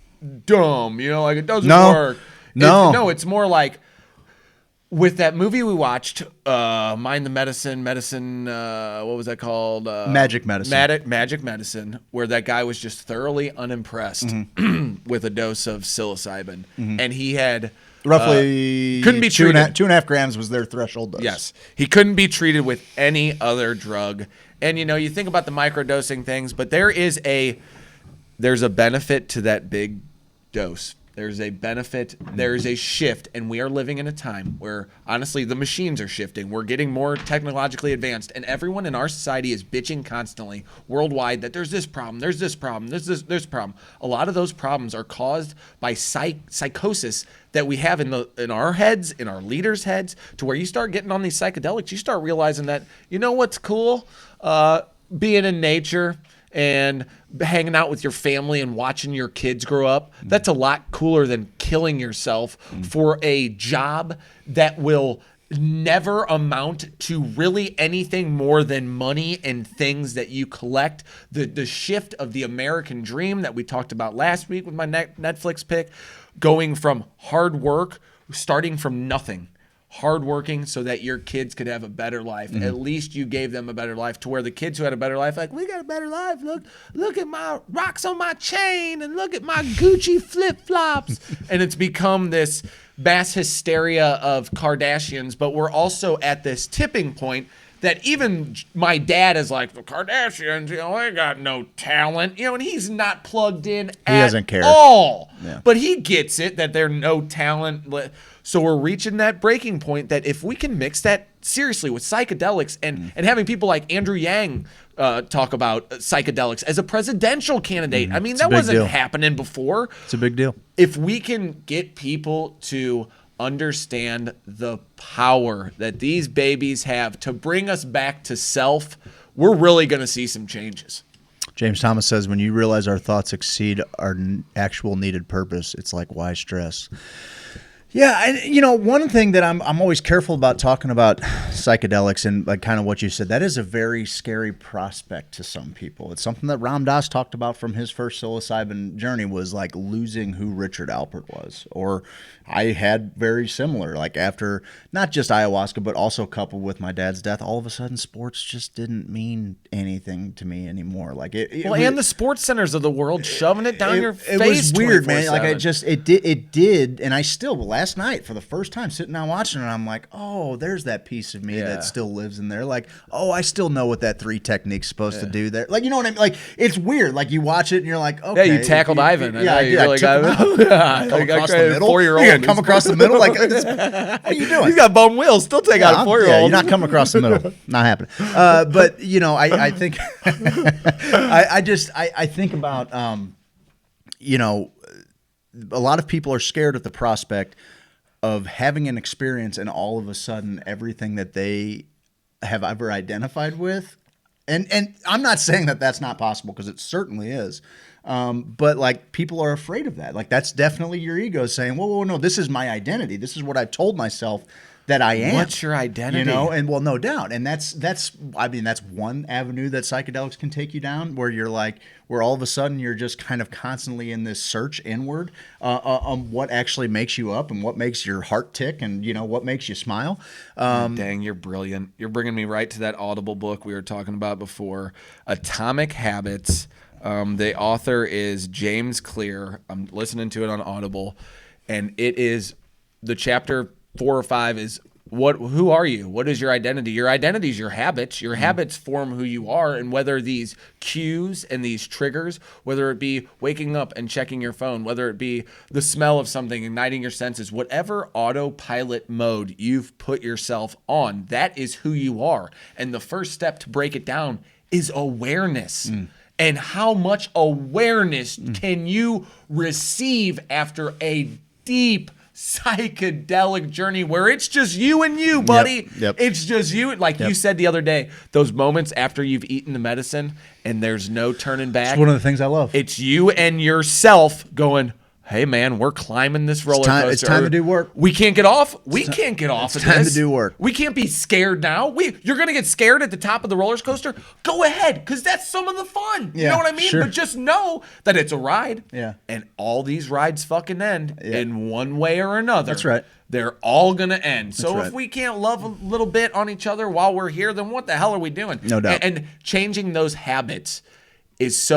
dumb, it doesn't work. No, it's more like, with that movie we watched, Mind the Medicine, what was that called? Magic Medicine. Magic Medicine, where that guy was just thoroughly unimpressed with a dose of psilocybin. And he had... Roughly couldn't be treated. 2.5 grams was their threshold dose. Yes. He couldn't be treated with any other drug. And, you think about the microdosing things, but there's a benefit to that big dose. There's a benefit. There's a shift, and we are living in a time where, honestly, the machines are shifting. We're getting more technologically advanced, and everyone in our society is bitching constantly worldwide that there's this problem, there's this problem, there's problem. A lot of those problems are caused by psychosis that we have in our heads, in our leaders' heads, to where you start getting on these psychedelics, you start realizing that, you know what's cool? Being in nature and hanging out with your family and watching your kids grow up, that's a lot cooler than killing yourself for a job that will never amount to really anything more than money and things that you collect. The shift of the American dream that we talked about last week with my Netflix pick, going from hard work, starting from nothing. Hardworking so that your kids could have a better life. At least you gave them a better life, to where the kids who had a better life, like, we got a better life. Look at my rocks on my chain, and look at my Gucci flip-flops. And it's become this mass hysteria of Kardashians, but we're also at this tipping point that even my dad is like, the Kardashians, they got no talent, and he's not plugged in at doesn't care. all. Yeah. But he gets it that they're no talent. So we're reaching that breaking point that if we can mix that seriously with psychedelics and having people like Andrew Yang talk about psychedelics as a presidential candidate. I mean, It's a that big wasn't deal. happening before. It's a big deal. If we can get people to understand the power that these babies have to bring us back to self, we're really going to see some changes. James Thomas says, when you realize our thoughts exceed our actual needed purpose, it's like, why stress? Yeah, and one thing that I'm always careful about talking about psychedelics and like kind of what you said, that is a very scary prospect to some people. It's something that Ram Dass talked about from his first psilocybin journey, was like losing who Richard Alpert was. Or I had very similar, like after not just ayahuasca, but also coupled with my dad's death, all of a sudden sports just didn't mean anything to me anymore. Like and the sports centers of the world shoving it down your face. It was weird, man. Like 24/7. it did, and I still last night for the first time sitting down watching it, I'm like, oh, there's that piece of me that still lives in there. Like, oh, I still know what that 3 technique's supposed to do there. Like, you know what I mean? Like, it's weird. Like, you watch it and you're like, okay. Yeah, you tackled Ivan. Yeah, I did. Really got come across the middle. 4-year-old. You're gonna come across the middle. Like, what are you doing? He's got bum wheels. Still take out a 4-year-old. Yeah, you're not coming across the middle. Not happening. But I think I think about a lot of people are scared at the prospect of having an experience and all of a sudden everything that they have ever identified with. And I'm not saying that that's not possible, because it certainly is. But like, people are afraid of that. Like, that's definitely your ego saying, whoa, no, this is my identity. This is what I've told myself that I am. What's your identity? And well, no doubt. And that's one avenue that psychedelics can take you down, where you're like, where all of a sudden you're just kind of constantly in this search inward on what actually makes you up and what makes your heart tick and, what makes you smile. Dang, you're brilliant. You're bringing me right to that Audible book we were talking about before, Atomic Habits. The author is James Clear. I'm listening to it on Audible, and it is the chapter 4 or 5 is who are you? What is your identity? Your identity is your habits. Your habits form who you are, and whether these cues and these triggers, whether it be waking up and checking your phone, whether it be the smell of something, igniting your senses, whatever autopilot mode you've put yourself on, that is who you are. And the first step to break it down is awareness. And how much awareness can you receive after a deep psychedelic journey where it's just you and you, buddy. Yep. It's just you. Like you said the other day, those moments after you've eaten the medicine and there's no turning back. It's one of the things I love. It's you and yourself going, hey, man, we're climbing this roller coaster. It's time to do work. We can't get off. We can't get off of this. It's time to do work. We can't be scared now. You're going to get scared at the top of the roller coaster? Go ahead, because that's some of the fun. You know what I mean? Sure. But just know that it's a ride. Yeah. And all these rides fucking end in one way or another. That's right. They're all going to end. So right. if we can't love a little bit on each other while we're here, then what the hell are we doing? No doubt. And changing those habits is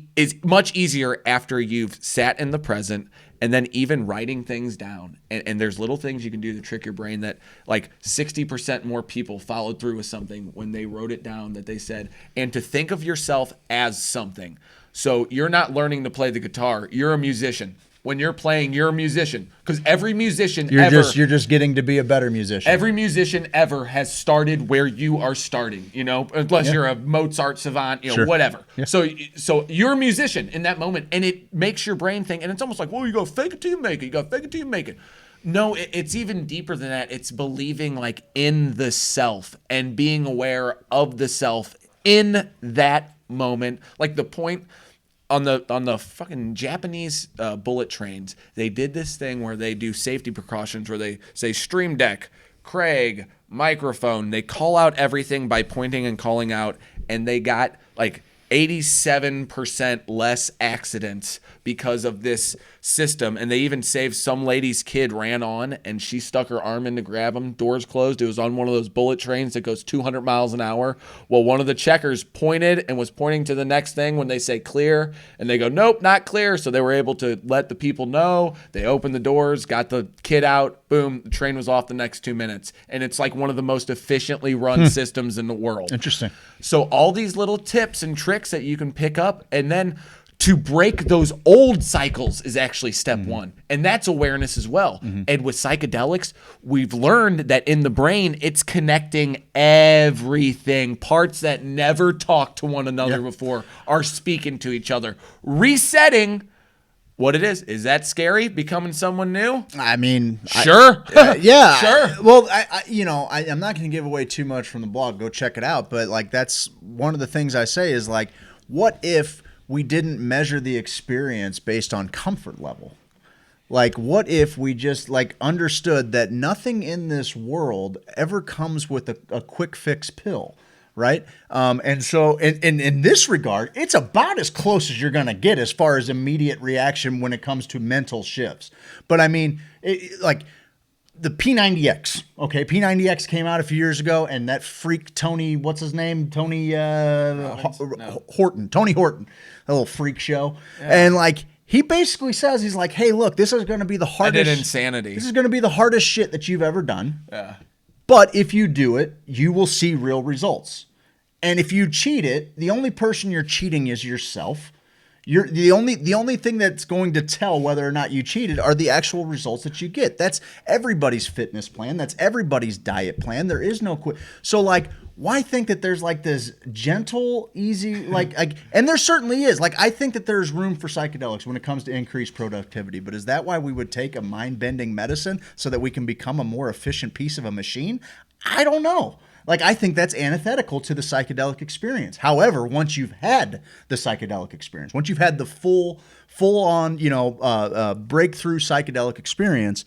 is much easier after you've sat in the present, and then even writing things down. And there's little things you can do to trick your brain that like 60% more people followed through with something when they wrote it down that they said, and to think of yourself as something. So you're not learning to play the guitar. You're a musician. when you're playing, you're a musician. Because every musician You're ever... just getting to be a better musician. Every musician ever has started where you are starting, unless you're a Mozart savant, Sure. whatever. Yeah. So you're a musician in that moment, and it makes your brain think, and it's almost like, well, you go fake it till you make it. You go fake it till you make it. No, it's even deeper than that. It's believing like in the self and being aware of the self in that moment. Like the point on the fucking Japanese bullet trains, they did this thing where they do safety precautions where they say Stream Deck, Craig, microphone. They call out everything by pointing and calling out, and they got like 87% less accidents because of this system. And they even saved some lady's kid ran on and she stuck her arm in to grab him. Doors closed. It was on one of those bullet trains that goes 200 miles an hour. Well, one of the checkers pointed and was pointing to the next thing when they say clear, and they go, nope, not clear. So they were able to let the people know. They opened the doors, got the kid out, boom, the train was off the next 2 minutes. And it's like one of the most efficiently run systems in the world. Interesting. So all these little tips and tricks that you can pick up, and then to break those old cycles is actually step one. And that's awareness as well. And with psychedelics, we've learned that in the brain, it's connecting everything. Parts that never talked to one another before are speaking to each other. Resetting what it is. Is that scary, becoming someone new? I mean, Sure. yeah, Sure. Well, I'm not going to give away too much from the blog. Go check it out. But like, that's one of the things I say is like, what if we didn't measure the experience based on comfort level? Like, what if we just like understood that nothing in this world ever comes with a quick fix pill, right? And so in this regard, it's about as close as you're going to get as far as immediate reaction when it comes to mental shifts. But I mean, like the P90X, okay? P90X came out a few years ago, and that freak Tony, what's his name? Tony Horton, a little freak show. And like, he basically says, he's like, hey, look, this is going to be the hardest. insanity. This is going to be the hardest shit that you've ever done. Yeah. But if you do it, you will see real results. And if you cheat it, the only person you're cheating is yourself. You're the only thing that's going to tell whether or not you cheated are the actual results that you get. That's everybody's fitness plan. That's everybody's diet plan. There is no quit. So like, why think that there's like this gentle, easy, like, and there certainly is. Like, I think that there's room for psychedelics when it comes to increased productivity. But is that why we would take a mind-bending medicine so that we can become a more efficient piece of a machine? I don't know. Like, I think that's antithetical to the psychedelic experience. However, once you've had the psychedelic experience, once you've had the full-on, breakthrough psychedelic experience,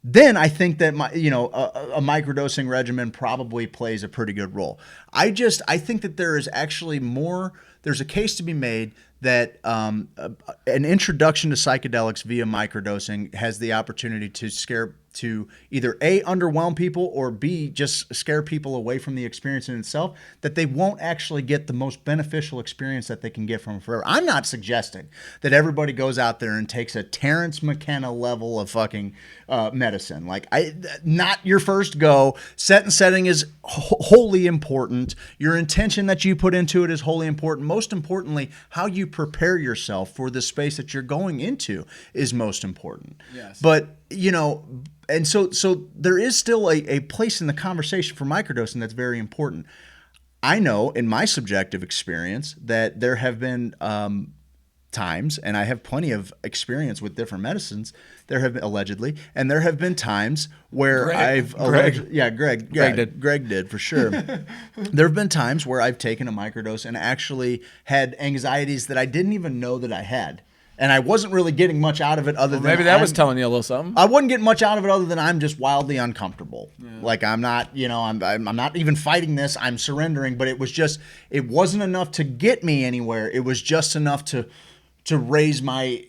then I think that a microdosing regimen probably plays a pretty good role. I think that there is actually more. There's a case to be made that an introduction to psychedelics via microdosing has the opportunity to either A, underwhelm people, or B, just scare people away from the experience in itself, that they won't actually get the most beneficial experience that they can get from it forever. I'm not suggesting that everybody goes out there and takes a Terrence McKenna level of fucking medicine. Like, not your first go. Set and setting is wholly important. Your intention that you put into it is wholly important. Most importantly, how you prepare yourself for the space that you're going into is most important. Yes. But, and so there is still a place in the conversation for microdosing that's very important. I know in my subjective experience that there have been times, and I have plenty of experience with different medicines, there have been allegedly, and there have been times where Greg did for sure. There have been times where I've taken a microdose and actually had anxieties that I didn't even know that I had. And I wasn't really getting much out of it other than maybe that was telling you a little something. I wasn't getting much out of it other than I'm just wildly uncomfortable. Yeah. Like, I'm not, I'm not even fighting this. I'm surrendering. But it wasn't enough to get me anywhere. It was just enough to raise my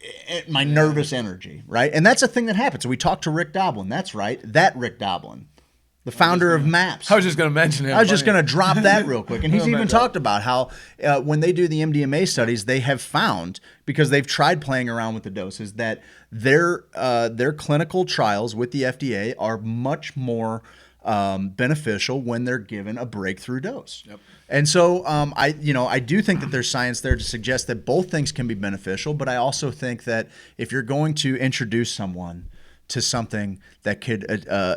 nervous energy, right? And that's a thing that happens. So we talked to Rick Doblin. That's right, that Rick Doblin, the founder of MAPS. I was just going to mention him. I was just going to drop that real quick. And he's even talked about how when they do the MDMA studies, they have found, because they've tried playing around with the doses, that their clinical trials with the FDA are much more beneficial when they're given a breakthrough dose. Yep. And so I do think that there's science there to suggest that both things can be beneficial, but I also think that if you're going to introduce someone to something that could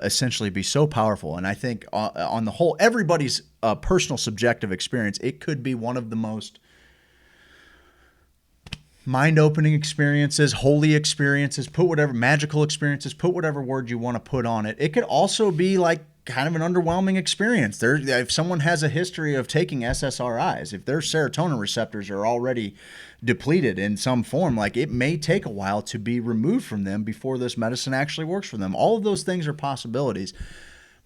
essentially be so powerful, and I think on the whole, everybody's personal subjective experience, it could be one of the most mind-opening experiences, holy experiences, magical experiences, put whatever word you want to put on it. It could also be like kind of an underwhelming experience. If someone has a history of taking SSRIs, if their serotonin receptors are already depleted in some form, like it may take a while to be removed from them before this medicine actually works for them. All of those things are possibilities.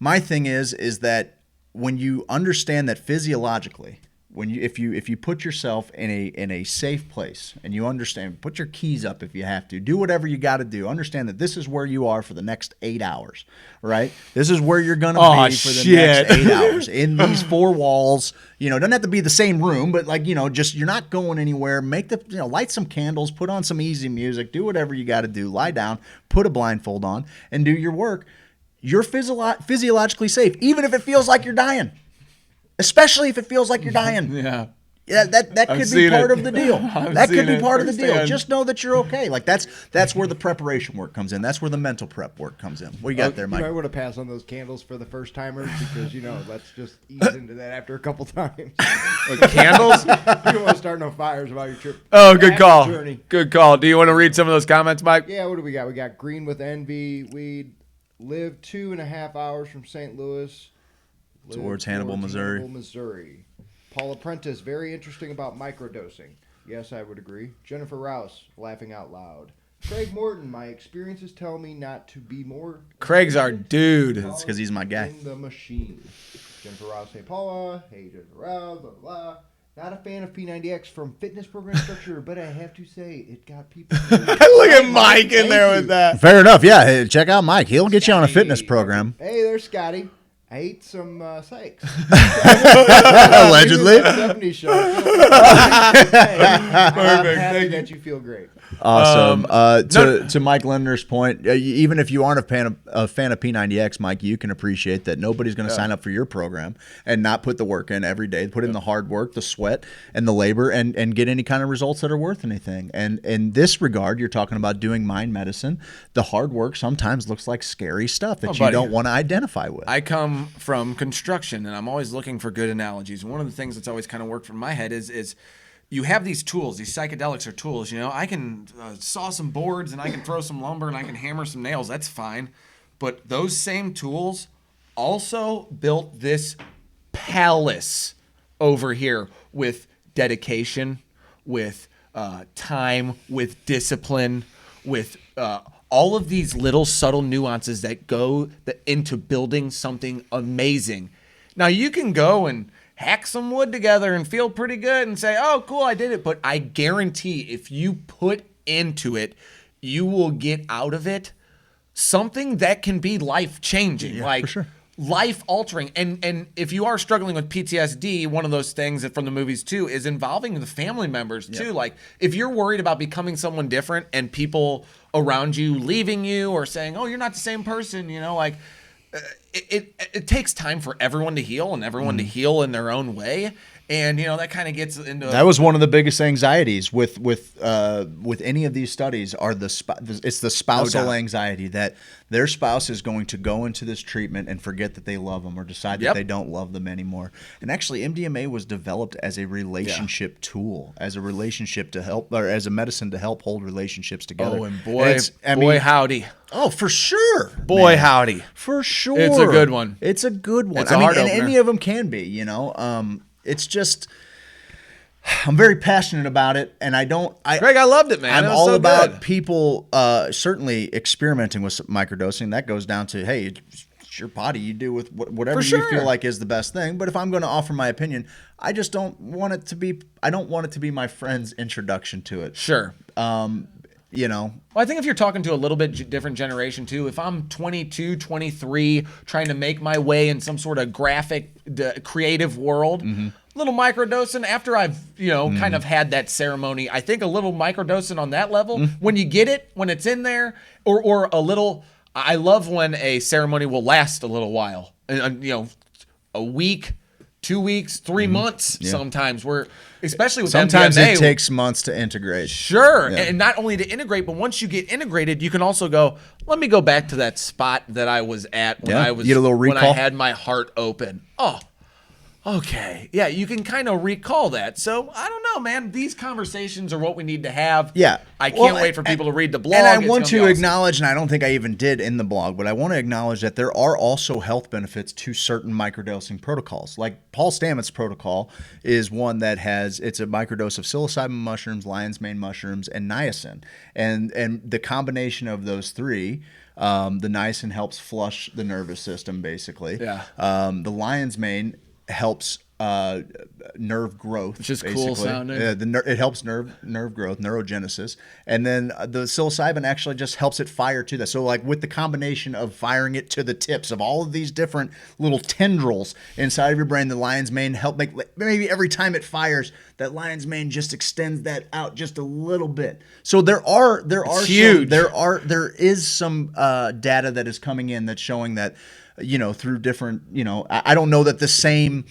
My thing is that when you understand that physiologically, if you put yourself in a safe place and you understand, put your keys up if you have to, do whatever you got to do. Understand that this is where you are for the next 8 hours, right? This is where you're gonna be for the next 8 hours in these four walls. It doesn't have to be the same room, but just you're not going anywhere. Light some candles, put on some easy music, do whatever you got to do. Lie down, put a blindfold on, and do your work. You're physiologically safe, even if it feels like you're dying. Especially if it feels like you're dying. Yeah. Yeah, that could be part of the deal. That could be part of the deal. firsthand. Just know that you're okay. Like that's where the preparation work comes in. That's where the mental prep work comes in. What you got there, Mike? You might want to pass on those candles for the first timers because let's just ease into that after a couple times. Candles? You don't want to start no fires about your trip. Oh, good Back call. journey. Good call. Do you want to read some of those comments, Mike? Yeah, what do we got? We got Green with Envy. We live 2.5 hours from St. Louis. Towards Hannibal, Missouri. Paul Apprentice, very interesting about microdosing. Yes, I would agree. Jennifer Rouse, laughing out loud. Craig Morton, my experiences tell me not to be more. Craig's our dude. That's because he's my guy. In the machine. Jennifer Rouse, hey Paula, hey Jennifer Rouse, blah, blah, blah. Not a fan of P90X from fitness program structure, but I have to say, it got people. Look at Mike in there with that. Fair enough. Yeah, hey, check out Mike. He'll get you on a fitness program. Hey, there's Scotty. I ate some Sykes. Allegedly. 70 show. I'm happy that you feel great. Awesome. To Mike Lindner's point, even if you aren't a fan of P90X, Mike, you can appreciate that nobody's going to sign up for your program and not put the work in every day, put in the hard work, the sweat, and the labor, and get any kind of results that are worth anything. And in this regard, you're talking about doing mind medicine. The hard work sometimes looks like scary stuff that you don't want to identify with. I come from construction, and I'm always looking for good analogies. One of the things that's always kind of worked from my head is you have these tools. These psychedelics are tools. I can saw some boards, and I can throw some lumber, and I can hammer some nails. That's fine. But those same tools also built this palace over here with dedication, with time, with discipline, with all of these little subtle nuances that go into building something amazing. Now, you can go and hack some wood together and feel pretty good and say, oh, cool, I did it. But I guarantee if you put into it, you will get out of it something that can be life-changing. Yeah, for sure. Life-altering. And if you are struggling with PTSD, one of those things that from the movies too is involving the family members too. Yep. Like if you're worried about becoming someone different and people around you leaving you or saying, oh, you're not the same person, it takes time for everyone to heal and everyone to heal in their own way. And that kind of gets into that was one of the biggest anxieties with any of these studies are it's the spousal anxiety that their spouse is going to go into this treatment and forget that they love them or decide that they don't love them anymore. And actually, MDMA was developed as a relationship tool, as a relationship to help, or as a medicine to help hold relationships together. Oh, and boy, howdy. Oh, for sure. Boy, howdy. For sure. It's a good one. It's a good one. It's a hard and opener. any of them can be, It's just, I'm very passionate about it, and Greg, I loved it, man. I'm it was all so about good. people certainly experimenting with microdosing. That goes down to, hey, it's your body. You do with whatever you feel like is the best thing. But if I'm going to offer my opinion, I just don't want it to be. I don't want it to be my friend's introduction to it. Sure. Well, I think if you're talking to a little bit different generation too, if I'm 22, 23, trying to make my way in some sort of graphic, creative world, little microdosing after I've, kind of had that ceremony, I think a little microdosing on that level, when you get it, when it's in there, or a little, I love when a ceremony will last a little while. a week, 2 weeks, 3 months sometimes. Where especially with sometimes MDMA, it takes months to integrate. Sure, Yeah. and not only to integrate, but once you get integrated, you can also go. Let me go back to that spot that I was at when I was You get a little when I recall? had my heart open. Oh, okay, yeah, you can kind of recall that. So I don't know, man. These conversations are what we need to have. Yeah. I can't Well, wait for people to read the blog. And I It's want gonna to be awesome. acknowledge, and I don't think I even did in the blog, but I want to acknowledge that there are also health benefits to certain microdosing protocols. Like Paul Stamets' protocol is one that it's a microdose of psilocybin mushrooms, lion's mane mushrooms, and niacin. And the combination of those three, the niacin helps flush the nervous system, basically. Yeah. The lion's mane helps nerve growth, which is basically. cool sounding. It helps nerve growth, neurogenesis, and then the psilocybin actually just helps it fire to that. So like with the combination of firing it to the tips of all of these different little tendrils inside of your brain, the lion's mane help make maybe every time it fires, that lion's mane just extends that out just a little bit. So there huge. There is some data that is coming in that's showing that through different I don't know that the same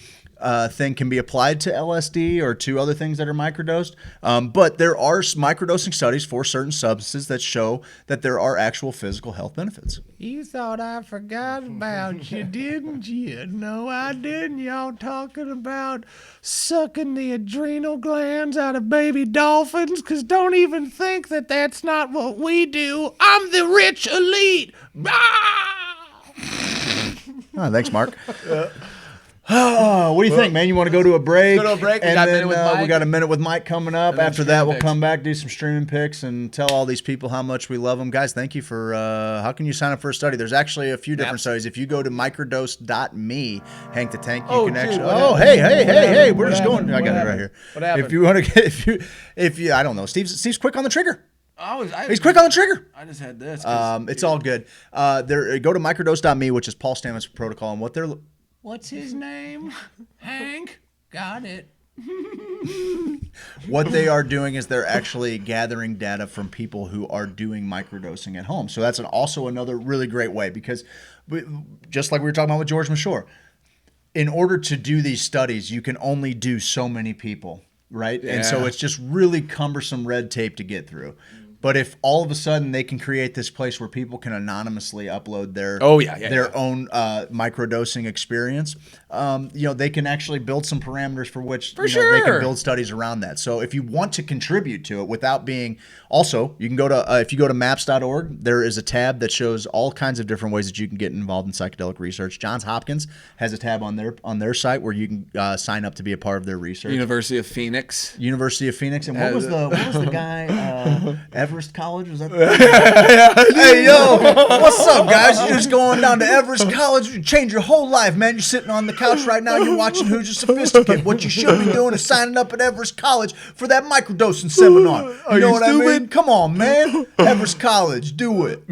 thing can be applied to LSD or to other things that are microdosed. But there are microdosing studies for certain substances that show that there are actual physical health benefits. You thought I forgot about you, didn't you? No, I didn't. Y'all talking about sucking the adrenal glands out of baby dolphins? Because don't even think that that's not what we do. I'm the rich elite. Oh, thanks, Mark. What do you think, man? You want to go to a break? Go to a break. We And got a then, minute with Mike. we got a minute with Mike coming up. And then After that, streaming we'll picks. come back, do some streaming picks, and tell all these people how much we love them. Guys, thank you for, how can you sign up for a study? There's actually a few different studies. If you go to microdose.me, Hank the Tank, you can actually, hey, we're just going, I got it right here. What happened? If you want to get, if you, I don't know, Steve's quick on the trigger. I He's quick on the trigger. I just had this. 'cause- It's all good. Go to microdose.me, which is Paul Stamets' protocol, and what they're, What's his name? Hank? Got it. what they are doing is they're actually gathering data from people who are doing microdosing at home. So that's also another really great way, because just like we were talking about with George Mashore, in order to do these studies, you can only do so many people, right? And so Yeah. it's just really cumbersome red tape to get through. But if all of a sudden they can create this place where people can anonymously upload their own microdosing experience, they can actually build some parameters for which they can build studies around that. So if you want to contribute to it without being, also you can go to if you go to maps.org, there is a tab that shows all kinds of different ways that you can get involved in psychedelic research. Johns Hopkins has a tab on their site where you can sign up to be a part of their research. University of Phoenix. And what was the guy? Everest College? Was that? Hey, yo, what's up, guys? You're just going down to Everest College. You change your whole life, man. You're sitting on the couch right now. You're watching Hoosier Sophisticate. What you should be doing is signing up at Everest College for that microdosing seminar. You know what I mean? Come on, man. Everest College, do it.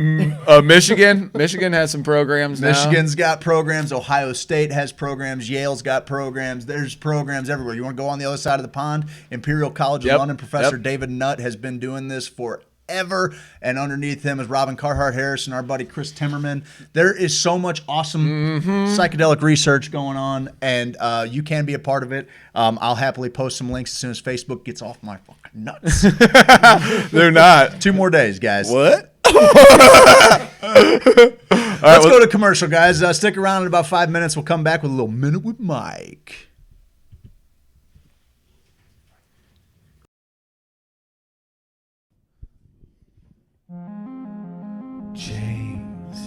Michigan has some programs now. Michigan's got programs. Ohio State has programs. Yale's got programs. There's programs everywhere. You want to go on the other side of the pond? Imperial College of London professor David Nutt has been doing this forever, and underneath him is Robin Carhart Harris and our buddy Chris Timmerman. There is so much awesome psychedelic research going on, and you can be a part of it. I'll happily post some links as soon as Facebook gets off my fucking nuts. They're not. 2 more days, guys. What? Let's go to commercial, guys. Stick around in about 5 minutes. We'll come back with a little Minute with Mike. James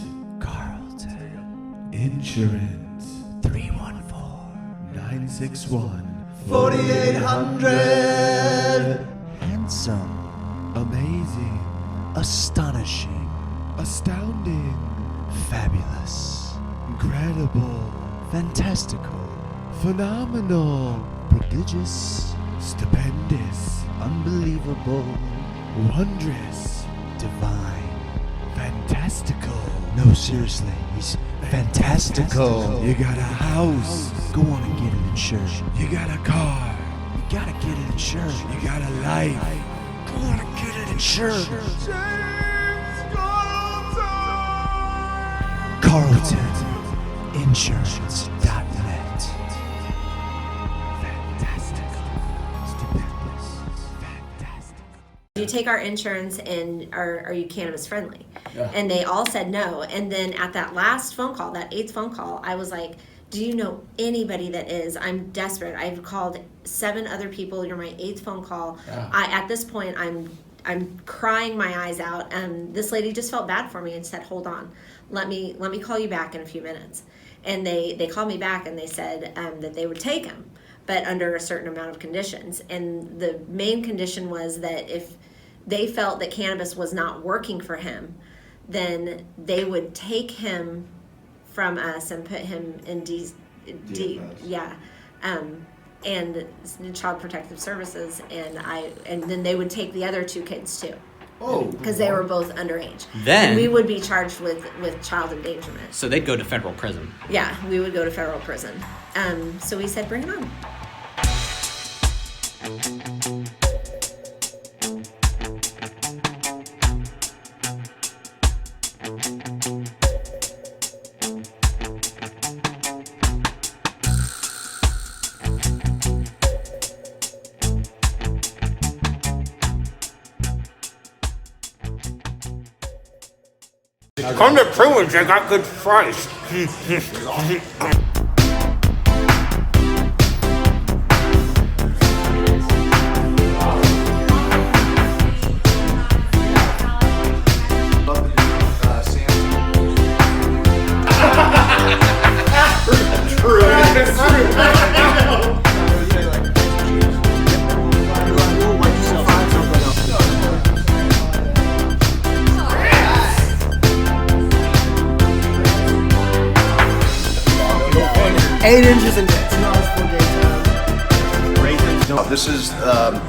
Carlton. Insurance 314-961-4800. Handsome, Amazing. astonishing, Astounding. fabulous, Incredible. fantastical, Phenomenal. prodigious, Stupendous. unbelievable, Wondrous. divine. Fantastical. No, seriously, he's fantastical. You got a house. Go on and get it insured. You got a car. You gotta get it insured. You got a life. Go on and get it insured. Carlton. CarltonInsurance.net. Do you take our insurance and are you cannabis friendly? And they all said no. And then at that last phone call, that 8th phone call, I was like, do you know anybody that is? I'm desperate. I've called 7 other people. You're my 8th phone call. At this point, I'm crying my eyes out. And this lady just felt bad for me and said, hold on, let me call you back in a few minutes. And they called me back and they said that they would take him, but under a certain amount of conditions. And the main condition was that if they felt that cannabis was not working for him, then they would take him from us and put him in and Child Protective Services, and then they would take the other 2 kids too. Oh, because they were both underage. Then and we would be charged with child endangerment. So they'd go to federal prison. Yeah, we would go to federal prison. So we said, bring it on. Come to Privilege, I got good price.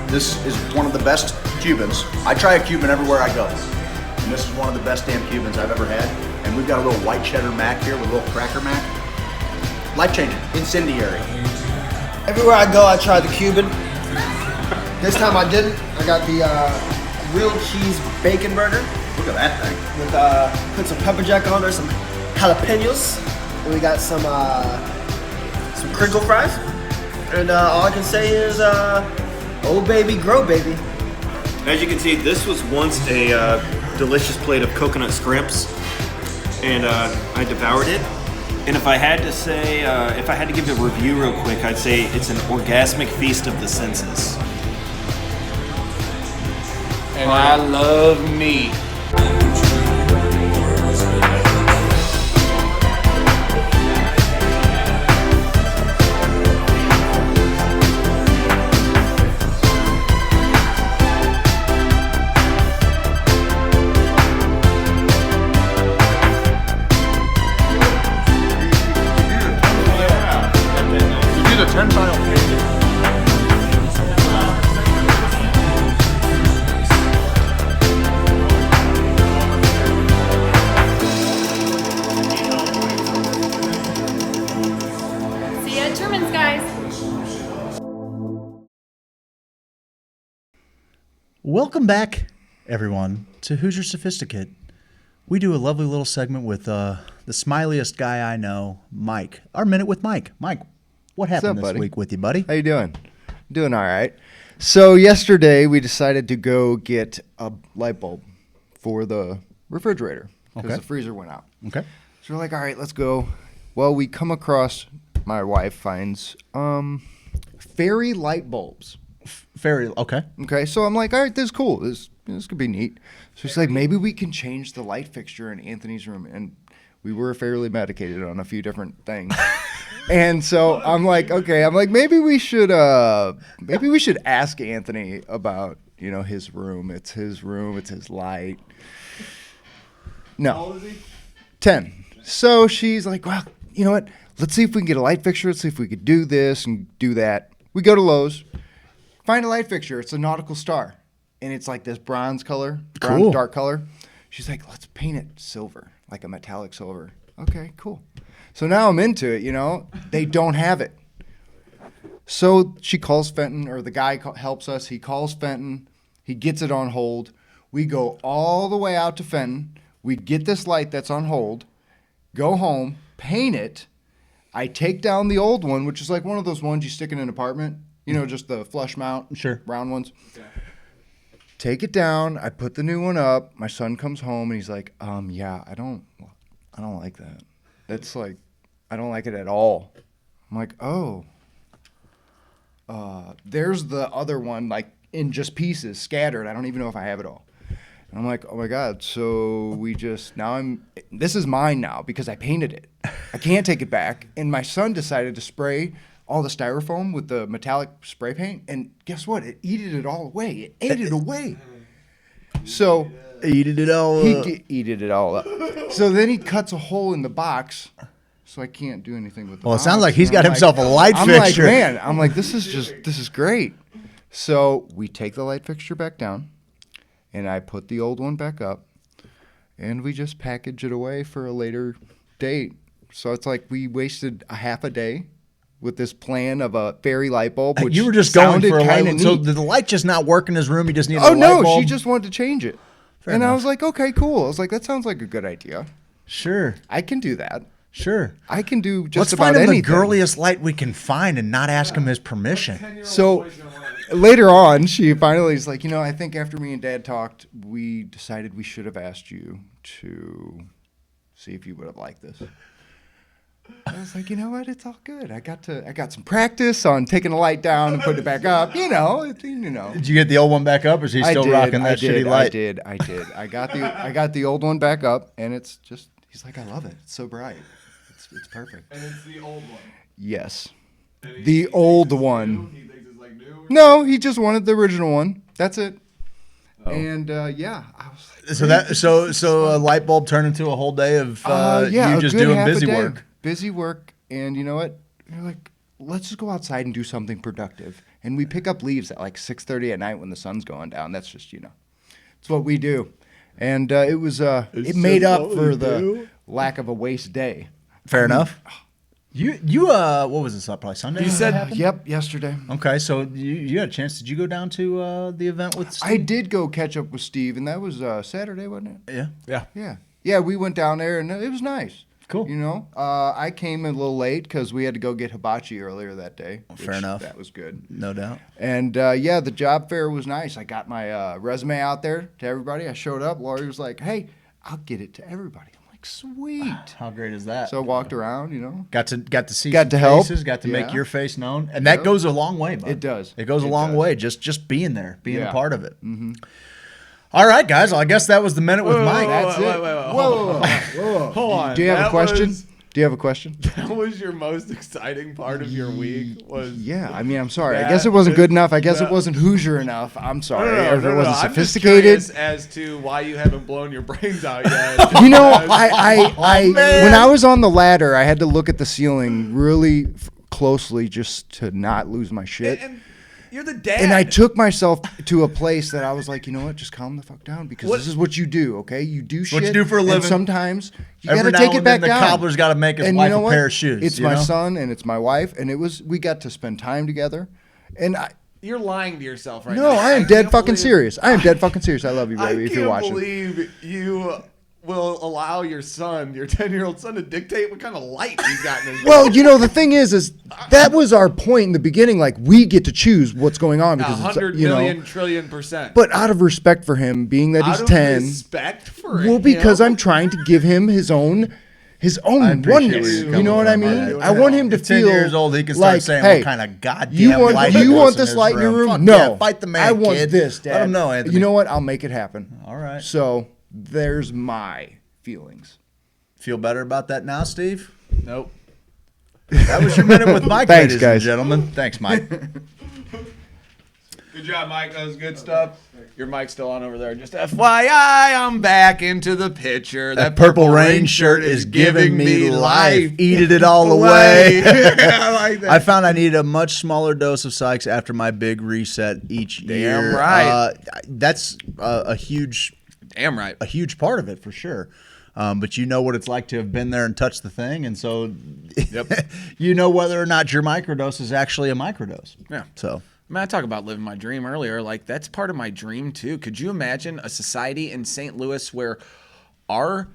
This is one of the best Cubans. I try a Cuban everywhere I go, and this is one of the best damn Cubans I've ever had. And we've got a little white cheddar mac here with a little cracker mac. Life-changing, incendiary. Everywhere I go, I try the Cuban. This time I didn't. I got the grilled cheese bacon burger. Look at that thing. With put some pepper jack on there, some jalapenos, and we got some crinkle fries. And all I can say is, oh baby, grow baby. As you can see, this was once a delicious plate of coconut scrimps, and I devoured it. And if I had to say, if I had to give a review real quick, I'd say it's an orgasmic feast of the senses. And I love meat. Welcome back, everyone, to Hoosier Sophisticate. We do a lovely little segment with the smiliest guy I know, Mike. Our Minute with Mike. Mike, what happened this week with you, buddy? How you doing? Doing all right. So yesterday we decided to go get a light bulb for the refrigerator because the freezer went out. Okay. So we're like, all right, let's go. Well, we come across, my wife finds fairy light bulbs. Fairy, okay. Okay, so I'm like, all right, this is cool. This could be neat. So she's like, maybe we can change the light fixture in Anthony's room. And we were fairly medicated on a few different things. And so I'm like, okay, maybe we should ask Anthony about, his room. It's his room, it's his light. No. How old is he? 10. So she's like, well, you know what? Let's see if we can get a light fixture. Let's see if we could do this and do that. We go to Lowe's. Find a light fixture. It's a nautical star. And it's like this bronze color, dark color. She's like, let's paint it silver, like a metallic silver. Okay, cool. So now I'm into it, They don't have it. So she calls Fenton, or the guy helps us. He calls Fenton. He gets it on hold. We go all the way out to Fenton. We get this light that's on hold, go home, paint it, I take down the old one, which is like one of those ones you stick in an apartment. You know, just the flush mount, round ones. Okay. Take it down. I put the new one up. My son comes home and he's like, yeah, I don't like that. That's like, I don't like it at all. I'm like, oh. There's the other one, like in just pieces, scattered. I don't even know if I have it all. And I'm like, oh my God. So this is mine now because I painted it. I can't take it back. And my son decided to spray all the styrofoam with the metallic spray paint. And guess what? It eated it all away. It ate it away. So Eated it all up. Eated it all up. So then he cuts a hole in the box. So I can't do anything with the Well, it box. sounds like he's And got I'm himself a light fixture. I'm like, this is great. So we take the light fixture back down, and I put the old one back up, and we just package it away for a later date. So it's like we wasted a half a day with this plan of a fairy light bulb, which You were just going sounded for a light. kinda So neat. did the light just not work in his room? He just needed a Oh light no, bulb? she just wanted to change it. Fair And I enough. was like, okay, cool. I was like, that sounds like a good idea. Sure. I can do that. Sure. I can do just Let's about find him anything. the girliest light we can find and not ask him his permission. So later on, she finally is like, I think after me and Dad talked, we decided we should have asked you to see if you would have liked this. I was like, you know what? It's all good. I got some practice on taking the light down and putting it back up. You know. Did you get the old one back up, or is he still rocking that shitty light? I did. I got the old one back up, and it's just. He's like, I love it. It's so bright. It's perfect. And it's the old one. Yes, the old one. He thinks it's like new. No, he just wanted the original one. That's it. Oh. And yeah, I was like, So a light bulb turned into a whole day of you just doing busy work. Busy work, and you know what? You're like, let's just go outside and do something productive. And we pick up leaves at like 6:30 at night when the sun's going down. That's just it's what we do. And it was it made up for the lack of a waste day. Fair enough. You what was this? Probably Sunday. You said yep, yesterday. Okay, so you had a chance. Did you go down to the event with Steve? I did go catch up with Steve, and that was Saturday, wasn't it? Yeah. Yeah. We went down there, and it was nice. Cool. I came a little late because we had to go get hibachi earlier that day. Fair enough. That was good. No doubt. And yeah, the job fair was nice. I got my resume out there to everybody. I showed up. Laurie was like, "Hey, I'll get it to everybody." I'm like, "Sweet." How great is that? So I walked around, Got to see Got some to help. faces, got to make Yeah. your face known, and that goes a long way, bud. It does. It goes a long way. Just being there, being a Yeah. part of it. Mm-hmm. All right, guys. Well, I guess that was the minute with Mike. That's it. Whoa. Hold on. Do you have a That question? was- Do you have a question? That was your most exciting part of your week. Yeah, I mean, I'm sorry. I guess it wasn't good enough. I guess it wasn't Hoosier enough. I'm sorry. Or if it wasn't I'm just sophisticated. curious as to why you haven't blown your brains out yet. When I was on the ladder, I had to look at the ceiling really closely just to not lose my shit. And you're the dad. And I took myself to a place that I was like, you know what? Just calm the fuck down because this is what you do, okay? You do shit. What you do for a living. And sometimes you Every got to now take it and back then down. the cobbler's got to make his And wife you know a what? pair of shoes. It's you my know? son and it's my wife, and we got to spend time together. And You're lying to yourself right no, now. I am dead fucking serious. I am dead fucking serious. I love you, baby. I If you're can't watching. believe you will allow your son, your 10-year-old son, to dictate what kind of light he's got in his Well, the thing is that was our point in the beginning. Like, we get to choose what's going on because 100 it's, million trillion %. But out of respect for him, being that Out he's of 10, respect for well, because him? I'm trying to give him his own appreciate where oneness. you're You coming know what I from, mean? man. I want him to At 10 feel years old, he can start like, saying hey, what kind of goddamn you want light you he want wants this in light in your room? Fuck No, yeah, fight the man. I want kid. this, Dad. Let him know, Anthony. You know what? I'll make it happen. All right. So there's my feelings. Feel better about that now, Steve? Nope. That was your minute with Mike, Thanks, ladies guys. and gentlemen. Thanks, Mike. Good job, Mike. That was good stuff. Your mic's still on over there. Just FYI, I'm back into the picture. That purple rain shirt is giving me life. Eated it all away. I like that. I found I needed a much smaller dose of Sykes after my big reset each year. Damn right. That's a huge, Damn right. a huge part of it for sure. But you know what it's like to have been there and touched the thing, and so you know whether or not your microdose is actually a microdose. Yeah. So. I mean, I talk about living my dream earlier. Like, that's part of my dream, too. Could you imagine a society in St. Louis where our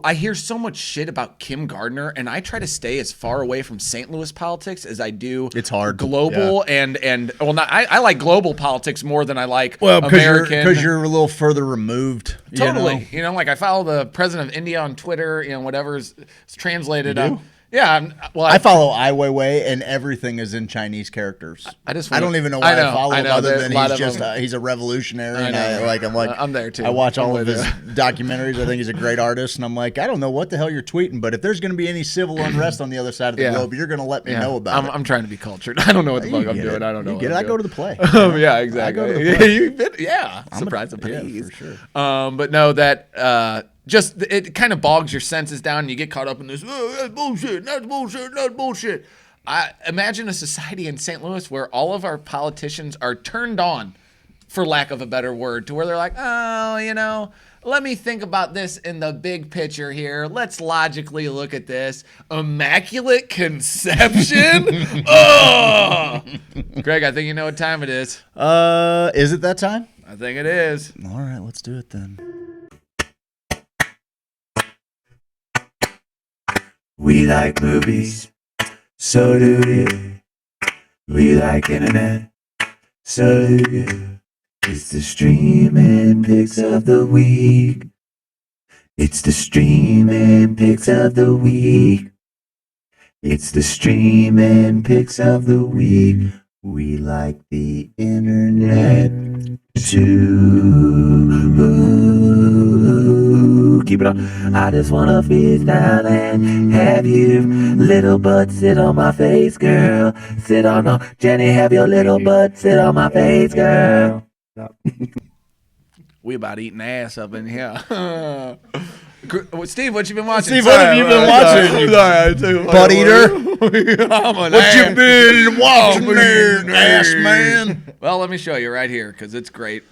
I hear so much shit about Kim Gardner, and I try to stay as far away from St. Louis politics as I do. It's hard. Global and not. I like global politics more than I like American. Because you're a little further removed. Totally. Like I follow the president of India on Twitter. whatever's translated. You do? Yeah. I follow Ai Weiwei, and everything is in Chinese characters. I don't even know why I follow him other than he's a revolutionary. I'm there too. I watch all of his documentaries. I think he's a great artist, and I'm like, I don't know what the hell you're tweeting, but if there's going to be any civil unrest on the other side of the globe, you're going to let me know about it. I'm trying to be cultured. I don't know what the fuck I'm doing. I don't know. I go to the play. Yeah, exactly. I go to the play. Surprise, for sure. But no, that. Just it kind of bogs your senses down, and you get caught up in this. Oh, that's bullshit. That's bullshit. That's bullshit. I imagine a society in St. Louis where all of our politicians are turned on, for lack of a better word, to where they're like, oh, let me think about this in the big picture here. Let's logically look at this. Immaculate conception. Oh, Greg, I think you know what time it is. Is it that time? I think it is. All right, let's do it then. We like movies, so do you. We like internet, so do you. It's the streaming picks of the week. It's the streaming picks of the week. It's the streaming picks of the week. We like the internet too. Keep it on. I just wanna freestyle and have you little butt sit on my face, girl. Sit on Jenny, have your little butt sit on my face, girl. We about eating ass up in here. Steve, what you been watching? Steve, what have you been watching? Butt eater? What you been watching there, ass man? Well, let me show you right here, because it's great.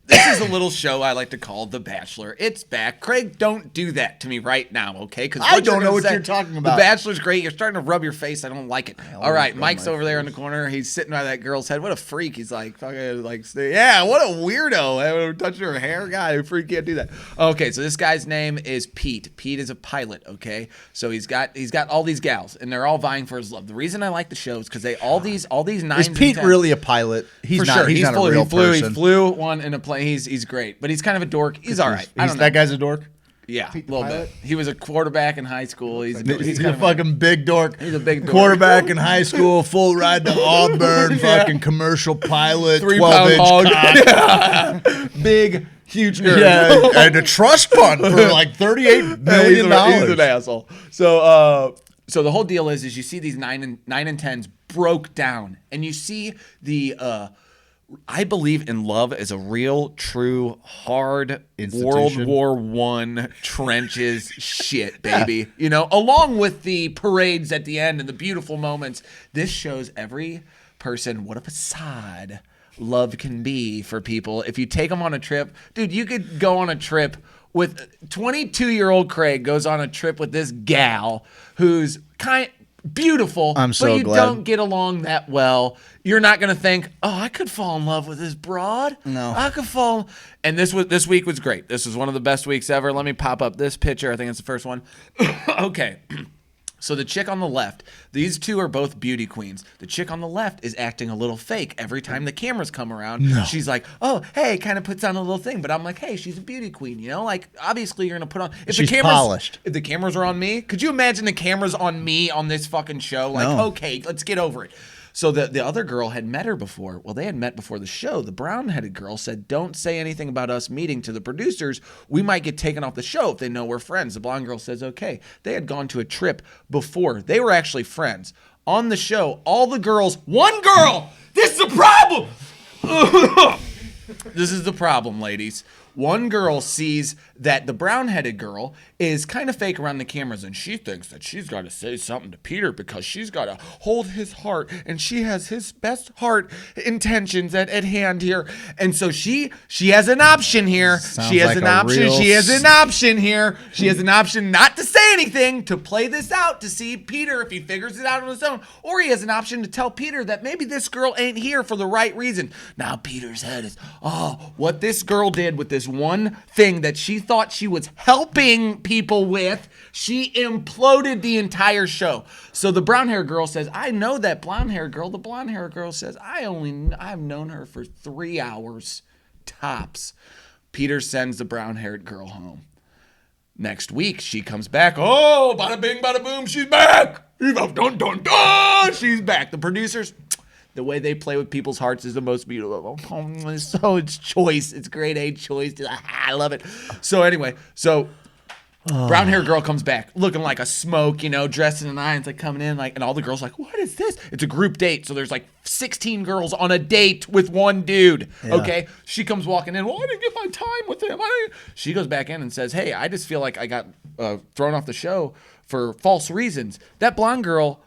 This is a little show I like to call The Bachelor. It's back. Craig, don't do that to me right now, okay? Because I don't know what you're talking about. The Bachelor's great. You're starting to rub your face. I don't like it. All right, Mike's over there in the corner. He's sitting by that girl's head. What a freak. He's like, fucking, like, yeah, what a weirdo. Touching her hair. Guy, freak can't do that. Okay, so this guy's name is Pete. Pete is a pilot, okay? So he's got all these gals, and they're all vying for his love. The reason I like the show is because all these 9s Is Pete really a pilot? He's for not. Sure. He's not a real person. He flew one in a plane. He's great, but he's kind of a dork. He's all right. I don't know. That guy's a dork? Yeah, a little bit. He was a quarterback in high school. He's a fucking big dork. He's a big dork. Quarterback in high school, full ride to Auburn, fucking commercial pilot, 3-pound 12-inch hog. cock. Big, huge nerd. Yeah, and a trust fund for like $38 million. He's an asshole. So the whole deal is you see these 9 and 10s broke down, and you see the I believe in love as a real, true, hard World War I trenches shit, baby. Along with the parades at the end and the beautiful moments. This shows every person what a facade love can be for people. If you take them on a trip, dude, you could go on a trip with 22-year-old Craig goes on a trip with this gal who's beautiful, I'm so but you glad. don't get along that well. You're not gonna think, oh, I could fall in love with this broad. No, I could fall. And this week was great. This was one of the best weeks ever. Let me pop up this picture. I think it's the first one. Okay. So the chick on the left, these two are both beauty queens. The chick on the left is acting a little fake every time the cameras come around. No. She's like, oh, hey, kind of puts on a little thing. But I'm like, hey, she's a beauty queen, Like, obviously you're going to put on... She's polished. If the cameras are on me, could you imagine the cameras on me on this fucking show? Like, No. Okay, let's get over it. So the other girl had met her before. Well, they had met before the show. The brown-headed girl said, don't say anything about us meeting to the producers. We might get taken off the show if they know we're friends. The blonde girl says, okay. They had gone to a trip before. They were actually friends. On the show, all the girls, one girl, this is a problem. This is the problem, ladies. One girl sees that the brown-headed girl is kind of fake around the cameras, and she thinks that she's got to say something to Peter because she's got to hold his heart, and she has his best heart intentions at hand here. And so she has an option here. She has an option here. She has an option not to say anything, to play this out, to see Peter if he figures it out on his own, or he has an option to tell Peter that maybe this girl ain't here for the right reason. Now Peter's head is, what this girl did with this this one thing that she thought she was helping people with. She imploded the entire show. So the brown hair girl says, I know that blonde hair girl. The blonde hair girl says, I've known her for 3 hours tops. Peter sends the brown haired girl home. Next week, she comes back. Oh, bada bing, bada boom, she's back. Dun, dun, dun, she's back. The producers, the way they play with people's hearts is the most beautiful. It's choice. It's grade A choice. I love it. So anyway, brown hair girl comes back looking like a smoke, dressed in an irons, like coming in, like, and all the girls like, what is this? It's a group date. So there's like 16 girls on a date with one dude. Yeah. Okay. She comes walking in. Well, I didn't get my time with him. She goes back in and says, hey, I just feel like I got thrown off the show for false reasons. That blonde girl,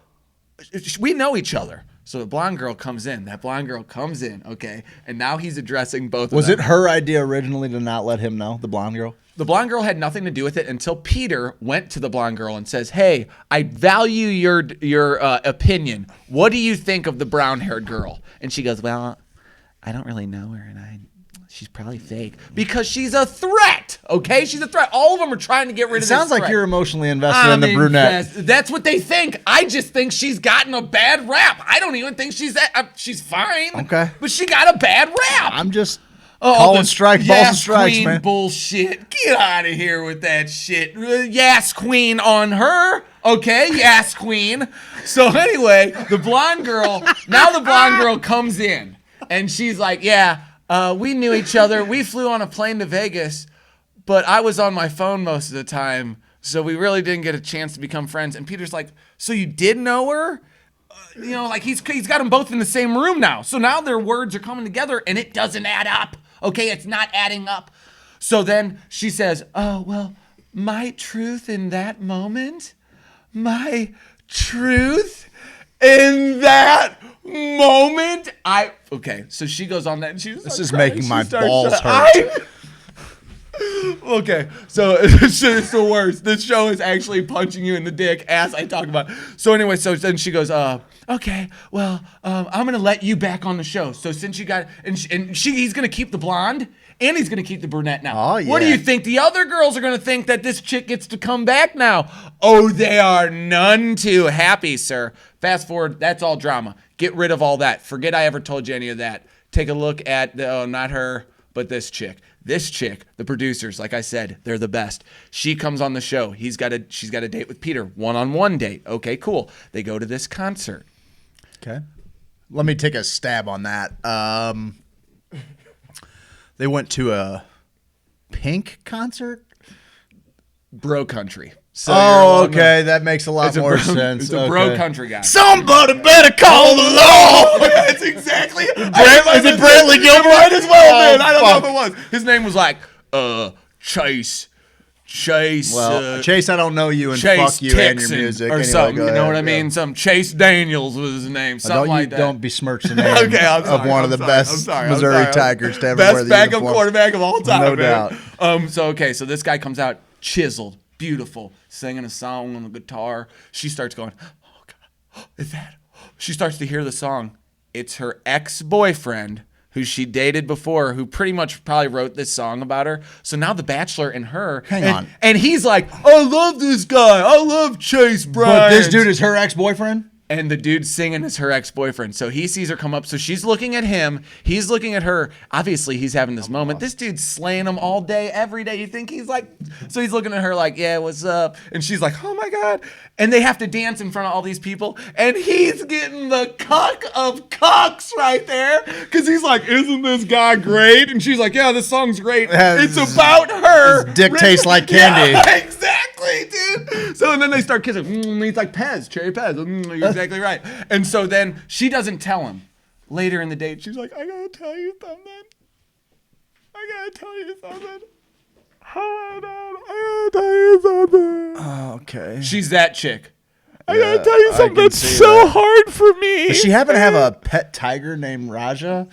we know each other. So the blonde girl comes in. Okay? And now he's addressing both of them. Was it her idea originally to not let him know, the blonde girl? The blonde girl had nothing to do with it until Peter went to the blonde girl and says, hey, I value your opinion. What do you think of the brown-haired girl? And she goes, well, I don't really know her, and she's probably fake. Because she's a threat, okay? She's a threat. All of them are trying to get rid of this threat. Sounds like you're emotionally invested in the brunette. That's what they think. I just think she's gotten a bad rap. I don't even think she's fine. Okay. But she got a bad rap. I'm just calling strike balls and strikes, queen man. Bullshit. Get out of here with that shit. Yes, queen on her. Okay, yes, queen. So anyway, the blonde girl comes in, and she's like, yeah, we knew each other. We flew on a plane to Vegas, but I was on my phone most of the time, so we really didn't get a chance to become friends. And Peter's like, so you did know her? Like he's got them both in the same room now. So now their words are coming together, and it doesn't add up. Okay, it's not adding up. So then she says, oh, well, my truth in that moment, okay, so she goes on that and she's this is making my balls hurt. Okay, so it's the worst. This show is actually punching you in the dick as I talk about it. So anyway, so then she goes, okay, well, I'm gonna let you back on the show. So since you got, he's gonna keep the blonde and he's gonna keep the brunette now. Oh yeah. What do you think? The other girls are gonna think that this chick gets to come back now. Oh, they are none too happy, sir. Fast forward, that's all drama. Get rid of all that. Forget I ever told you any of that. Take a look at not her, but this chick. This chick, the producers, like I said, they're the best. She comes on the show. She's got a date with Peter, one-on-one date. Okay, cool. They go to this concert. Okay. Let me take a stab on that. They went to a Pink concert? Bro country. So okay, that makes a lot more sense. It's a bro country guy. Somebody better call the law. That's exactly. Is it Bradley Gilbert? Might as well, man. I don't know if it was. His name was like Chase. Well, Chase, I don't know you, and Chase fuck you Texan and your music. or anyway, something. You know what I yeah. mean? Some Chase Daniels was his name. Something like that. Don't besmirch the name of one of the best Missouri Tigers to ever wear the best backup uniform. quarterback of all time. No man. doubt. So this guy comes out chiseled, beautiful, singing a song on the guitar. She starts going, oh God, is that? She starts to hear the song. It's her ex-boyfriend who she dated before, who pretty much probably wrote this song about her. So now the Bachelor and her. Hang on. And he's like, I love this guy. I love Chase Bryant. But this dude is her ex-boyfriend? And the dude singing is her ex-boyfriend. So he sees her come up. So she's looking at him. He's looking at her. Obviously, he's having this moment. This dude's slaying him all day, every day. You think he's like... So he's looking at her like, yeah, what's up? And she's like, oh, my God. And they have to dance in front of all these people. And he's getting the cuck of cucks right there. Because he's like, isn't this guy great? And she's like, yeah, this song's great. It's about her. His dick tastes like candy. Yeah, exactly, dude. So and then they start kissing. He's like, Pez, Cherry Pez. You're exactly right. And so then she doesn't tell him. Later in the date, she's like, I gotta tell you something. Okay. She's that chick. I gotta tell you something that's so hard for me. Does she happen to have a pet tiger named Raja?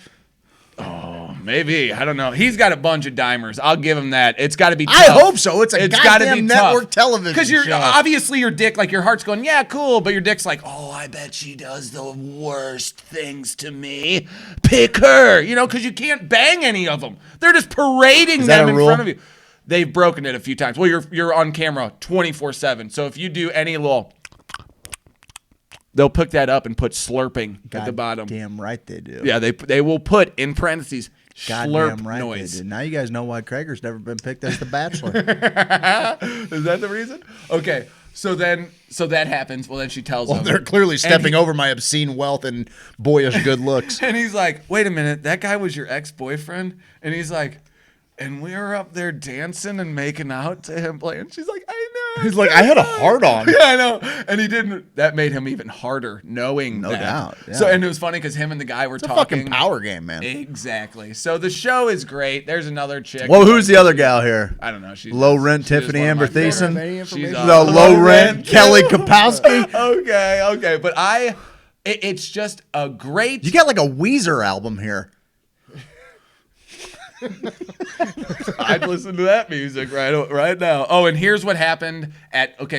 Oh Maybe. I don't know. He's got a bunch of dimers. I'll give him that. It's got to be tough. I hope so. It's a gotta goddamn be tough. network television Because you're show. obviously your dick, like your heart's going, yeah, cool, but your dick's like, oh, I bet she does the worst things to me. Pick her, because you can't bang any of them. They're just parading Is that them a in rule? front of you. They've broken it a few times. Well, you're on camera 24/7. So if you do any little, they'll pick that up and put slurping at the bottom. Damn right they do. Yeah, they will put in parentheses slurp Goddamn right noise. they do. Now you guys know why Krager's never been picked as the Bachelor. Is that the reason? Okay. So that happens. Well, then she tells him. They're clearly stepping he- over my obscene wealth and boyish good looks. And he's like, wait a minute, that guy was your ex-boyfriend? And he's like, and we were up there dancing and making out to him playing. She's like, I know. He's like, I had a hard on. Yeah, I know. And he didn't. That made him even harder knowing No that. doubt, yeah. So, and it was funny because him and the guy were It's a talking. fucking power game, man. Exactly. So the show is great. There's another chick. Well, who's the other gal here? I don't know. She's Low just- rent she's just Tiffany one of my Amber favorites. Thiessen. She's The on low rent Kelly Kapowski. Okay. But it's just a great. You got like a Weezer album here. I'd listen to that music right now. Oh, and here's what happened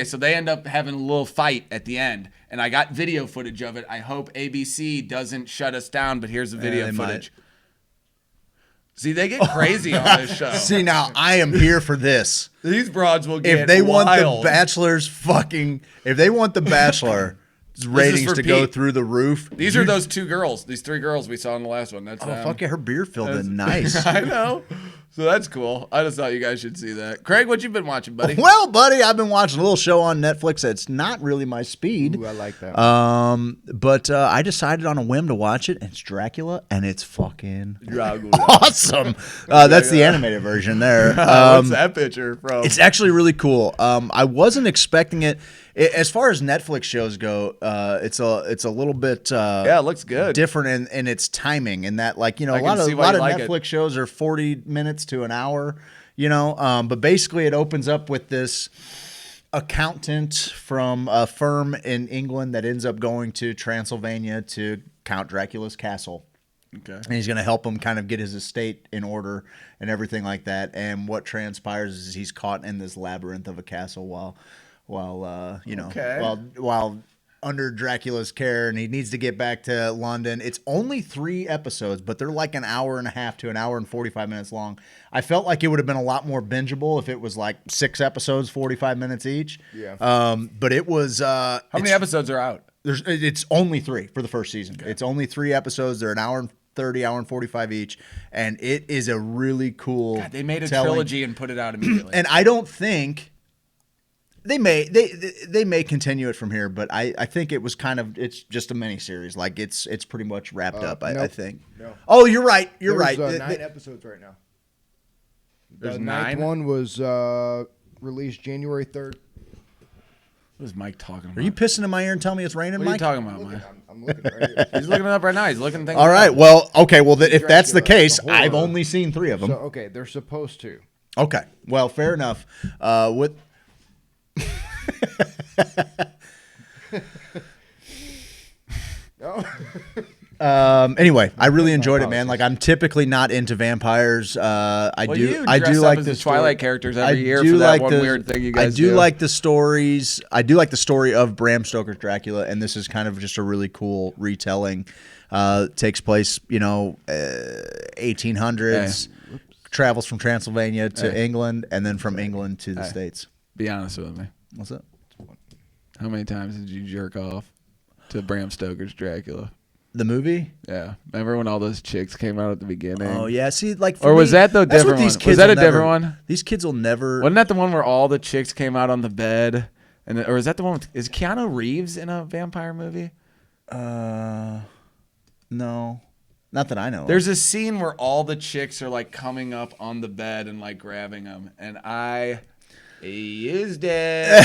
so they end up having a little fight at the end, and I got video footage of it. I hope ABC doesn't shut us down, but here's the video they footage. See, they get crazy on this show. See, now I am here for this. These broads will get If they want wild. the Bachelor's if they want the Bachelor ratings for to go Pete. through the roof. These are those two girls, these three girls we saw in the last one. That's Oh, them. fuck yeah, her beer filled in nice. I know. So that's cool. I just thought you guys should see that. Craig, what you been watching, buddy? Well, buddy, I've been watching a little show on Netflix that's not really my speed. Ooh, I like that. But I decided on a whim to watch it, and it's Dracula, and it's fucking awesome. That's the animated version there. What's that picture from? It's actually really cool. I wasn't expecting it. As far as Netflix shows go, it's a little bit it looks good. different in its timing. In that, like, a I lot can see of why you like Netflix shows are 40 minutes to an hour. But basically it opens up with this accountant from a firm in England that ends up going to Transylvania to Count Dracula's castle. Okay. And he's going to help him kind of get his estate in order and everything like that. And what transpires is he's caught in this labyrinth of a castle while under Dracula's care, and he needs to get back to London. It's only 3 episodes, but they're like an hour and a half to an hour and 45 minutes long. I felt like it would have been a lot more bingeable if it was like 6 episodes, 45 minutes each. Yeah. But it was. How many episodes are out? It's only 3 for the first season. Okay. It's only 3 episodes. They're an hour and 30, hour and 45 each, and it is a really cool. God, they made a trilogy and put it out immediately. And I don't think. They may continue it from here, but I think it was it's just a mini series. Like it's pretty much wrapped up. I Nope. think. No. Oh, you're right. You're There's, right. 9 episodes right now. There's The 9? 9th one was released January 3rd. What is Mike talking about? Are you pissing in my ear and telling me it's raining, What are you Mike? talking about, Mike? I'm looking right here. He's looking it up right now. He's looking things All right. up. Well, okay. Well, if that's the Dracula, case, the horror. I've only seen 3 of them. So, okay, they're supposed to. Okay. Well, fair enough. With. No. Anyway, I really enjoyed it, man. Like, I'm typically not into vampires. I Well, do you like dress up as the the Twilight characters every year do for that like one the- weird thing you I guys do do. like the stories. I do like the story of Bram Stoker's Dracula, and this is kind of just a really cool retelling. Takes place, 1800s. Travels from Transylvania to England, and then from England to the States. Be honest with me. What's up? How many times did you jerk off to Bram Stoker's Dracula? The movie? Yeah. Remember when all those chicks came out at the beginning? Oh yeah. See, like, for Or was me, that the that's what different these one? kids Was that will a different never- one? These kids will never. Wasn't that the one where all the chicks came out on the bed? Or is that the one is Keanu Reeves in a vampire movie? No, not that I know. of. There's a scene where all the chicks are like coming up on the bed and like grabbing them, and He is dead.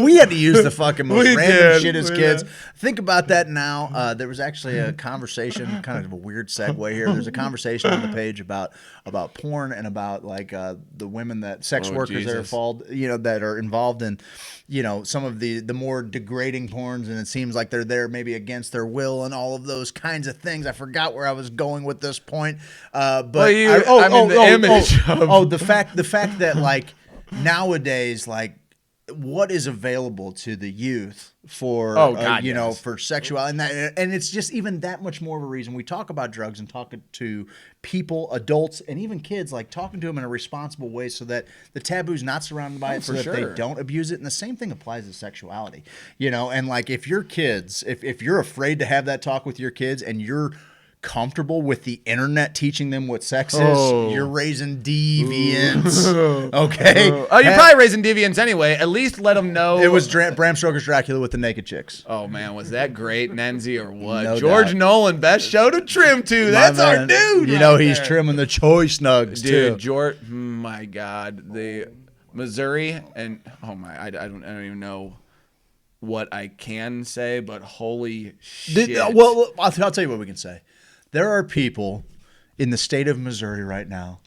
We had to use the fucking most We random did. shit as We kids. did. Think about that now. There was actually a conversation, kind of a weird segue here. There's a conversation on the page about porn and about like the women that sex Oh, workers that are Jesus. that are involved in, some of the more degrading porns, and it seems like they're there maybe against their will and all of those kinds of things. I forgot where I was going with this point, but the image of- the fact that like nowadays, like what is available to the youth for yes. for sexuality, and it's just even that much more of a reason we talk about drugs and talk to people, adults, and even kids, like talking to them in a responsible way so that the taboo's not surrounded by it, so that they don't abuse it. And the same thing applies to sexuality, and like if your kids, if you're afraid to have that talk with your kids and you're comfortable with the internet teaching them what sex is, you're raising deviants. Okay. Oh, you're probably raising deviants anyway. At least let them know. It was Bram Stoker's Dracula with the naked chicks. Oh man, was that great, Nenzi, or what? No George doubt. Nolan, best show to trim to. That's our dude. He's trimming the choice nugs too. Dude, George. My God, the Missouri and I don't even know what I can say, but holy shit. Well, I'll tell you what we can say. There are people in the state of Missouri right now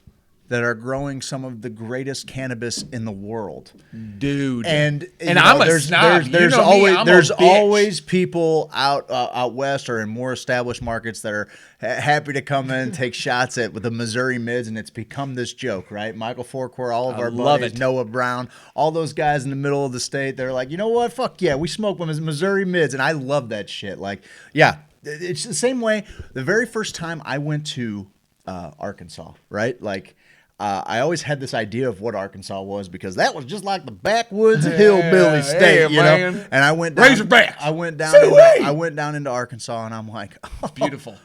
that are growing some of the greatest cannabis in the world, dude. And I'm a snob. There's always people out west or in more established markets that are happy to come in and take shots at with the Missouri mids, and it's become this joke, right? Michael Forquer, all of our buddies, Noah Brown, all those guys in the middle of the state. They're like, you know what? Fuck yeah, we smoke Missouri mids, and I love that shit. Like, yeah. It's the same way. The very first time I went to Arkansas, right? Like, I always had this idea of what Arkansas was because that was just like the backwoods hillbilly state, man. And I went down. Razorbacks. I went down into Arkansas, and I'm like, it's beautiful.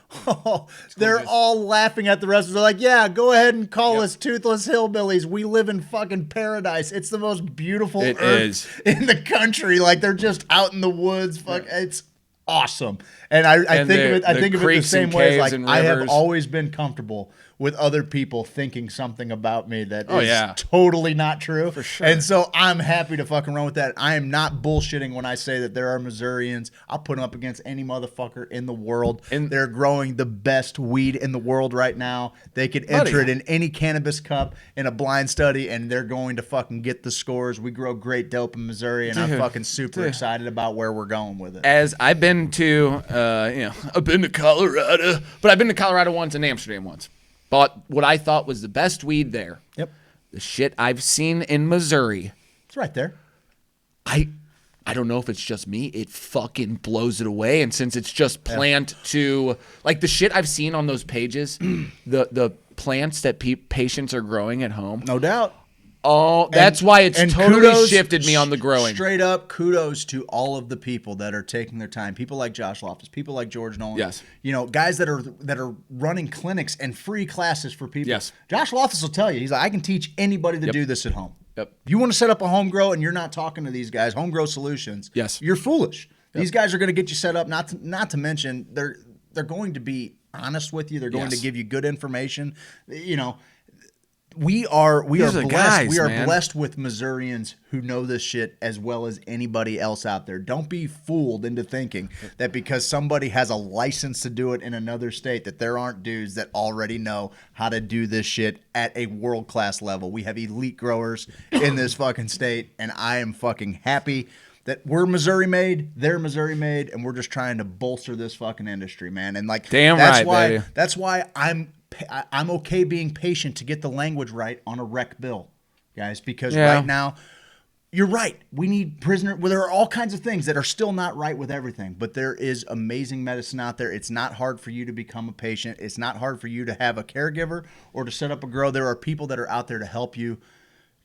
They're all laughing at the rest. They're like, yeah, go ahead and call us toothless hillbillies. We live in fucking paradise. It's the most beautiful earth in the country. Like they're just out in the woods. It's awesome. And I think of it the same way as like I have always been comfortable with other people thinking something about me that is totally not true. For sure. And so I'm happy to fucking run with that. I am not bullshitting when I say that there are Missourians. I'll put them up against any motherfucker in the world. And they're growing the best weed in the world right now. They could enter it in any cannabis cup in a blind study, and they're going to fucking get the scores. We grow great dope in Missouri, and I'm fucking super excited about where we're going with it. As I've been to, I've been to Colorado, but I've been to Colorado once and Amsterdam once. Bought what I thought was the best weed there. Yep. The shit I've seen in Missouri. It's right there. I don't know if it's just me. It fucking blows it away. And since it's just plant to, like the shit I've seen on those pages, the plants that patients are growing at home. No doubt. Oh, that's why it's totally shifted me on the growing. Straight up, kudos to all of the people that are taking their time. People like Josh Loftus, people like George Nolan. Yes. Guys that are running clinics and free classes for people. Yes. Josh Loftus will tell you, he's like, I can teach anybody to do this at home. Yep. If you want to set up a home grow and you're not talking to these guys, home grow solutions. Yes. You're foolish. Yep. These guys are going to get you set up. Not to mention they're going to be honest with you. They're going to give you good information. We are blessed. Guys, we are blessed with Missourians who know this shit as well as anybody else out there. Don't be fooled into thinking that because somebody has a license to do it in another state that there aren't dudes that already know how to do this shit at a world-class level. We have elite growers in this fucking state, and I am fucking happy that we're Missouri made, they're Missouri made, and we're just trying to bolster this fucking industry, man. And like that's why I'm okay being patient to get the language right on a rec bill, guys, because right now, you're right. We need prisoner. Well, there are all kinds of things that are still not right with everything, but there is amazing medicine out there. It's not hard for you to become a patient. It's not hard for you to have a caregiver or to set up a grow. There are people that are out there to help you.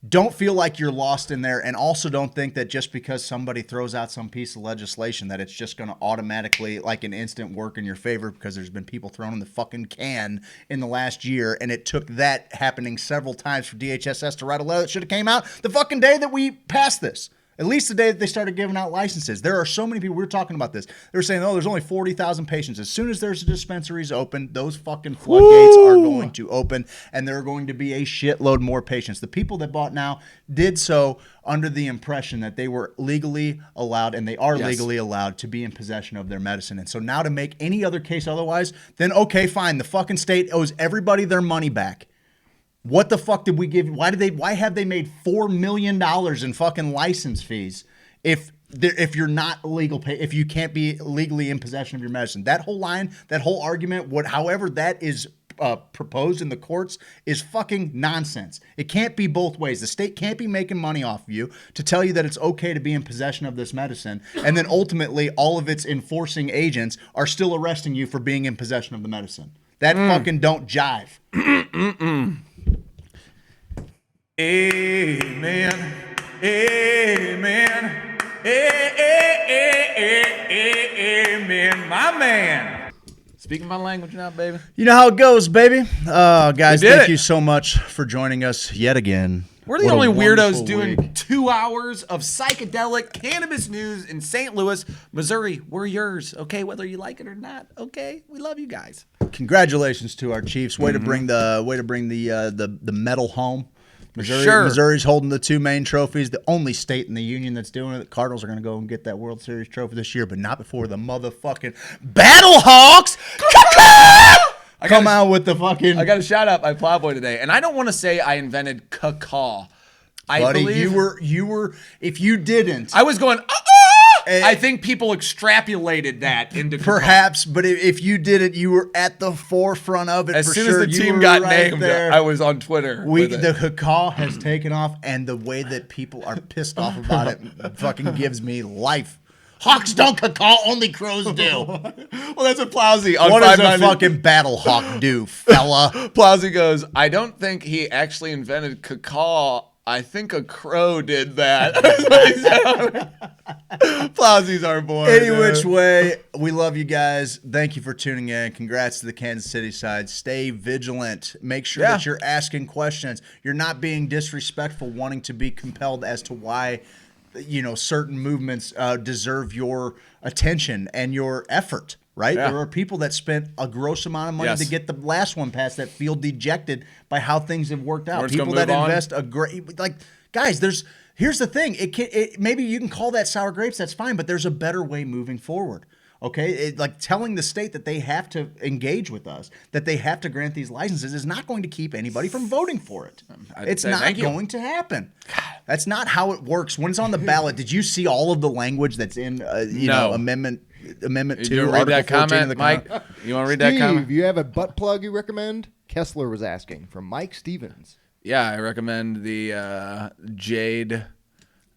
Don't feel like you're lost in there, and also don't think that just because somebody throws out some piece of legislation that it's just going to automatically, like an instant, work in your favor, because there's been people thrown in the fucking can in the last year, and it took that happening several times for DHSS to write a letter that should have came out the fucking day that we passed this. At least the day that they started giving out licenses. There are so many people. We were talking about this. They were saying, oh, there's only 40,000 patients. As soon as there's dispensaries open, those fucking floodgates are going to open, and there are going to be a shitload more patients. The people that bought now did so under the impression that they were legally allowed, and they are legally allowed to be in possession of their medicine. And so now to make any other case otherwise, then okay, fine. The fucking state owes everybody their money back. What the fuck did we give? Why have they made $4 million in fucking license fees if you're not legal, if you can't be legally in possession of your medicine? That whole line, that whole argument, however that is proposed in the courts is fucking nonsense. It can't be both ways. The state can't be making money off of you to tell you that it's okay to be in possession of this medicine, and then ultimately all of its enforcing agents are still arresting you for being in possession of the medicine. That fucking don't jive. Amen. Amen. Amen. My man. Speaking my language now, baby. You know how it goes, baby. Guys, thank it. you so much for joining us yet again. We're the What a only weirdos wonderful doing week. 2 hours of psychedelic cannabis news in St. Louis, Missouri. We're yours, okay? Whether you like it or not, okay? We love you guys. Congratulations to our Chiefs. Way to bring the medal home. Missouri, Sure. Missouri's holding the 2 main trophies. The only state in the union that's doing it. The Cardinals are going to go and get that World Series trophy this year, but not before the motherfucking Battlehawks come out with the fucking. I got a shout out my plowboy today, and I don't want to say I invented cacaw. Buddy, believe you were. If you didn't, I was going. I think people extrapolated that into perhaps, but if you did it, you were at the forefront of it. As for soon sure. as the You team were got right named, there. I was on Twitter. The cacaw has taken off, and the way that people are pissed off about it fucking gives me life. Hawks don't cacaw, only crows do. Well, that's what Plowsy on What does a 590 fucking battle hawk do, fella? Plowsy goes, I don't think he actually invented cacaw. I think a crow did that. Plowsy's our boy. Any dude. which way, we love you guys. Thank you for tuning in. Congrats to the Kansas City side. Stay vigilant. Make sure that you're asking questions. You're not being disrespectful, wanting to be compelled as to why, certain movements deserve your attention and your effort. Right? Yeah. There are people that spent a gross amount of money to get the last one passed that feel dejected by how things have worked out. People that invest a great, guys. Here's the thing. Maybe you can call that sour grapes. That's fine, but there's a better way moving forward. Okay, telling the state that they have to engage with us, that they have to grant these licenses, is not going to keep anybody from voting for it. It's not going to happen. That's not how it works. When it's on the ballot, did you see all of the language that's in No. Amendment 2? You read that comment, Mike? You want to read that comment? Steve, you have a butt plug you recommend? Kessler was asking from Mike Stevens. Yeah, I recommend the Jade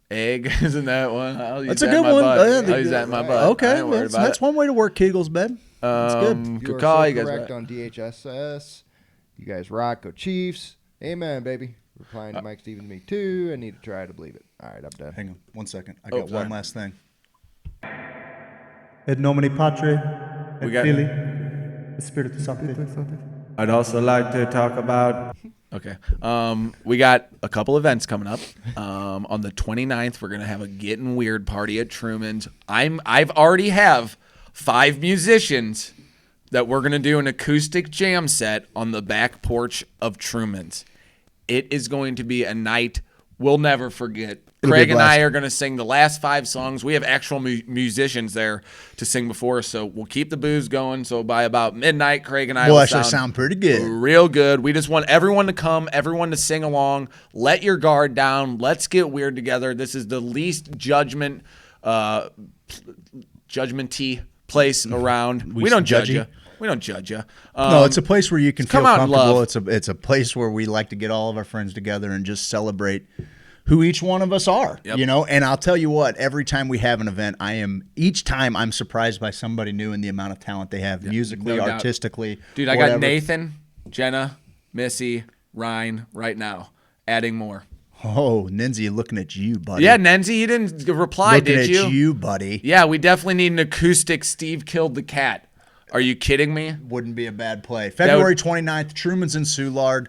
Egg. Isn't that one? That's a good one. I'll use that in my butt. Okay, that's one way to work Kegels, babe. That's good. You Cacaw, are you so guys correct right. on DHSS. You guys rock. Go Chiefs. Amen, baby. Replying to Mike Stevens, me too. I need to try to believe it. All right, I'm done. Hang on 1 second. I got one last thing. Et nomine Patri, We et got- Filii, et Spiritus Sancti. I'd also like to talk about. Okay. We got a couple events coming up. On the 29th, we're gonna have a Getting Weird party at Truman's. I've already have 5 musicians that we're gonna do an acoustic jam set on the back porch of Truman's. It is going to be a night we'll never forget. Craig and I are going to sing the last 5 songs. We have actual musicians there to sing before us, so we'll keep the booze going. So by about midnight, Craig and I will actually sound pretty good. Real good. We just want everyone to come, everyone to sing along. Let your guard down. Let's get weird together. This is the least judgmenty place around. We don't judge you. We don't judge you. No, it's a place where you can feel come out and comfortable. love. It's a place where we like to get all of our friends together and just celebrate who each one of us are. Yep. And I'll tell you what, every time we have an event, each time I'm surprised by somebody new and the amount of talent they have musically, no doubt. artistically. Dude, I whatever. got Nathan, Jenna, Missy, Ryan right now, adding more. Oh, Nenzi, looking at you, buddy. Yeah, Nenzi, you didn't reply, looking did at you? you, buddy. Yeah, we definitely need an acoustic Steve Killed the Cat. Are you kidding me? Wouldn't be a bad play. February 29th, Truman's in Soulard.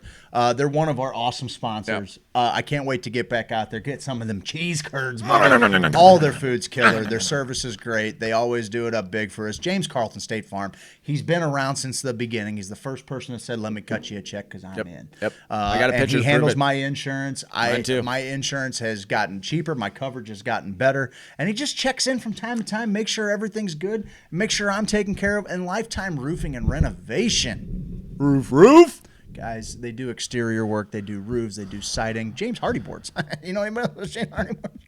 They're one of our awesome sponsors. I can't wait to get back out there, get some of them cheese curds. All their food's killer. Their service is great. They always do it up big for us. James Carlton, State Farm. He's been around since the beginning. He's the first person that said, let me cut you a check because I'm in. I got a picture. He handles my insurance. Mine too. My insurance has gotten cheaper. My coverage has gotten better. And he just checks in from time to time, make sure everything's good, make sure I'm taken care of, and Lifetime Roofing and Renovation. Roof. Guys, they do exterior work. They do roofs. They do siding. James Hardy boards. You know anybody else? James Hardy boards?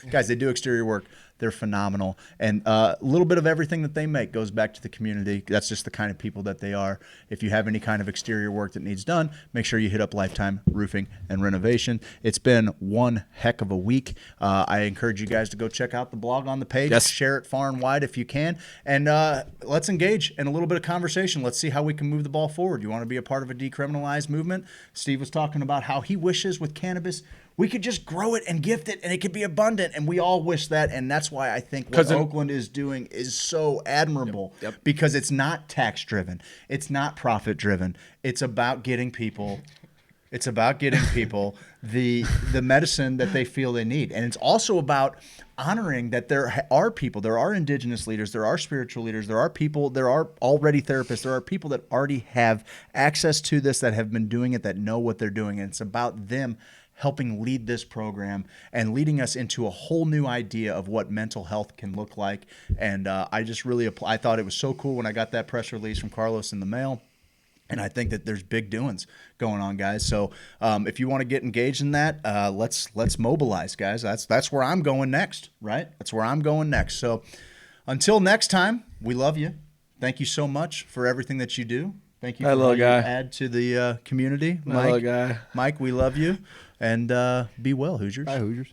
Guys, they do exterior work. They're phenomenal. And a little bit of everything that they make goes back to the community. That's just the kind of people that they are. If you have any kind of exterior work that needs done, make sure you hit up Lifetime Roofing and Renovation. It's been one heck of a week. I encourage you guys to go check out the blog on the page. Yes. Share it far and wide if you can. And let's engage in a little bit of conversation. Let's see how we can move the ball forward. You want to be a part of a decriminalized movement? Steve was talking about how he wishes with cannabis we could just grow it and gift it, and it could be abundant, and we all wish that, and that's why I think what Oakland is doing is so admirable, because it's not tax-driven. It's not profit-driven. It's about getting people the medicine that they feel they need. And it's also about honoring that there are people, there are indigenous leaders, there are spiritual leaders, there are people, there are already therapists, there are people that already have access to this, that have been doing it, that know what they're doing. And it's about them helping lead this program and leading us into a whole new idea of what mental health can look like. And I just really I thought it was so cool when I got that press release from Carlos in the mail. And I think that there's big doings going on, guys. So if you want to get engaged in that, let's mobilize, guys. That's where I'm going next, right? That's where I'm going next. So until next time, we love you. Thank you so much for everything that you do. Thank you for all you add to the community. Hello, guy. Mike, we love you. And be well, Hoosiers. Bye, Hoosiers.